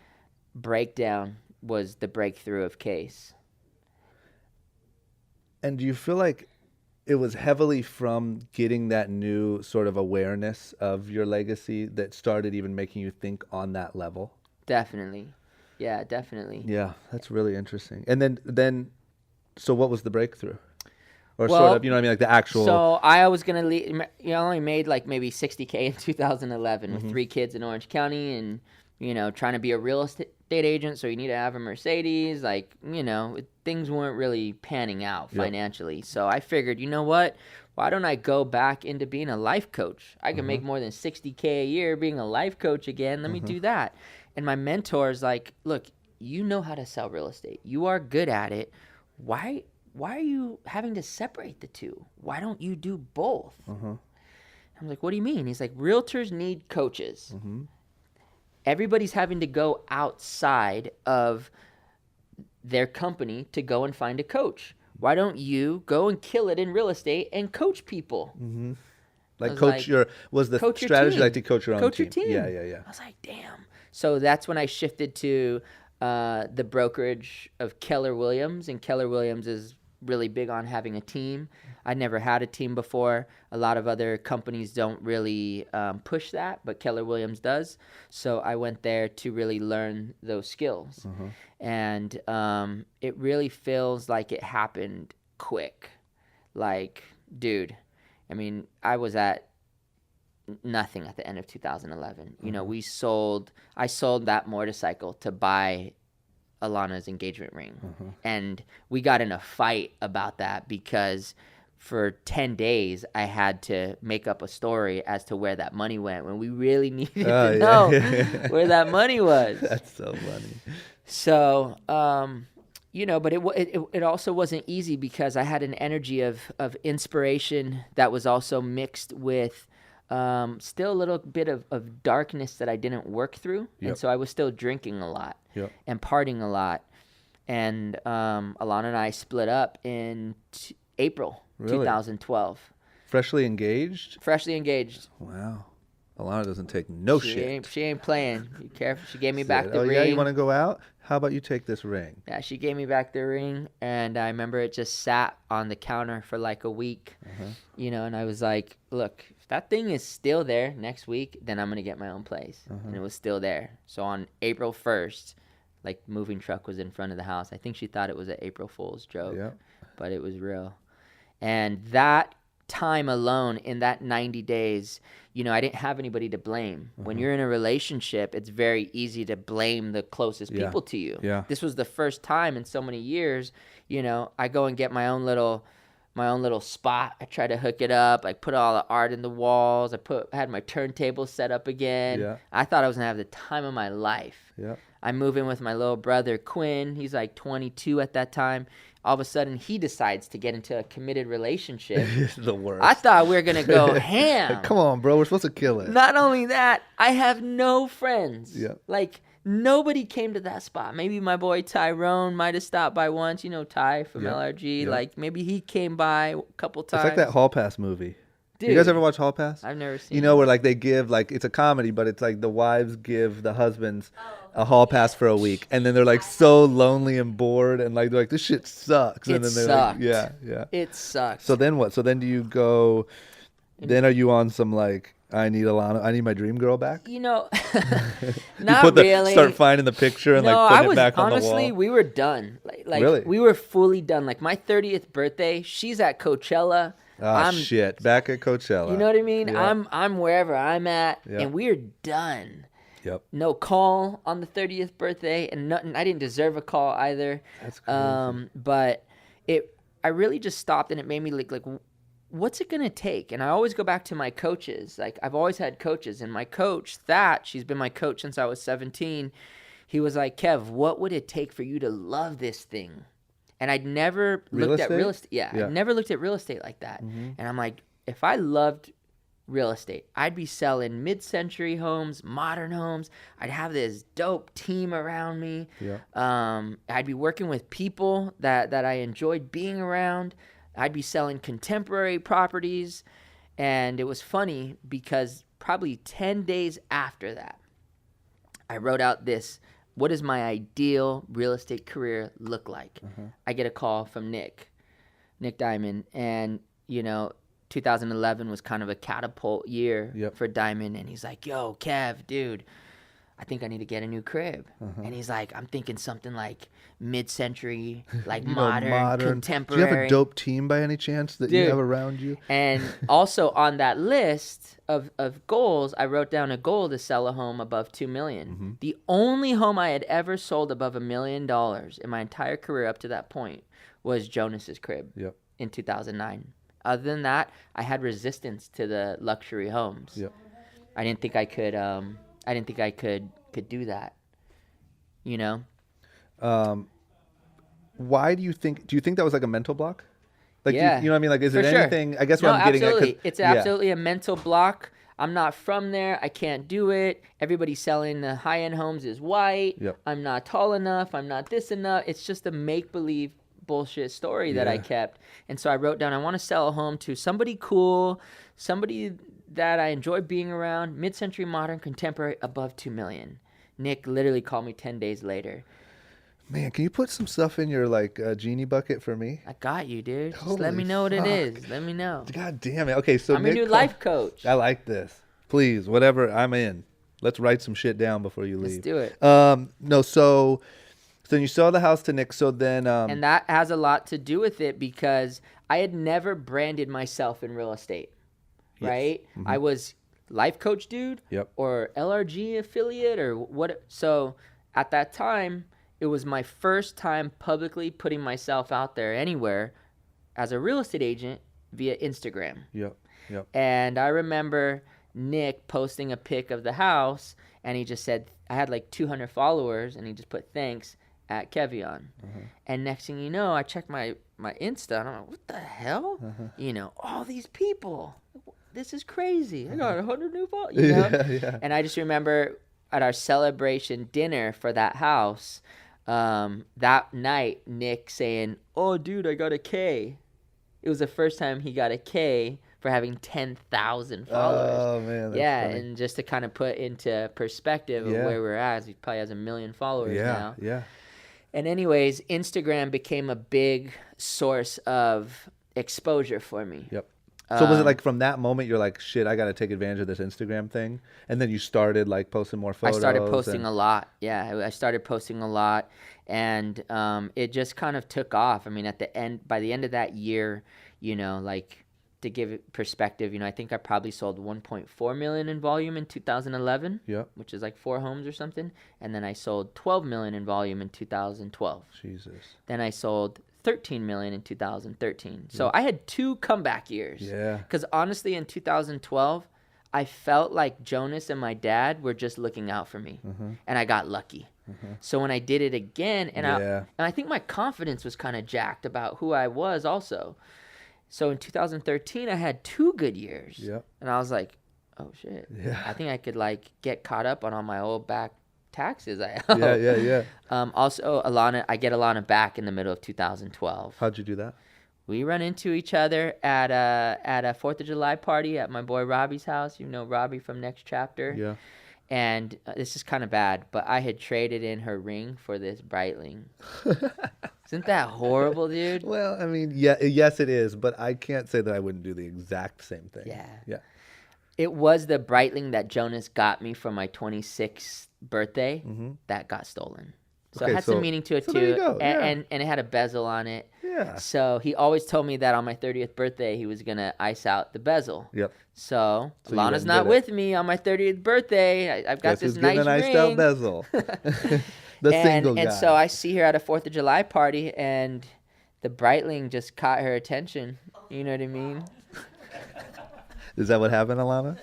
breakdown, was the breakthrough of KASE. And do you feel like it was heavily from getting that new sort of awareness of your legacy that started even making you think on that level? Definitely. Yeah, definitely. Yeah, that's really interesting. And then so what was the breakthrough? Or Well, sort of, you know what I mean, like the actual So I was gonna leave. You know, I only made like maybe $60K in 2011 with 3 kids in Orange County, and you know, trying to be a real estate agent. So you need to have a Mercedes. Like, you know, things weren't really panning out Yep. financially. So I figured, you know what? Why don't I go back into being a life coach? I can make more than $60K a year being a life coach again. Let me do that. And my mentor's like, look, you know how to sell real estate. You are good at it. Why are you having to separate the two? Why don't you do both? I'm like, what do you mean? He's like, realtors need coaches. Everybody's having to go outside of their company to go and find a coach. Why don't you go and kill it in real estate and coach people? like was coach like, was the coach your strategy team. like to coach your own Coach team. your team. Yeah. I was like, damn. So that's when I shifted to the brokerage of Keller Williams, and Keller Williams is really big on having a team. I never had a team before. A lot of other companies don't really push that, but Keller Williams does. So I went there to really learn those skills. And it really feels like it happened quick. Like, dude, I mean, I was at nothing at the end of 2011. You know, I sold that motorcycle to buy Alana's engagement ring. And we got in a fight about that because for 10 days I had to make up a story as to where that money went when we really needed to know where that money was. That's so funny. So, you know, but it also wasn't easy because I had an energy of inspiration that was also mixed with still a little bit of darkness that I didn't work through. Yep. And so I was still drinking a lot and partying a lot. And Alana and I split up in April Really? 2012. Freshly engaged? Freshly engaged. Wow. Alana doesn't take no shit. She ain't playing. Be careful. She gave me back the Oh ring. yeah, you want to go out? how about you take this ring? Yeah, she gave me back the ring, and I remember it just sat on the counter for like a week, and I was like, look, if that thing is still there next week, then I'm going to get my own place. And it was still there. So on April 1st, like, moving truck was in front of the house. I think she thought it was an April Fool's joke, but it was real. And that time alone, in that 90 days, I didn't have anybody to blame. When you're in a relationship, it's very easy to blame the closest people to you. Yeah. This was the first time in so many years, I go and get my own little spot. I try to hook it up. I put all the art in the walls. I had my turntable set up again. Yeah. I thought I was gonna have the time of my life. Yeah. I move in with my little brother Quinn. He's like 22 at that time. All of a sudden, he decides to get into a committed relationship. The worst. I thought we were gonna go ham. Come on, bro. We're supposed to kill it. Not only that, I have no friends. Yeah. Like, nobody came to that spot. Maybe my boy Tyrone might have stopped by once. Ty from LRG. Yeah. Like, maybe he came by a couple times. It's like that Hall Pass movie. Dude, You guys ever watch Hall Pass? I've never seen it. Where like they give, like, it's a comedy, but it's like the wives give the husbands a hall pass for a week, and then they're like so lonely and bored, and like they're like, this shit sucks. And then they're sucked. like, yeah. It sucks. So then what? So then do you go? Then are you on some like, I need my dream girl back? Not you really. Start finding the picture and like putting it back on the wall. Honestly, we were done. Like Really? we were fully done. Like, my 30th birthday, she's at Coachella. Shit! Back at Coachella. You know what I mean? Yeah. I'm wherever I'm at, Yeah. and we're done. Yep. No call on the 30th birthday, and nothing. I didn't deserve a call either. That's crazy. But I really just stopped, and it made me like, what's it gonna take? And I always go back to my coaches. Like, I've always had coaches, and my coach, she's been my coach since I was 17. He was like, Kev, what would it take for you to love this thing? And I'd never looked at real estate. Yeah, I'd never looked at real estate like that. And I'm like, if I loved real estate, I'd be selling mid-century homes, modern homes. I'd have this dope team around me. Yeah. I'd be working with people that I enjoyed being around. I'd be selling contemporary properties. And it was funny because probably 10 days after that, I wrote out this, what does my ideal real estate career look like? I get a call from Nick Diamond, and 2011 was kind of a catapult year for Diamond, and he's like, yo, Kev, dude, I think I need to get a new crib. And he's like, I'm thinking something like mid-century, like modern, contemporary. Do you have a dope team by any chance that you have around you? And also on that list of goals, I wrote down a goal to sell a home above $2 million. The only home I had ever sold above $1 million in my entire career up to that point was Jonas's crib in 2009. Other than that, I had resistance to the luxury homes. I didn't think I could. I didn't think I could do that. Why do you think that was like a mental block? Like, yeah, you know what I mean? Like, is it for sure. anything? I guess what I'm getting absolutely. at. It's absolutely a mental block. I'm not from there. I can't do it. Everybody selling the high-end homes is white. I'm not tall enough. I'm not this enough. It's just a make-believe bullshit story that I kept. And so I wrote down, I want to sell a home to somebody cool, somebody that I enjoy being around, mid-century, modern, contemporary, above $2 million. Nick literally called me 10 days later. Man, can you put some stuff in your like genie bucket for me? I got you, dude. Just Holy let me know what fuck. it is. Let me know. God damn it. Okay, so I'm Nick your new life coach. I like this. Please, whatever, I'm in. Let's write some shit down before you leave. Let's do it. No, so you sold the house to Nick, so then... and that has a lot to do with it because I had never branded myself in real estate, right? I was life coach dude or LRG affiliate or what. So at that time, it was my first time publicly putting myself out there anywhere as a real estate agent via Instagram. And I remember Nick posting a pic of the house, and he just said, I had like 200 followers, and he just put thanks at Kevion. And next thing you know, I checked my Insta, and I'm like, what the hell? All these people. This is crazy. I got 100 new followers. And I just remember at our celebration dinner for that house, that night, Nick saying, oh, dude, I got a K. It was the first time he got a K for having 10,000 followers. Oh man, that's Yeah, funny. and just to kind of put into perspective of Yeah. where we're at, he probably has 1 million followers now. Yeah. And anyways, Instagram became a big source of exposure for me. Yep. So was it like from that moment you're like, shit, I got to take advantage of this Instagram thing, and then you started like posting more photos? I started posting a lot. Yeah, I started posting a lot, and it just kind of took off. I mean, by the end of that year, you know, like to give it perspective, you know, I think I probably sold 1.4 million in volume in 2011. Yep. Which is like 4 homes or something, and then I sold 12 million in volume in 2012. Jesus. Then I sold 13 million in 2013. So I had 2 comeback years. Yeah. Because honestly, in 2012, I felt like Jonas and my dad were just looking out for me, and I got lucky. So when I did it again, and I think my confidence was kind of jacked about who I was also. So in 2013, I had 2 good years. Yep. And I was like, oh shit. Yeah. I think I could like get caught up on all my old back taxes I owe. Yeah. Also, I get Alana back in the middle of 2012. How'd you do that? We run into each other at a 4th of July party at my boy Robbie's house. You know Robbie from Next Chapter. Yeah. And this is kind of bad, but I had traded in her ring for this Breitling. Isn't that horrible, dude? Well, I mean, yes, it is, but I can't say that I wouldn't do the exact same thing. Yeah. It was the Breitling that Jonas got me for my 26th birthday that got stolen. So Okay, it had some meaning to it so too. there you go, yeah. And it had a bezel on it. Yeah. So he always told me that on my 30th birthday he was gonna ice out the bezel. Yep. So So you went Alana's and not did it. with me on my 30th birthday. I've got Guess this who's nice getting an ring. iced out bezel? The single guy. And so I see her at a 4th of July party, and the Breitling just caught her attention. You know what I mean? Is that what happened, Alana?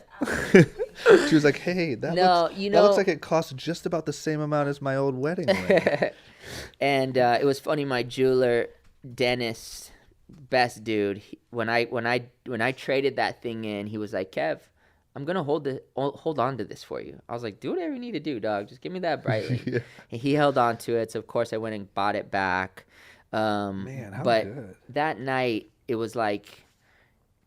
She was like, "Hey, that looks like it costs just about the same amount as my old wedding ring." And it was funny. My jeweler, Dennis, best dude. When I traded that thing in, he was like, "Kev, I'm gonna hold on to this for you." I was like, "Do whatever you need to do, dog. Just give me that Breitling." Yeah. And he held on to it. So of course I went and bought it back. Man, how but good. that night it was like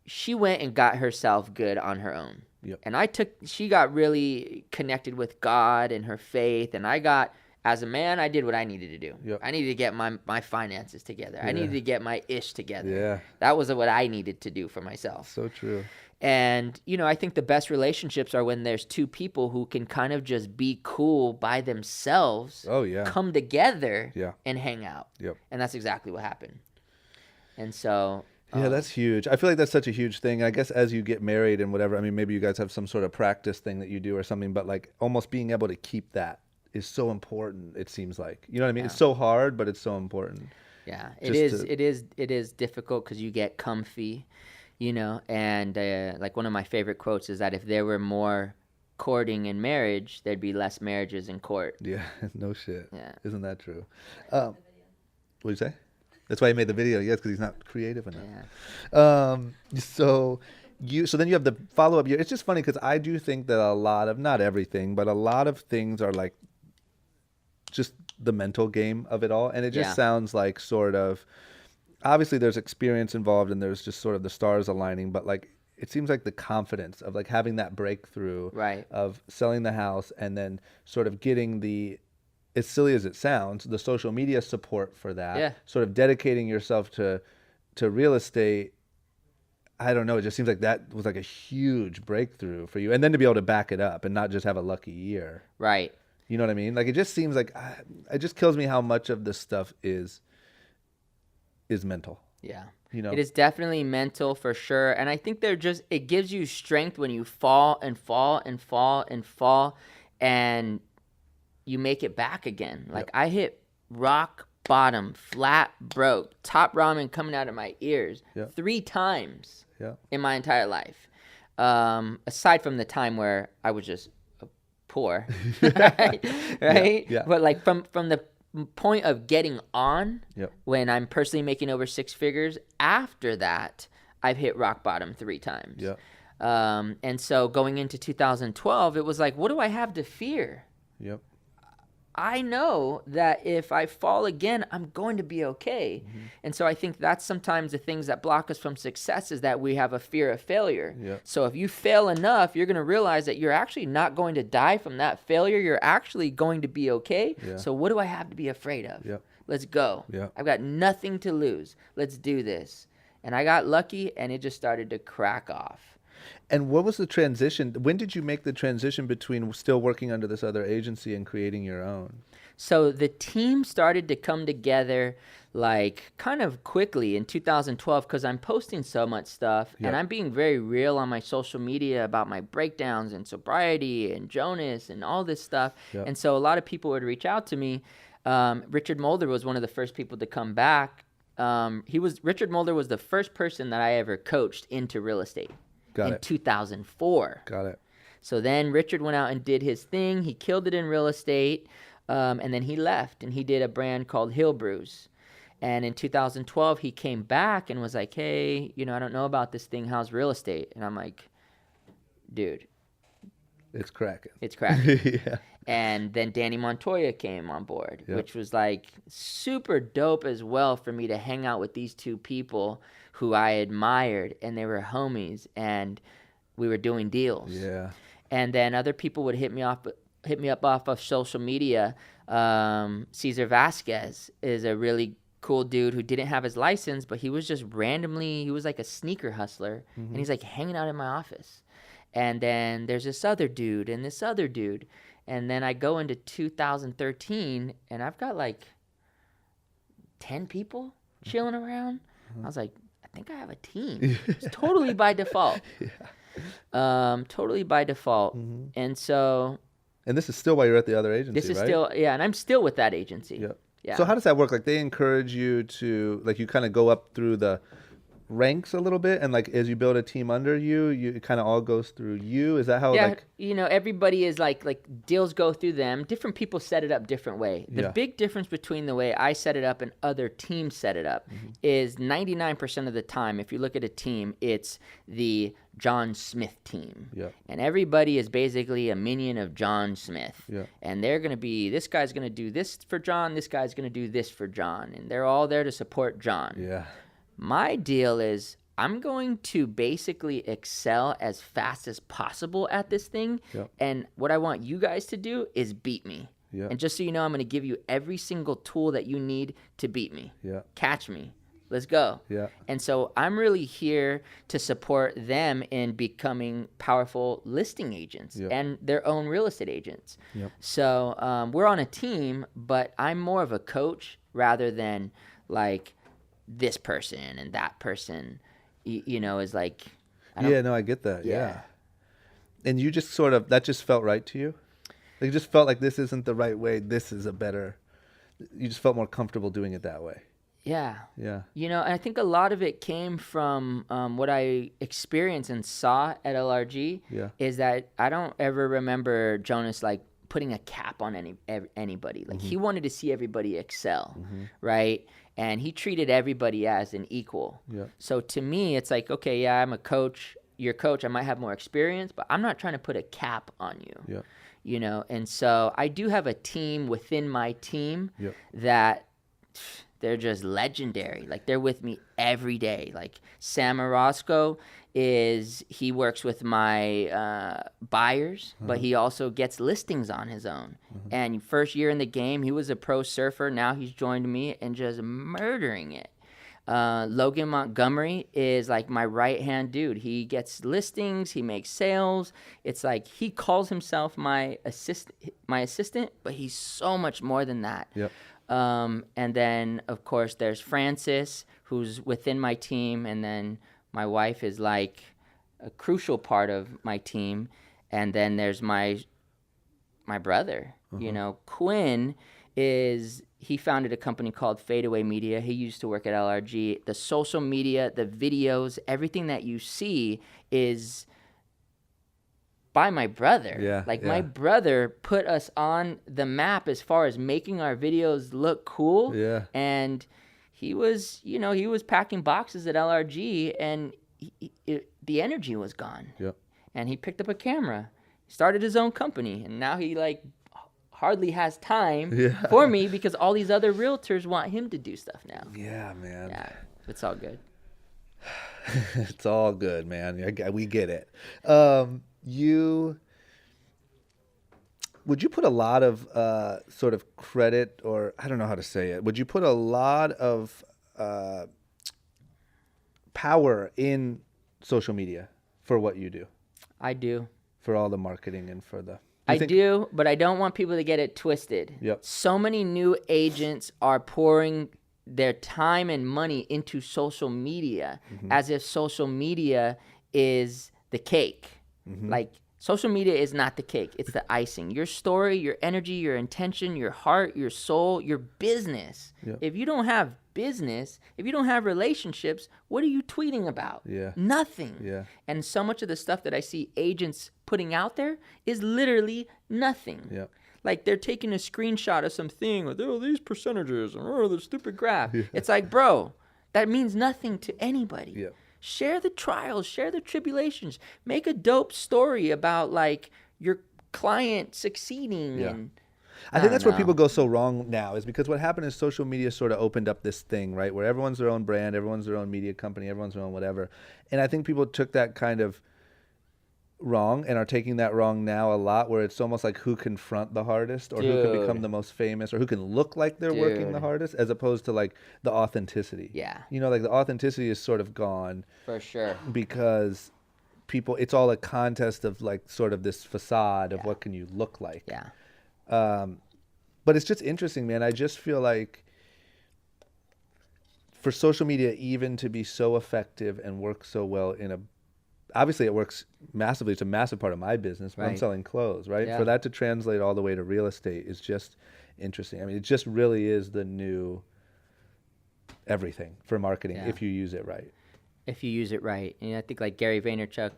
she went and got herself good on her own. Yep. And she got really connected with God and her faith, and as a man, I did what I needed to do. Yep. I needed to get my finances together. I needed to get my ish together. Yeah. That was what I needed to do for myself. So true. And, you know, I think the best relationships are when there's 2 people who can kind of just be cool by themselves. Oh, yeah. Come together Yeah. and hang out. Yep. And that's exactly what happened. And so... Yeah, that's huge. I feel like that's such a huge thing. I guess as you get married and whatever, I mean, maybe you guys have some sort of practice thing that you do or something, but like almost being able to keep that is so important, it seems like. You know what I mean? Yeah. It's so hard, but it's so important. Yeah, It is difficult because you get comfy, you know, and like one of my favorite quotes is that if there were more courting in marriage, there'd be less marriages in court. Yeah, no shit. Yeah. Isn't that true? What'd you say? That's why he made the video, yes, because he's not creative enough. Yeah. So then you have the follow-up year. It's just funny because I do think that a lot of, not everything, but a lot of things are like just the mental game of it all. And it just sounds like sort of, obviously there's experience involved and there's just sort of the stars aligning, but like it seems like the confidence of like having that breakthrough of selling the house and then sort of getting the, as silly as it sounds, the social media support for that, sort of dedicating yourself to real estate. I don't know. It just seems like that was like a huge breakthrough for you. And then to be able to back it up and not just have a lucky year. Right. You know what I mean? Like it just seems like, it just kills me how much of this stuff is mental. Yeah. You know? It is definitely mental for sure. And I think it gives you strength when you fall and fall and fall and fall and you make it back again. Like I hit rock bottom, flat broke, top ramen coming out of my ears 3 times in my entire life. Aside from the time where I was just poor, right? Yeah. But like from the point of getting on, when I'm personally making over 6 figures, after that, I've hit rock bottom 3 times. And so going into 2012, it was like, what do I have to fear? I know that if I fall again, I'm going to be okay. And so I think that's sometimes the things that block us from success is that we have a fear of failure. Yeah. So if you fail enough, you're going to realize that you're actually not going to die from that failure. You're actually going to be okay. Yeah. So what do I have to be afraid of? Yeah. Let's go. Yeah. I've got nothing to lose. Let's do this. And I got lucky, and it just started to crack off. And what was the transition? When did you make the transition between still working under this other agency and creating your own? So the team started to come together like kind of quickly in 2012 because I'm posting so much stuff and I'm being very real on my social media about my breakdowns and sobriety and Jonas and all this stuff. Yep. And so a lot of people would reach out to me. Richard Mulder was one of the first people to come back. Richard Mulder was the first person that I ever coached into real estate. Got in it. 2004. Got it. So then Richard went out and did his thing. He killed it in real estate. And then he left and he did a brand called Hill Brews. And in 2012, he came back and was like, hey, I don't know about this thing. How's real estate? And I'm like, dude, It's cracking. it's cracking. Yeah. And then Danny Montoya came on board, Yep. which was like super dope as well for me to hang out with these two people who I admired, and they were homies, and we were doing deals. Yeah. And then other people would hit me up off of social media. Cesar Vasquez is a really cool dude who didn't have his license, but he was just he was like a sneaker hustler, and he's like hanging out in my office. And then there's this other dude and this other dude. And then I go into 2013 and I've got like 10 people chilling around. I was like, I think I have a team. It's totally by default. Totally by default. And so. And this is still while you're at the other agency, This is right? still, yeah, and I'm still with that agency. Yep. Yeah. So how does that work? Like they encourage you to, like you kind of go up through the ranks a little bit, and like as you build a team under you, it kind of all goes through you. Is that how? Yeah, Like everybody is like deals go through them. Different people set it up different way. The Yeah. big difference between the way I set it up and other teams set it up is 99% of the time, if you look at a team, it's the John Smith team. Yeah. And everybody is basically a minion of John Smith. Yeah. And they're going to be, this guy's going to do this for John, this guy's going to do this for John. And they're all there to support John. Yeah. My deal is I'm going to basically excel as fast as possible at this thing. Yep. And what I want you guys to do is beat me. Yeah. And just so you know, I'm going to give you every single tool that you need to beat me. Yeah. Catch me. Let's go. Yeah. And so I'm really here to support them in becoming powerful listing agents Yep. and their own real estate agents. Yep. So we're on a team, but I'm more of a coach rather than like this person and that person, is like. No, I get that. Yeah. Yeah. And you just sort of, that just felt right to you? Like you just felt like this isn't the right way. This is you just felt more comfortable doing it that way. Yeah. Yeah. And I think a lot of it came from what I experienced and saw at LRG. Yeah. Is that I don't ever remember Jonas like putting a cap on anybody. Like he wanted to see everybody excel, right? And he treated everybody as an equal. Yeah. So to me, it's like, okay, yeah, I'm a coach. You're a coach. I might have more experience, but I'm not trying to put a cap on you. Yeah. And so I do have a team within my team Yep. that they're just legendary. Like they're with me every day. Like Sam Orozco he works with my buyers, but he also gets listings on his own. And first year in the game, he was a pro surfer. Now he's joined me and just murdering it. Logan Montgomery is like my right-hand dude. He gets listings, he makes sales. It's like he calls himself my assistant, but he's so much more than that. Yep. And then, of course, there's Francis, who's within my team, and then my wife is like a crucial part of my team. And then there's my brother. Quinn he founded a company called Fadeaway Media. He used to work at LRG. The social media, the videos, everything that you see is by my brother. Yeah, My brother put us on the map as far as making our videos look cool. Yeah. And he was packing boxes at LRG, and the energy was gone. Yep. And he picked up a camera, started his own company, and now he like hardly has time Yeah. for me because all these other realtors want him to do stuff now. Yeah, man. Yeah, it's all good. It's all good, man. We get it. Would you put a lot of sort of credit, or I don't know how to say it, would you put a lot of power in social media for what you do, I do. for all the marketing and for the... I do, but I don't want people to get it twisted. Yep. So many new agents are pouring their time and money into social media as if social media is the cake. Like, social media is not the cake. It's the icing. Your story, your energy, your intention, your heart, your soul, your business. Yep. If you don't have business, if you don't have relationships, what are you tweeting about? Yeah. Nothing. Yeah. And so much of the stuff that I see agents putting out there is literally nothing. Yeah. Like, they're taking a screenshot of something with, oh, these percentages, and oh, the stupid graph. It's like, bro, that means nothing to anybody. Yeah. Share the trials, share the tribulations. Make a dope story about, like, your client succeeding. Yeah. And I think that's where know. people go so wrong now, is because what happened is social media sort of opened up this thing, right, where everyone's their own brand, everyone's their own media company, everyone's their own whatever. And I think people took that kind of wrong and are taking that wrong now a lot, where it's almost like who can front the hardest, or who can become Dude. the most famous, or who can look like they're working the Dude. hardest, as opposed to like the authenticity. Yeah. You know, like the authenticity is sort of gone for sure. because people, it's all a contest of like sort of this facade of what can you look like. Yeah. But it's just interesting, man. I just feel like for social media even to be so effective and work so well obviously it works massively. It's a massive part of my business. I'm Right. selling clothes, right? Yeah. For that to translate all the way to real estate is just interesting. I mean, it just really is the new everything for marketing Yeah. if you use it right. If you use it right. And I think, like, Gary Vaynerchuk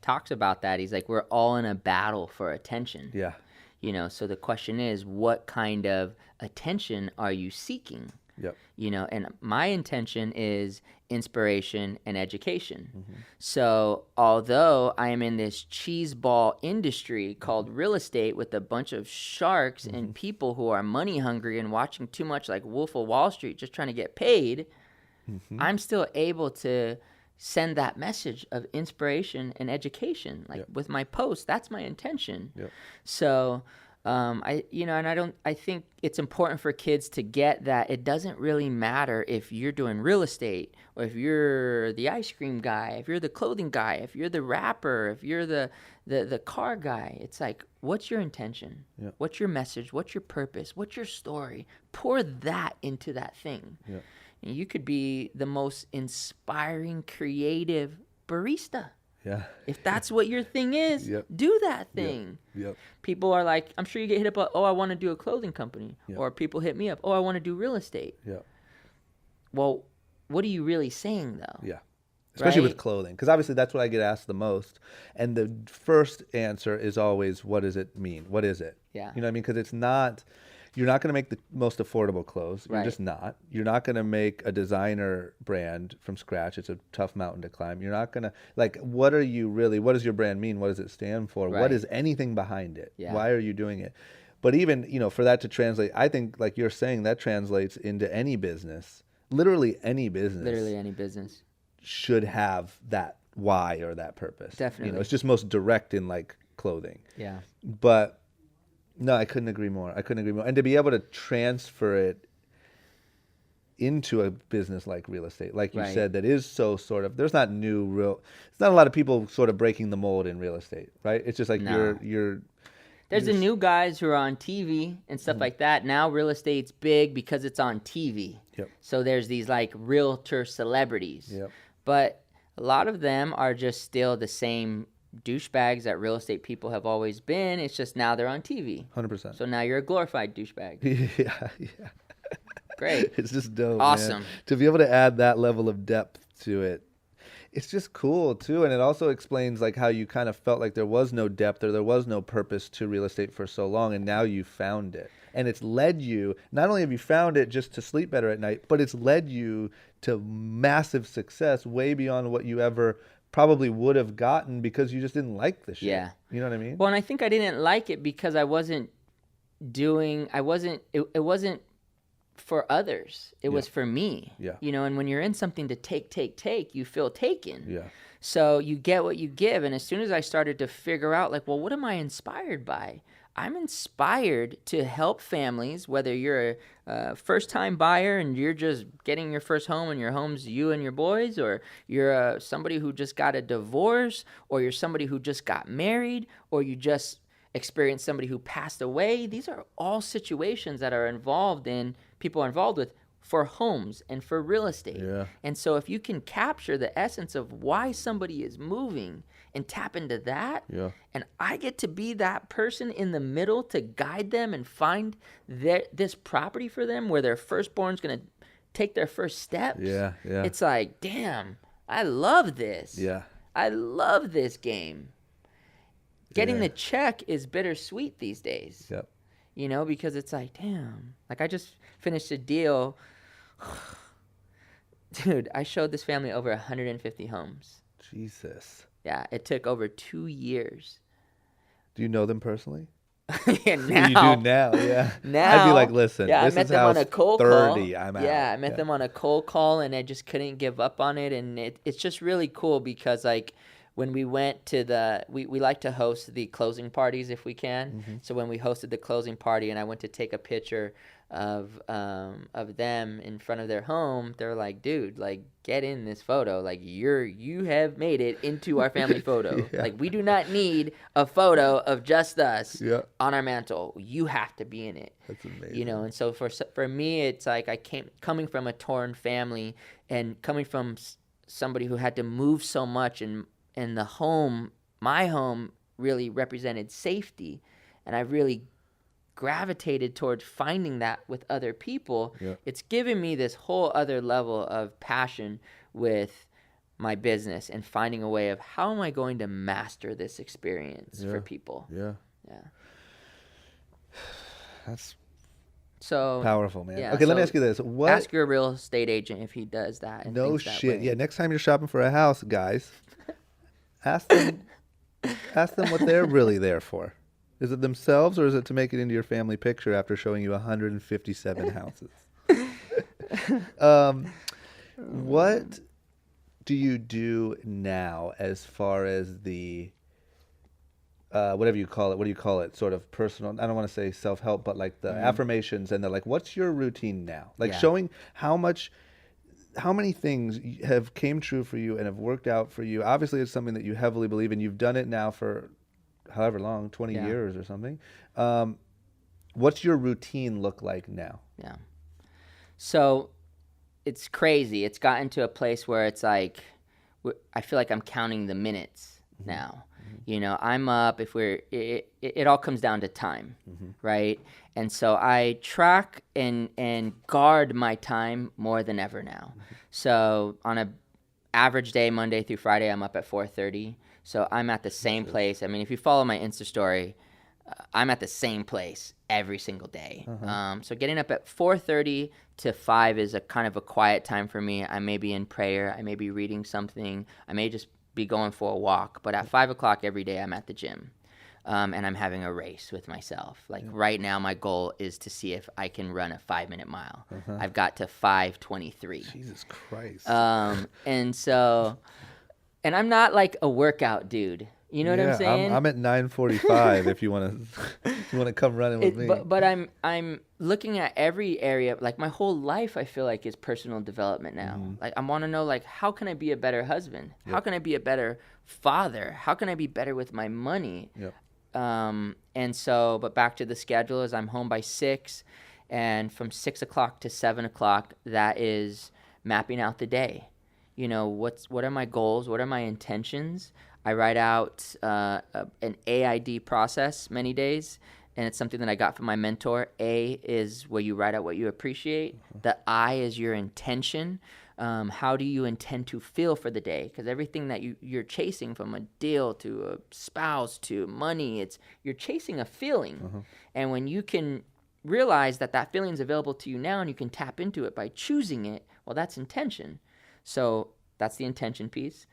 talks about that. He's like, we're all in a battle for attention. Yeah. You know, so the question is, what kind of attention are you seeking? Yep. You know, and my intention is inspiration and education. So although I am in this cheese ball industry called real estate with a bunch of sharks and people who are money hungry and watching too much like Wolf of Wall Street just trying to get paid, I'm still able to send that message of inspiration and education. Like with my posts, that's my intention. Yep. So I think it's important for kids to get that it doesn't really matter if you're doing real estate or if you're the ice cream guy, if you're the clothing guy, if you're the rapper, if you're the car guy. It's like, what's your intention? Yep. What's your message? What's your purpose? What's your story? Pour that into that thing. Yep. And you could be the most inspiring, creative barista. Yeah. If that's what your thing is, Yep. do that thing. Yep. People are like, I'm sure you get hit up, oh, I want to do a clothing company. Yep. Or people hit me up, oh, I want to do real estate. Yep. Well, what are you really saying, though? Yeah. Especially with Right? clothing, because obviously that's what I get asked the most. And the first answer is always, what does it mean? What is it? Yeah. You know what I mean? Because you're not going to make the most affordable clothes. You're Right. just not. You're not going to make a designer brand from scratch. It's a tough mountain to climb. You're not going to, like, what does your brand mean? What does it stand for? Right. What is anything behind it? Yeah. Why are you doing it? But even, for that to translate, I think, like you're saying, that translates into any business. Literally any business. Literally any business. Should have that why or that purpose. Definitely. It's just most direct in like clothing. Yeah. But no, I couldn't agree more. And to be able to transfer it into a business like real estate, like you Right. said, that is so sort of, there's not a lot of people sort of breaking the mold in real estate, right? It's just like No. There's the new guys who are on TV and stuff like that. Now real estate's big because it's on TV. Yep. So there's these like realtor celebrities. Yep. But a lot of them are just still the same douchebags that real estate people have always been. It's just now they're on TV. 100%. So now you're a glorified douchebag. yeah. Great. It's just dope. Awesome. Man. To be able to add that level of depth to it, it's just cool too. And it also explains like how you kind of felt like there was no depth or there was no purpose to real estate for so long, and now you found it. And it's led you, not only have you found it just to sleep better at night, but it's led you to massive success way beyond what you ever probably would have gotten because you just didn't like the shit. Yeah. You know what I mean? Well, and I think I didn't like it because I wasn't it wasn't for others. It was Yeah. for me. Yeah. You know, and when you're in something to take, you feel taken. Yeah. So you get what you give. And as soon as I started to figure out, like, well, what am I inspired by? I'm inspired to help families, whether you're a first-time buyer and you're just getting your first home and your home's you and your boys, or you're somebody who just got a divorce, or you're somebody who just got married, or you just experienced somebody who passed away. These are all situations that people are involved with for homes and for real estate. Yeah. And so if you can capture the essence of why somebody is moving and tap into that, Yeah. and I get to be that person in the middle to guide them and find this property for them where their firstborn's going to take their first steps. Yeah. Yeah. It's like, damn, I love this. Yeah. I love this game. Getting Yeah. the check is bittersweet these days. Yep. You know, because it's like, damn. Like, I just finished a deal. Dude, I showed this family over 150 homes. Jesus. Yeah, it took over 2 years. Do you know them personally? Yeah, now. You do now, yeah. Now, I'd be like, listen, yeah, this I met is them on house a cold 30. call. I'm out. Yeah, I met them on a cold call, and I just couldn't give up on it. And it's just really cool because, like, when we went to we like to host the closing parties if we can. Mm-hmm. So when we hosted the closing party and I went to take a picture of them in front of their home, they're like, dude, like, get in this photo. Like, you have made it into our family photo. Yeah. Like, we do not need a photo of just us Yeah. on our mantle. You have to be in it. That's amazing. You know, and so for me, it's like coming from a torn family and coming from somebody who had to move so much, and the home, my home, really represented safety, and I really gravitated towards finding that with other people. Yeah. It's given me this whole other level of passion with my business and finding a way of how am I going to master this experience for people. Yeah. Yeah. That's So powerful, man. yeah, Okay, let me so ask you this. What? ask your real estate agent if he does that. And No thinks that shit. way. Yeah, next time you're shopping for a house, guys, ask them what they're really there for. Is it themselves, or is it to make it into your family picture after showing you 157 houses? What do you do now as far as the whatever you call it? What do you call it? Sort of personal. I don't want to say self-help, but like the affirmations and the like. What's your routine now? Like Yeah. showing how many things have came true for you and have worked out for you. Obviously, it's something that you heavily believe in. You've done it now for however long, 20 Yeah. years or something. What's your routine look like now? Yeah. So it's crazy. It's gotten to a place where it's like I feel like I'm counting the minutes now. You know, I'm up if it all comes down to time, right? And so I track and guard my time more than ever now. So on a average day, Monday through Friday, I'm up at 4:30. So I'm at the same place. I mean, if you follow my Insta story, I'm at the same place every single day. So getting up at 4:30 to 5 is a kind of a quiet time for me. I may be in prayer. I may be reading something. I may just be going for a walk. But at 5 o'clock every day, I'm at the gym. And I'm having a race with myself. Like right now, my goal is to see if I can run a 5-minute mile. I've got to 5:23. Jesus Christ. And so, and I'm not like a workout dude. You know what I'm saying? I'm at 9:45 if you want to come running with me. But I'm looking at every area. Like my whole life, I feel like is personal development now. Like I want to know, like, how can I be a better husband? How can I be a better father? How can I be better with my money? Yep. And so, but back to the schedule is I'm home by 6, and from 6 o'clock to 7 o'clock, that is mapping out the day. You know, what are my goals? What are my intentions? I write out an AID process many days, and it's something that I got from my mentor. A is where you write out what you appreciate. The I is your intention. How do you intend to feel for the day? Because everything that you're chasing, from a deal to a spouse to money, you're chasing a feeling. And when you can realize that feeling is available to you now and you can tap into it by choosing it, well, that's intention. So that's the intention piece.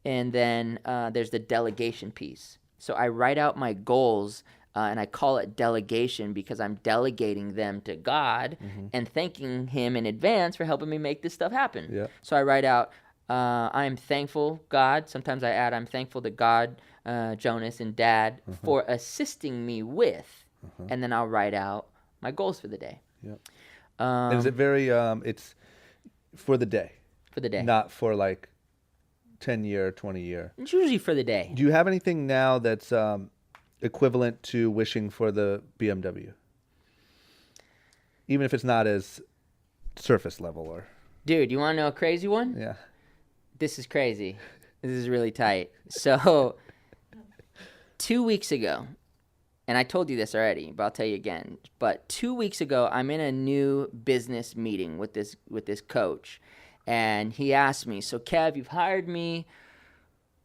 And then there's the delegation piece. So I write out my goals And I call it delegation because I'm delegating them to God and thanking him in advance for helping me make this stuff happen. Yeah. So I write out, I'm thankful, God. Sometimes I add, I'm thankful to God, Jonas, and Dad for assisting me with. And then I'll write out my goals for the day. Yeah. And is it very, it's for the day? For the day. Not for like 10-year, 20-year. It's usually for the day. Do you have anything now that's equivalent to wishing for the BMW? Even if it's not as surface level or... Dude, you want to know a crazy one? Yeah. This is crazy. This is really tight. So 2 weeks ago, and I told you this already, but I'll tell you again. But 2 weeks ago, I'm in a new business meeting with this coach. And he asked me, so Kev, you've hired me.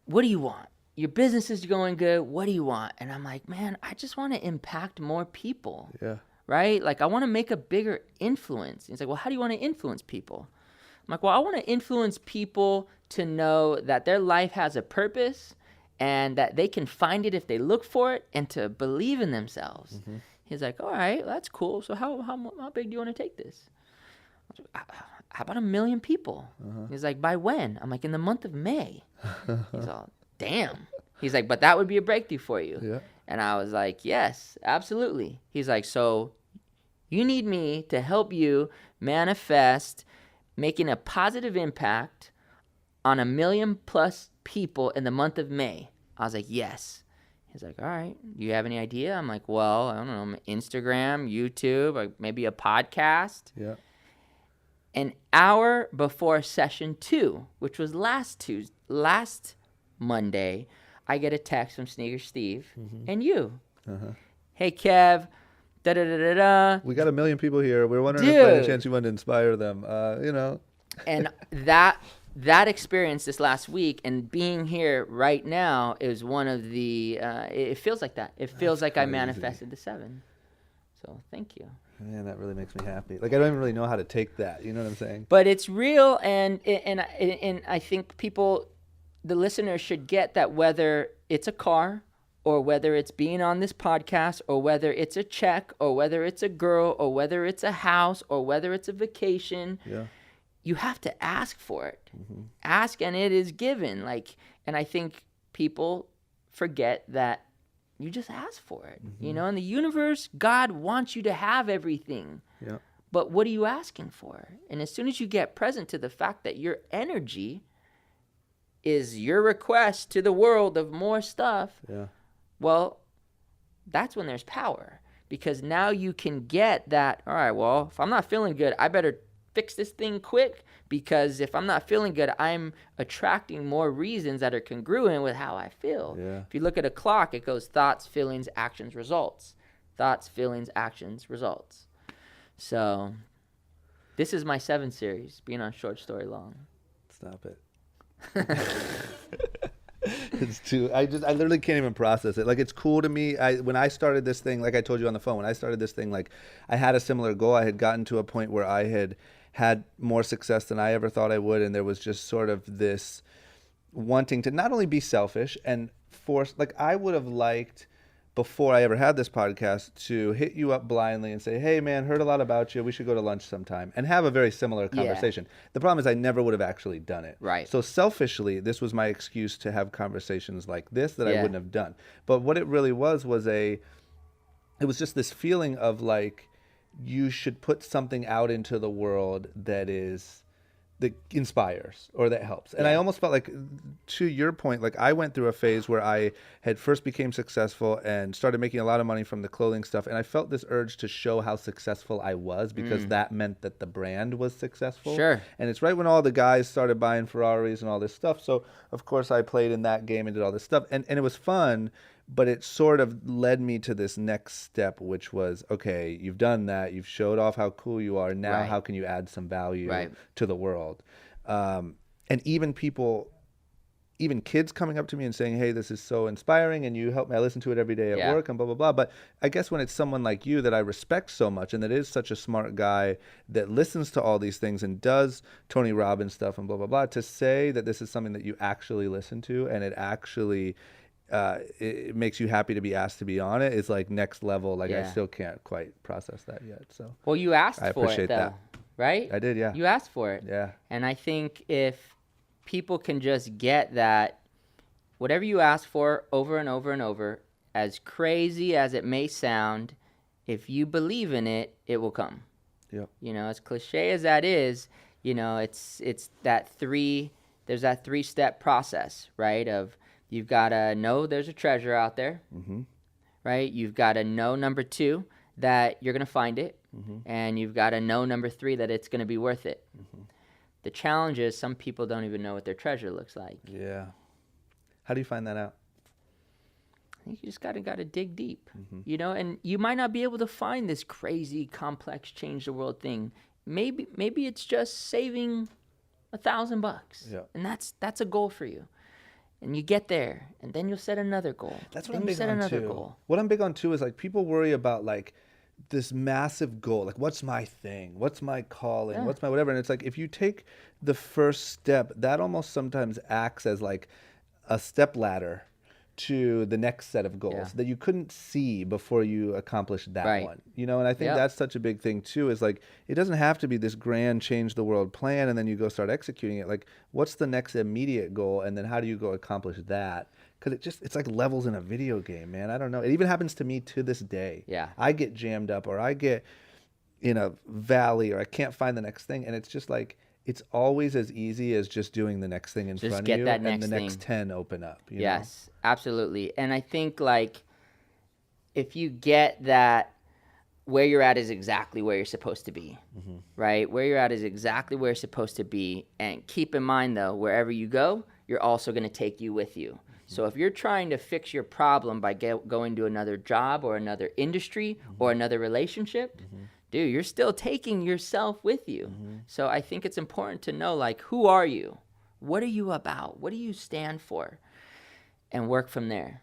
What do you want? Your business is going good. What do you want? And I'm like, man, I just want to impact more people. Yeah. Right? Like, I want to make a bigger influence. He's like, well, how do you want to influence people? I'm like, well, I want to influence people to know that their life has a purpose and that they can find it if they look for it and to believe in themselves. He's like, all right, that's cool. So how big do you want to take this? I was like, how about 1 million people? He's like, by when? I'm like, in the month of May. He's all, damn. He's like, but that would be a breakthrough for you. Yeah. And I was like, yes, absolutely. He's like, so you need me to help you manifest making a positive impact on 1 million plus people in the month of May. I was like, yes. He's like, all right, do you have any idea? I'm like, well, I don't know, Instagram, YouTube, or maybe a podcast. Yeah. An hour before session 2, which was last Monday, I get a text from Sneaker Steve and you. Hey, Kev, da-da-da-da-da. We got 1 million people here. We're wondering if by any chance you want to inspire them, And that experience this last week and being here right now is one of the, it feels like that. It feels like I manifested the 7. So thank you. Man, that really makes me happy. Like, I don't even really know how to take that. You know what I'm saying? But it's real, and I think people, the listeners, should get that whether it's a car or whether it's being on this podcast or whether it's a check or whether it's a girl or whether it's a house or whether it's a vacation, you have to ask for it. Ask and it is given. Like, and I think people forget that you just ask for it. You know, in the universe, God wants you to have everything. Yeah. But what are you asking for? And as soon as you get present to the fact that your energy is your request to the world of more stuff, well, that's when there's power. Because now you can get that, all right, well, if I'm not feeling good, I better fix this thing quick, because if I'm not feeling good, I'm attracting more reasons that are congruent with how I feel. If you look at a clock, it goes thoughts, feelings, actions, results. Thoughts, feelings, actions, results. So this is my 7 series, being on Short Story Long. Stop it. It's too, I literally can't even process it. Like, it's cool to me. When I started this thing, like I told you on the phone, when I started this thing, like, I had a similar goal. I had gotten to a point where I had more success than I ever thought I would. And there was just sort of this wanting to not only be selfish and force, like, I would have liked, before I ever had this podcast, to hit you up blindly and say, hey, man, heard a lot about you. We should go to lunch sometime, and have a very similar conversation. The problem is I never would have actually done it. Right. So selfishly, this was my excuse to have conversations like this that I wouldn't have done. But what it really was it was just this feeling of, like, you should put something out into the world that inspires or that helps. And I almost felt like, to your point, like, I went through a phase where I had first became successful and started making a lot of money from the clothing stuff. And I felt this urge to show how successful I was, because that meant that the brand was successful. Sure. And it's right when all the guys started buying Ferraris and all this stuff. So of course I played in that game and did all this stuff. And it was fun, but it sort of led me to this next step, which was, okay, you've done that. You've showed off how cool you are. Now, how can you add some value to the world? And even kids coming up to me and saying, hey, this is so inspiring, and you help me. I listen to it every day at work, and blah, blah, blah. But I guess when it's someone like you that I respect so much, and that is such a smart guy that listens to all these things and does Tony Robbins stuff and blah, blah, blah, to say that this is something that you actually listen to and it actually it makes you happy to be asked to be on it is like next level. Like I Yeah. still can't quite process that yet. So Well, you asked I for it, appreciate though, that. right? I did, yeah. You asked for it. Yeah. And I think if people can just get that, whatever you ask for over and over and over, as crazy as it may sound, if you believe in it, it will come. Yep. You know, as cliche as that is, you know, it's that there's that 3-step process, right? Of you've got to know there's a treasure out there, right? You've got to know, number 2, that you're going to find it. And you've got to know, number 3, that it's going to be worth it. The challenge is some people don't even know what their treasure looks like. Yeah. How do you find that out? I think you just got to dig deep, you know, and you might not be able to find this crazy, complex, change the world thing. Maybe it's just saving $1,000, and that's a goal for you. And you get there, and then you'll set another goal. That's what then I'm big set on another too. goal. What I'm big on too is like people worry about like this massive goal, like what's my thing, what's my calling, what's my whatever, and it's like if you take the first step, that almost sometimes acts as like a step ladder to the next set of goals that you couldn't see before you accomplished that one, you know. And I think that's such a big thing too, is like it doesn't have to be this grand change the world plan and then you go start executing it. Like what's the next immediate goal, and then how do you go accomplish that? Because it's like levels in a video game, man. I don't know, it even happens to me to this day. I get jammed up, or I get in a valley, or I can't find the next thing, and it's just like it's always as easy as just doing the next thing in Just front get of you, that and next the next thing. 10 open up. You know? Yes, absolutely. And I think like if you get that, where you're at is exactly where you're supposed to be, right? Where you're at is exactly where you're supposed to be. And keep in mind though, wherever you go, you're also going to take you with you. So if you're trying to fix your problem by going to another job or another industry or another relationship, dude, you're still taking yourself with you. So I think it's important to know, like, who are you? What are you about? What do you stand for? And work from there.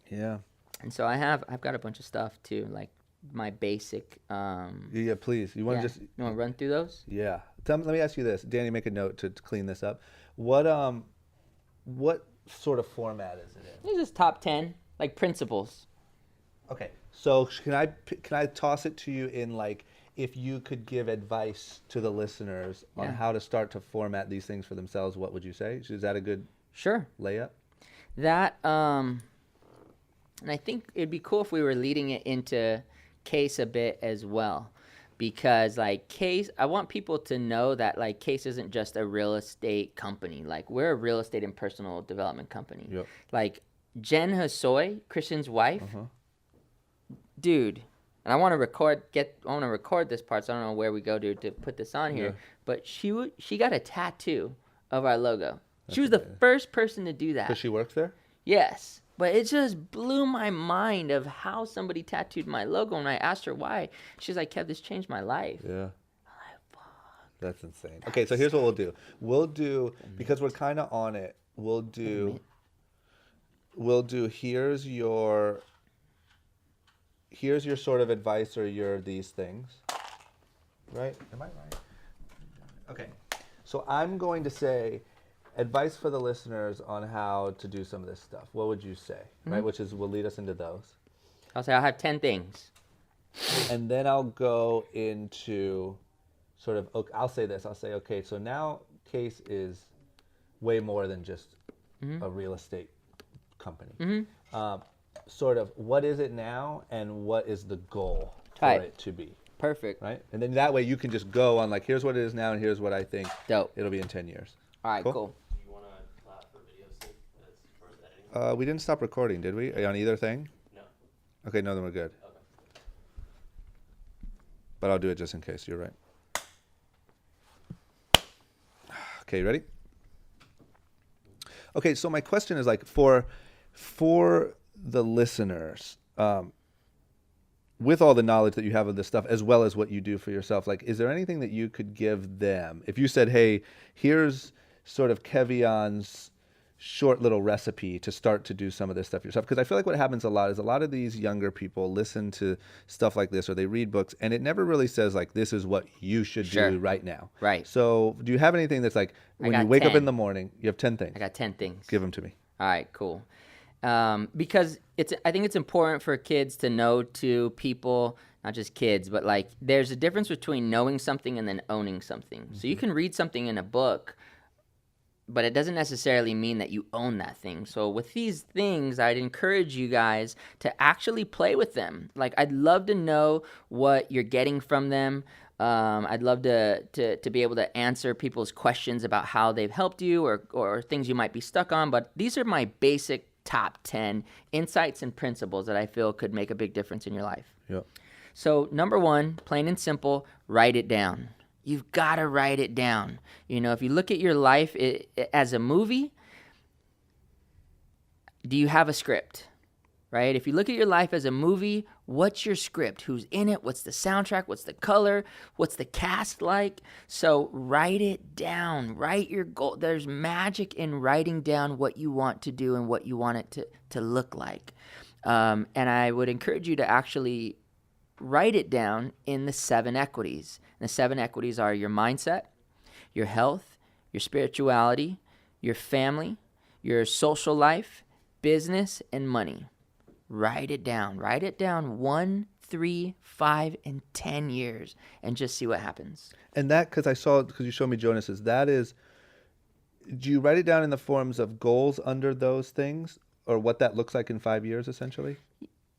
Yeah. And so I've got a bunch of stuff too, like my basic. Yeah, please. You want to just? You want to run through those? Yeah. Let me ask you this, Danny. Make a note to clean this up. What sort of format is it in? This is top 10, like principles. Okay. So can I toss it to you in like, if you could give advice to the listeners on how to start to format these things for themselves, what would you say? Is that a good layup? That and I think it'd be cool if we were leading it into KASE a bit as well, because like KASE, I want people to know that like KASE isn't just a real estate company. Like we're a real estate and personal development company. Like Jen Hosoi, Christian's wife, dude. And I want to record this part, so I don't know where we go to put this on here. But she got a tattoo of our logo. She was the first person to do that. Because she works there? Yes. But it just blew my mind of how somebody tattooed my logo. And I asked her why. She's like, Kev, this changed my life. Yeah. I'm like, fuck. That's insane. Okay, so here's what we'll do. Because we're kind of on it, we'll do here's your sort of advice, or your these things. Right? Am I right? Okay. So I'm going to say advice for the listeners on how to do some of this stuff. What would you say? Right? Which will lead us into those. I'll say I'll have 10 things. And then I'll go into sort of, I'll say this. I'll say, okay, so now KASE is way more than just a real estate company. Sort of, what is it now, and what is the goal for it to be? Perfect. Right? And then that way you can just go on like, here's what it is now, and here's what I think it'll be in 10 years. All right, cool. Do you want to clap for video sync as far as editing? We didn't stop recording, did we? On either thing? No. Okay, no, then we're good. Okay. But I'll do it just in case. You're right. Okay, you ready? Okay, so my question is like for the listeners, with all the knowledge that you have of this stuff, as well as what you do for yourself, like, is there anything that you could give them? If you said, hey, here's sort of Kevion's short little recipe to start to do some of this stuff yourself. Because I feel like what happens a lot is a lot of these younger people listen to stuff like this, or they read books, and it never really says like, this is what you should do right now. Right. So do you have anything that's like, when you wake up in the morning, you have 10 things? I got 10 things. Give them to me. All right, cool. Because I think it's important for kids to know to people, not just kids, but like there's a difference between knowing something and then owning something. So you can read something in a book, but it doesn't necessarily mean that you own that thing. So with these things, I'd encourage you guys to actually play with them. Like, I'd love to know what you're getting from them. I'd love to be able to answer people's questions about how they've helped you or things you might be stuck on. But these are my basic top 10 insights and principles that I feel could make a big difference in your life. Yep. So number one, plain and simple, write it down. You've got to write it down. You know, if you look at your life as a movie, do you have a script, right? If you look at your life as a movie, what's your script? Who's in it? What's the soundtrack? What's the color? What's the cast like? So write it down. Write your goal. There's magic in writing down what you want to do and what you want it to look like. And I would encourage you to actually write it down in the 7 equities. And the 7 equities are your mindset, your health, your spirituality, your family, your social life, business, and money. Write it down. Write it down 1, 3, 5, and 10 years and just see what happens. And that, because you showed me Jonas's, that is, do you write it down in the forms of goals under those things or what that looks like in 5 years, essentially?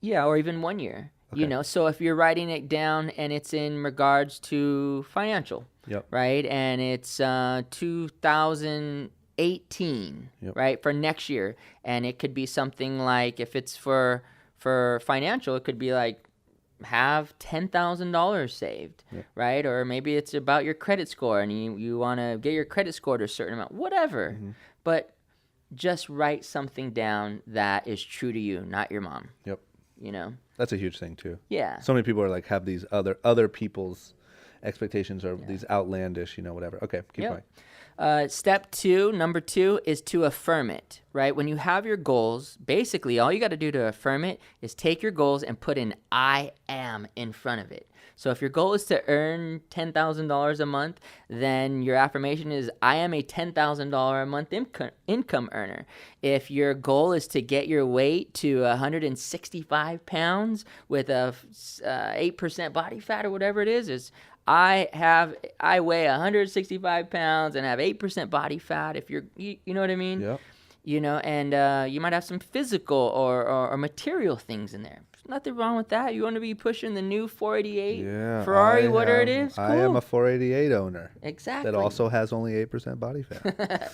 Yeah, or even 1 year. Okay. You know, so if you're writing it down and it's in regards to financial, Yep. right? And it's 2018, Yep. right, for next year. And it could be something like, if it's for financial, it could be like have $10,000 saved, Yep. right? Or maybe it's about your credit score and you want to get your credit score to a certain amount, whatever. Mm-hmm. But just write something down that is true to you, not your mom. Yep. You know? That's a huge thing too. Yeah. So many people are like have these other people's expectations or these outlandish, whatever. Okay, keep Yep. going. Step 2, number 2, is to affirm it, right? When you have your goals, basically all you got to do to affirm it is take your goals and put an I am in front of it. So if your goal is to earn $10,000 a month, then your affirmation is I am a $10,000 a month income earner. If your goal is to get your weight to 165 pounds with a 8% body fat or whatever it is I weigh 165 pounds and have 8% body fat. If you know what I mean? Yep. You know, and you might have some physical or material things in there. There's nothing wrong with that. You want to be pushing the new 488 Yeah. Ferrari, whatever it is. Cool. I am a 488 owner. Exactly. That also has only 8% body fat.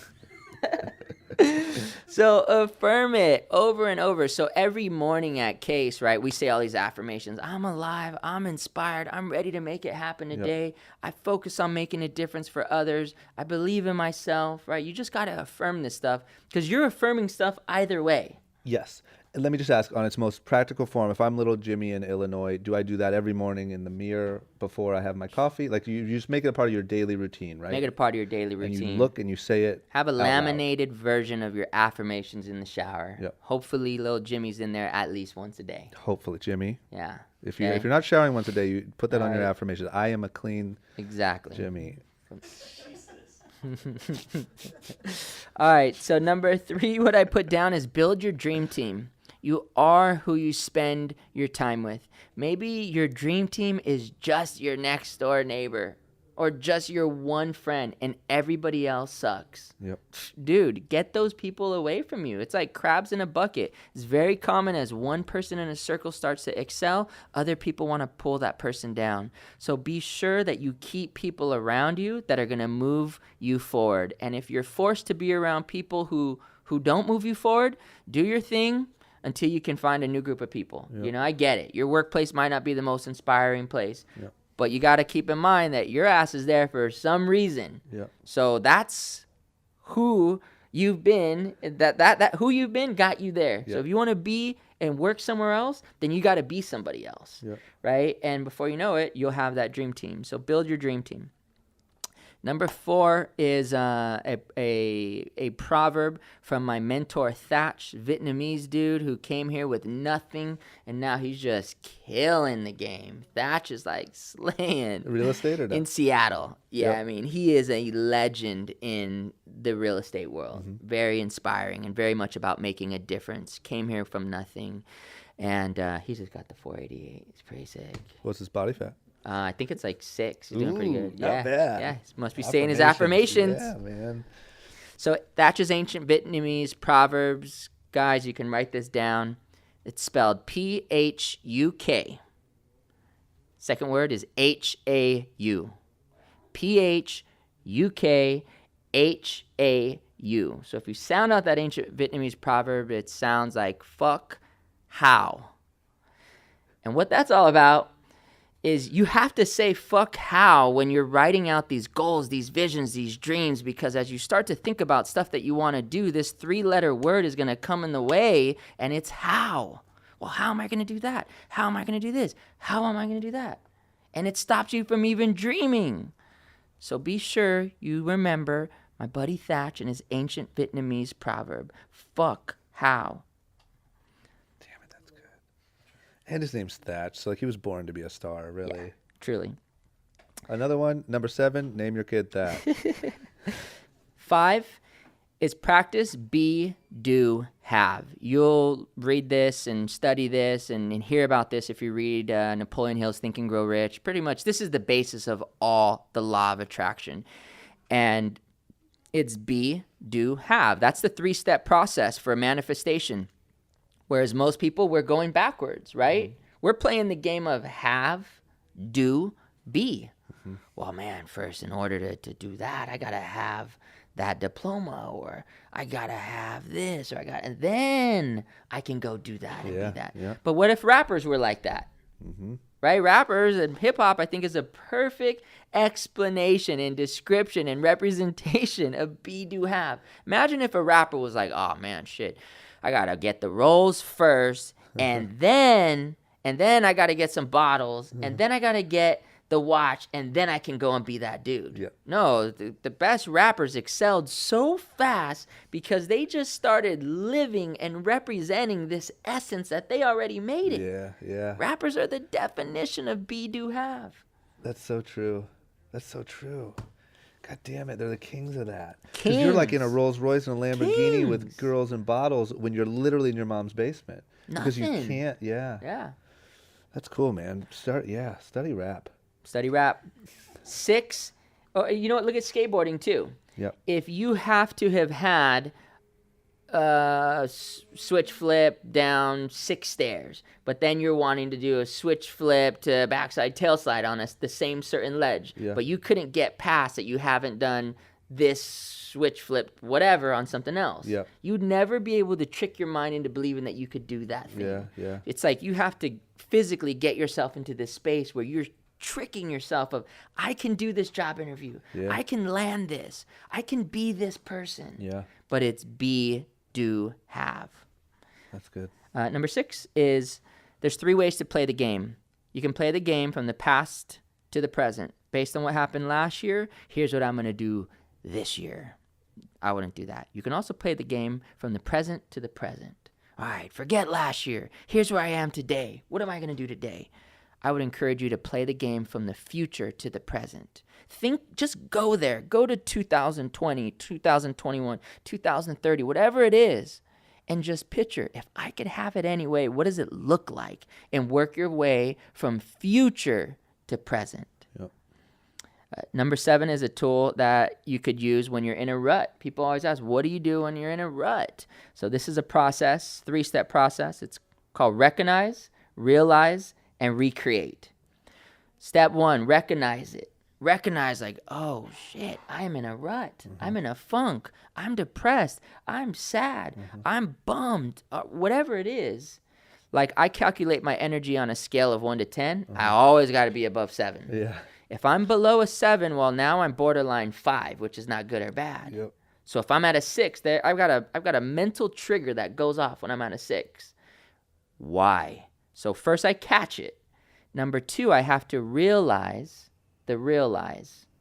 So affirm it over and over. So every morning at KASE, right, we say all these affirmations. I'm alive. I'm inspired. I'm ready to make it happen today. I focus on making a difference for others. I believe in myself, right? You just got to affirm this stuff because you're affirming stuff either way. Yes. And let me just ask, on its most practical form, if I'm little Jimmy in Illinois, do I do that every morning in the mirror before I have my coffee? Like, you just make it a part of your daily routine, right? Make it a part of your daily routine. And you look and you say it. Have a out loud. laminated version of your affirmations in the shower. Yep. Hopefully little Jimmy's in there at least once a day. Hopefully, Jimmy. Yeah. If Okay? you're not showering once a day, you put that on your Right. affirmations. I am a clean Exactly. Jimmy. All right, so number 3, what I put down is build your dream team. You are who you spend your time with. Maybe your dream team is just your next door neighbor or just your one friend and everybody else sucks. Yep. Dude, get those people away from you. It's like crabs in a bucket. It's very common as one person in a circle starts to excel, other people want to pull that person down. So be sure that you keep people around you that are going to move you forward. And if you're forced to be around people who don't move you forward, do your thing until you can find a new group of people. Yep. You know, I get it. Your workplace might not be the most inspiring place. Yep. But you got to keep in mind that your ass is there for some reason. Yep. So that's who you've been. That who you've been got you there. Yep. So if you want to be and work somewhere else, then you got to be somebody else, Yep. right? And before you know it, you'll have that dream team. So build your dream team. Number 4 is a proverb from my mentor Thatch, Vietnamese dude who came here with nothing, and now he's just killing the game. Thatch is like slaying. Real estate or no? In Seattle. Yeah, Yep. I mean, he is a legend in the real estate world. Very inspiring and very much about making a difference. Came here from nothing, and he's just got the 488. It's pretty sick. What's his body fat? I think it's like 6. He's doing pretty good. Not Yeah, bad. yeah. He must be saying his affirmations. Yeah, man. So Thatch's ancient Vietnamese proverbs, guys, you can write this down. It's spelled Phuk. Second word is Hau. Phuk. So if you sound out that ancient Vietnamese proverb, it sounds like fuck how. And what that's all about is you have to say fuck how when you're writing out these goals, these visions, these dreams, because as you start to think about stuff that you want to do, this 3-letter word is going to come in the way, and it's how. Well, how am I going to do that? How am I going to do this? How am I going to do that? And it stops you from even dreaming. So be sure you remember my buddy Thatch and his ancient Vietnamese proverb, fuck how. Damn it, that's good. And his name's Thatch, so like he was born to be a star, really. Yeah, truly. Another one, number 7, name your kid that. 5 is practice, be, do, have. You'll read this and study this and hear about this if you read Napoleon Hill's Think and Grow Rich. Pretty much this is the basis of all the law of attraction. And it's be, do, have. That's the 3-step process for manifestation. Whereas most people, we're going backwards, right? We're playing the game of have, do, be. Well, man, first, in order to do that, I got to have that diploma, or I got to have this, and then I can go do that and Yeah, be that. yeah. But what if rappers were like that? Right? Rappers and hip-hop, I think, is a perfect explanation and description and representation of be, do, have. Imagine if a rapper was like, oh, man, shit, I got to get the rolls first, and then I got to get some bottles, and then I got to get the watch, and then I can go and be that dude. Yep. No, the best rappers excelled so fast because they just started living and representing this essence that they already made it. Yeah, yeah. Rappers are the definition of be, do, have. That's so true. That's so true. God damn it, they're the kings of that. Because you're like in a Kings. Rolls Royce and a Lamborghini Kings. with girls and bottles when you're literally in your mom's basement. Because you Nothing. can't, Yeah. That's cool, man. Study rap. Study rap. 6, you know what? Look at skateboarding too. Yep. If you have to have had switch flip down 6 stairs, but then you're wanting to do a switch flip to backside tail slide on the same certain ledge, Yeah. but you couldn't get past that, you haven't done this switch flip whatever on something else. Yep. You'd never be able to trick your mind into believing that you could do that thing. Yeah, yeah. It's like you have to physically get yourself into this space where you're tricking yourself of, I can do this job interview. Yeah. I can land this. I can be this person. Yeah, But it's be, do, have. that's good. Number 6 is there's 3 ways to play the game. You can play the game from the past to the present. Based on what happened last year, here's what I'm going to do this year. I wouldn't do that. You can also play the game from the present to the present. All right, forget last year. Here's where I am today. What am I going to do today? I would encourage you to play the game from the future to the present. Just go there. Go to 2020, 2021, 2030, whatever it is, and just picture, if I could have it anyway, what does it look like? And work your way from future to present. Yep. Number 7 is a tool that you could use when you're in a rut. People always ask, what do you do when you're in a rut? So this is a process, 3-step process. It's called recognize, realize, and recreate. Step 1, recognize it. Recognize like, oh shit, I'm in a rut. I'm in a funk. I'm depressed. I'm sad. I'm bummed. Whatever it is. Like I calculate my energy on a scale of 1 to 10. I always got to be above 7. Yeah. If I'm below a 7, well, now I'm borderline 5, which is not good or bad. Yep. So if I'm at a 6, there I've got a mental trigger that goes off when I'm at a 6. Why? So first I catch it. Number 2, I have to realize,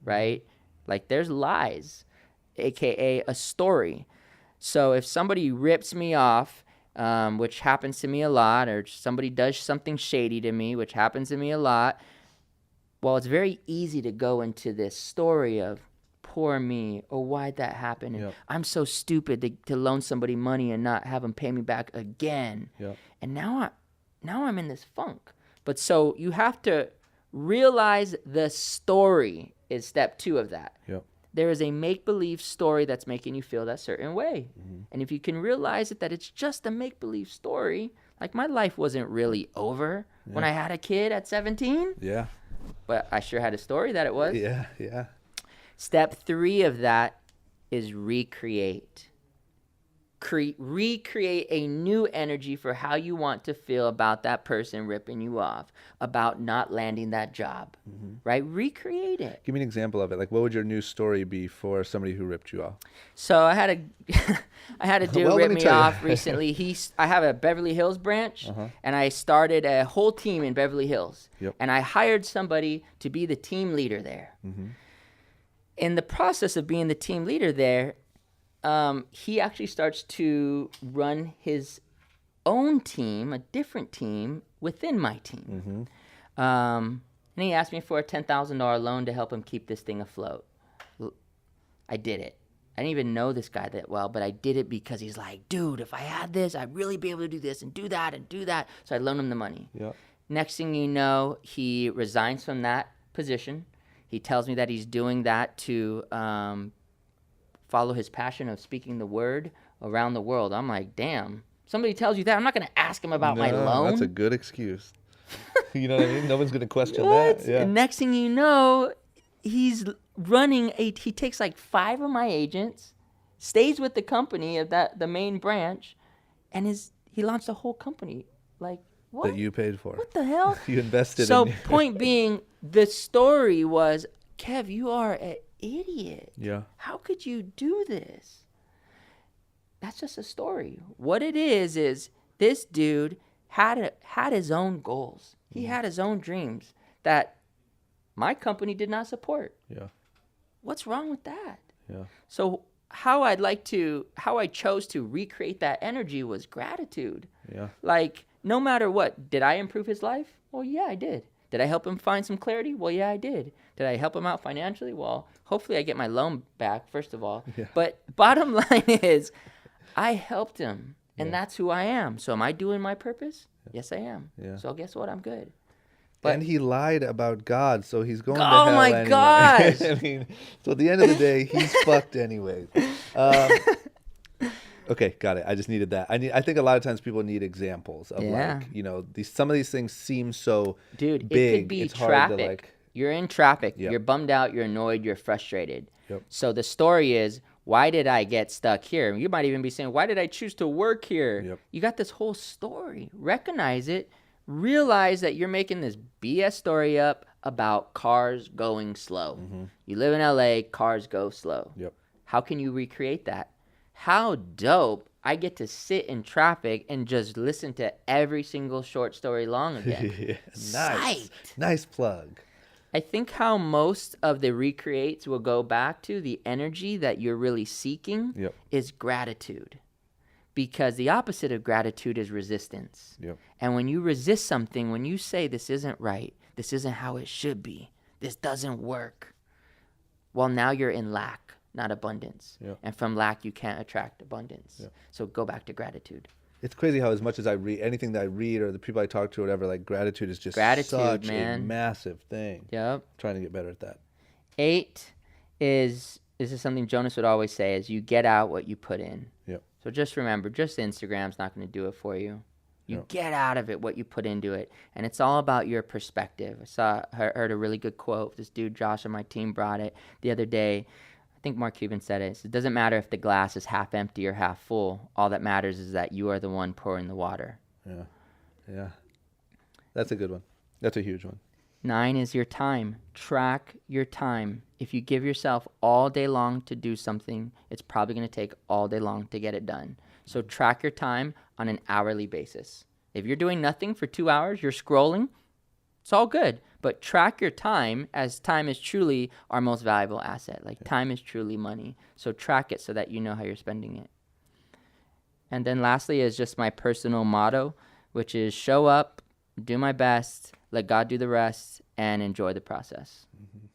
right? Like there's lies, aka a story. So if somebody rips me off, which happens to me a lot, or somebody does something shady to me, which happens to me a lot, well, it's very easy to go into this story of poor me, or why'd that happen? And I'm so stupid to loan somebody money and not have them pay me back again. And now I'm in this funk. But so you have to realize the story is step 2 of that. There is a make-believe story that's making you feel that certain way. And if you can realize it, that it's just a make-believe story, like my life wasn't really over when I had a kid at 17. But I sure had a story that it was. Step 3 of that is recreate. Recreate a new energy for how you want to feel about that person ripping you off, about not landing that job, right? Recreate it. Give me an example of it. Like, what would your new story be for somebody who ripped you off? So I had a dude rip me off recently. I have a Beverly Hills branch, and I started a whole team in Beverly Hills, and I hired somebody to be the team leader there. In the process of being the team leader there, he actually starts to run his own team, a different team within my team. And he asked me for a $10,000 loan to help him keep this thing afloat. I did it. I didn't even know this guy that well, but I did it because he's like, dude, if I had this, I'd really be able to do this and do that and do that. So I loaned him the money. Next thing you know, he resigns from that position. He tells me that he's doing that to follow his passion of speaking the word around the world. I'm like, damn. Somebody tells you that, I'm not going to ask him about my loan. That's a good excuse. You know what I mean? No one's going to question that. And next thing you know, he's running he takes like 5 of my agents, stays with the company of the main branch, and he launched a whole company. Like, what? That you paid for. What the hell? You invested so in. Point being, the story was, Kev, you are an idiot. How could you do this? That's just a story. What it is this dude had his own goals. He had his own dreams that my company did not support. What's wrong with that? So how I chose to recreate that energy was gratitude. Like, no matter what, did I improve his life? Well, yeah, I did. Did I help him find some clarity? Well, yeah, I did. Did I help him out financially? Well, hopefully I get my loan back, first of all. But bottom line is, I helped him, and that's who I am. So am I doing my purpose? Yes, I am. So guess what? I'm good. But, and he lied about God, so he's going to hell anyway. Oh, my gosh! I mean, so at the end of the day, he's fucked anyway. Okay, got it. I just needed that. I think a lot of times people need examples of like, you know, some of these things seem so big. It could be it's traffic. hard to like. You're in traffic. You're bummed out. You're annoyed. You're frustrated. So the story is, why did I get stuck here? You might even be saying, why did I choose to work here? You got this whole story. Recognize it. Realize that you're making this BS story up about cars going slow. You live in LA, cars go slow. How can you recreate that? How dope I get to sit in traffic and just listen to every single short story long again. Nice. Nice plug. I think how most of the recreates will go back to the energy that you're really seeking is gratitude. Because the opposite of gratitude is resistance. And when you resist something, when you say this isn't right, this isn't how it should be, this doesn't work, well, now you're in lack, not abundance. And from lack, you can't attract abundance. So go back to gratitude. It's crazy how as much as I read, anything that I read or the people I talk to or whatever, like gratitude is just such a massive thing. Trying to get better at that. 8 is, this is something Jonas would always say, is you get out what you put in. So just remember, just Instagram's not going to do it for you. You get out of it what you put into it. And it's all about your perspective. I heard a really good quote. This dude, Josh, on my team brought it the other day. I think Mark Cuban said it. It doesn't matter if the glass is half empty or half full. All that matters is that you are the one pouring the water. That's a good one. That's a huge one. 9 is your time. Track your time. If you give yourself all day long to do something, it's probably going to take all day long to get it done. So track your time on an hourly basis. If you're doing nothing for 2 hours, you're scrolling, it's all good. but track your time, as time is truly our most valuable asset. Like time is truly money. So track it so that you know how you're spending it. And then lastly is just my personal motto, which is show up, do my best, let God do the rest, and enjoy the process. Mm-hmm.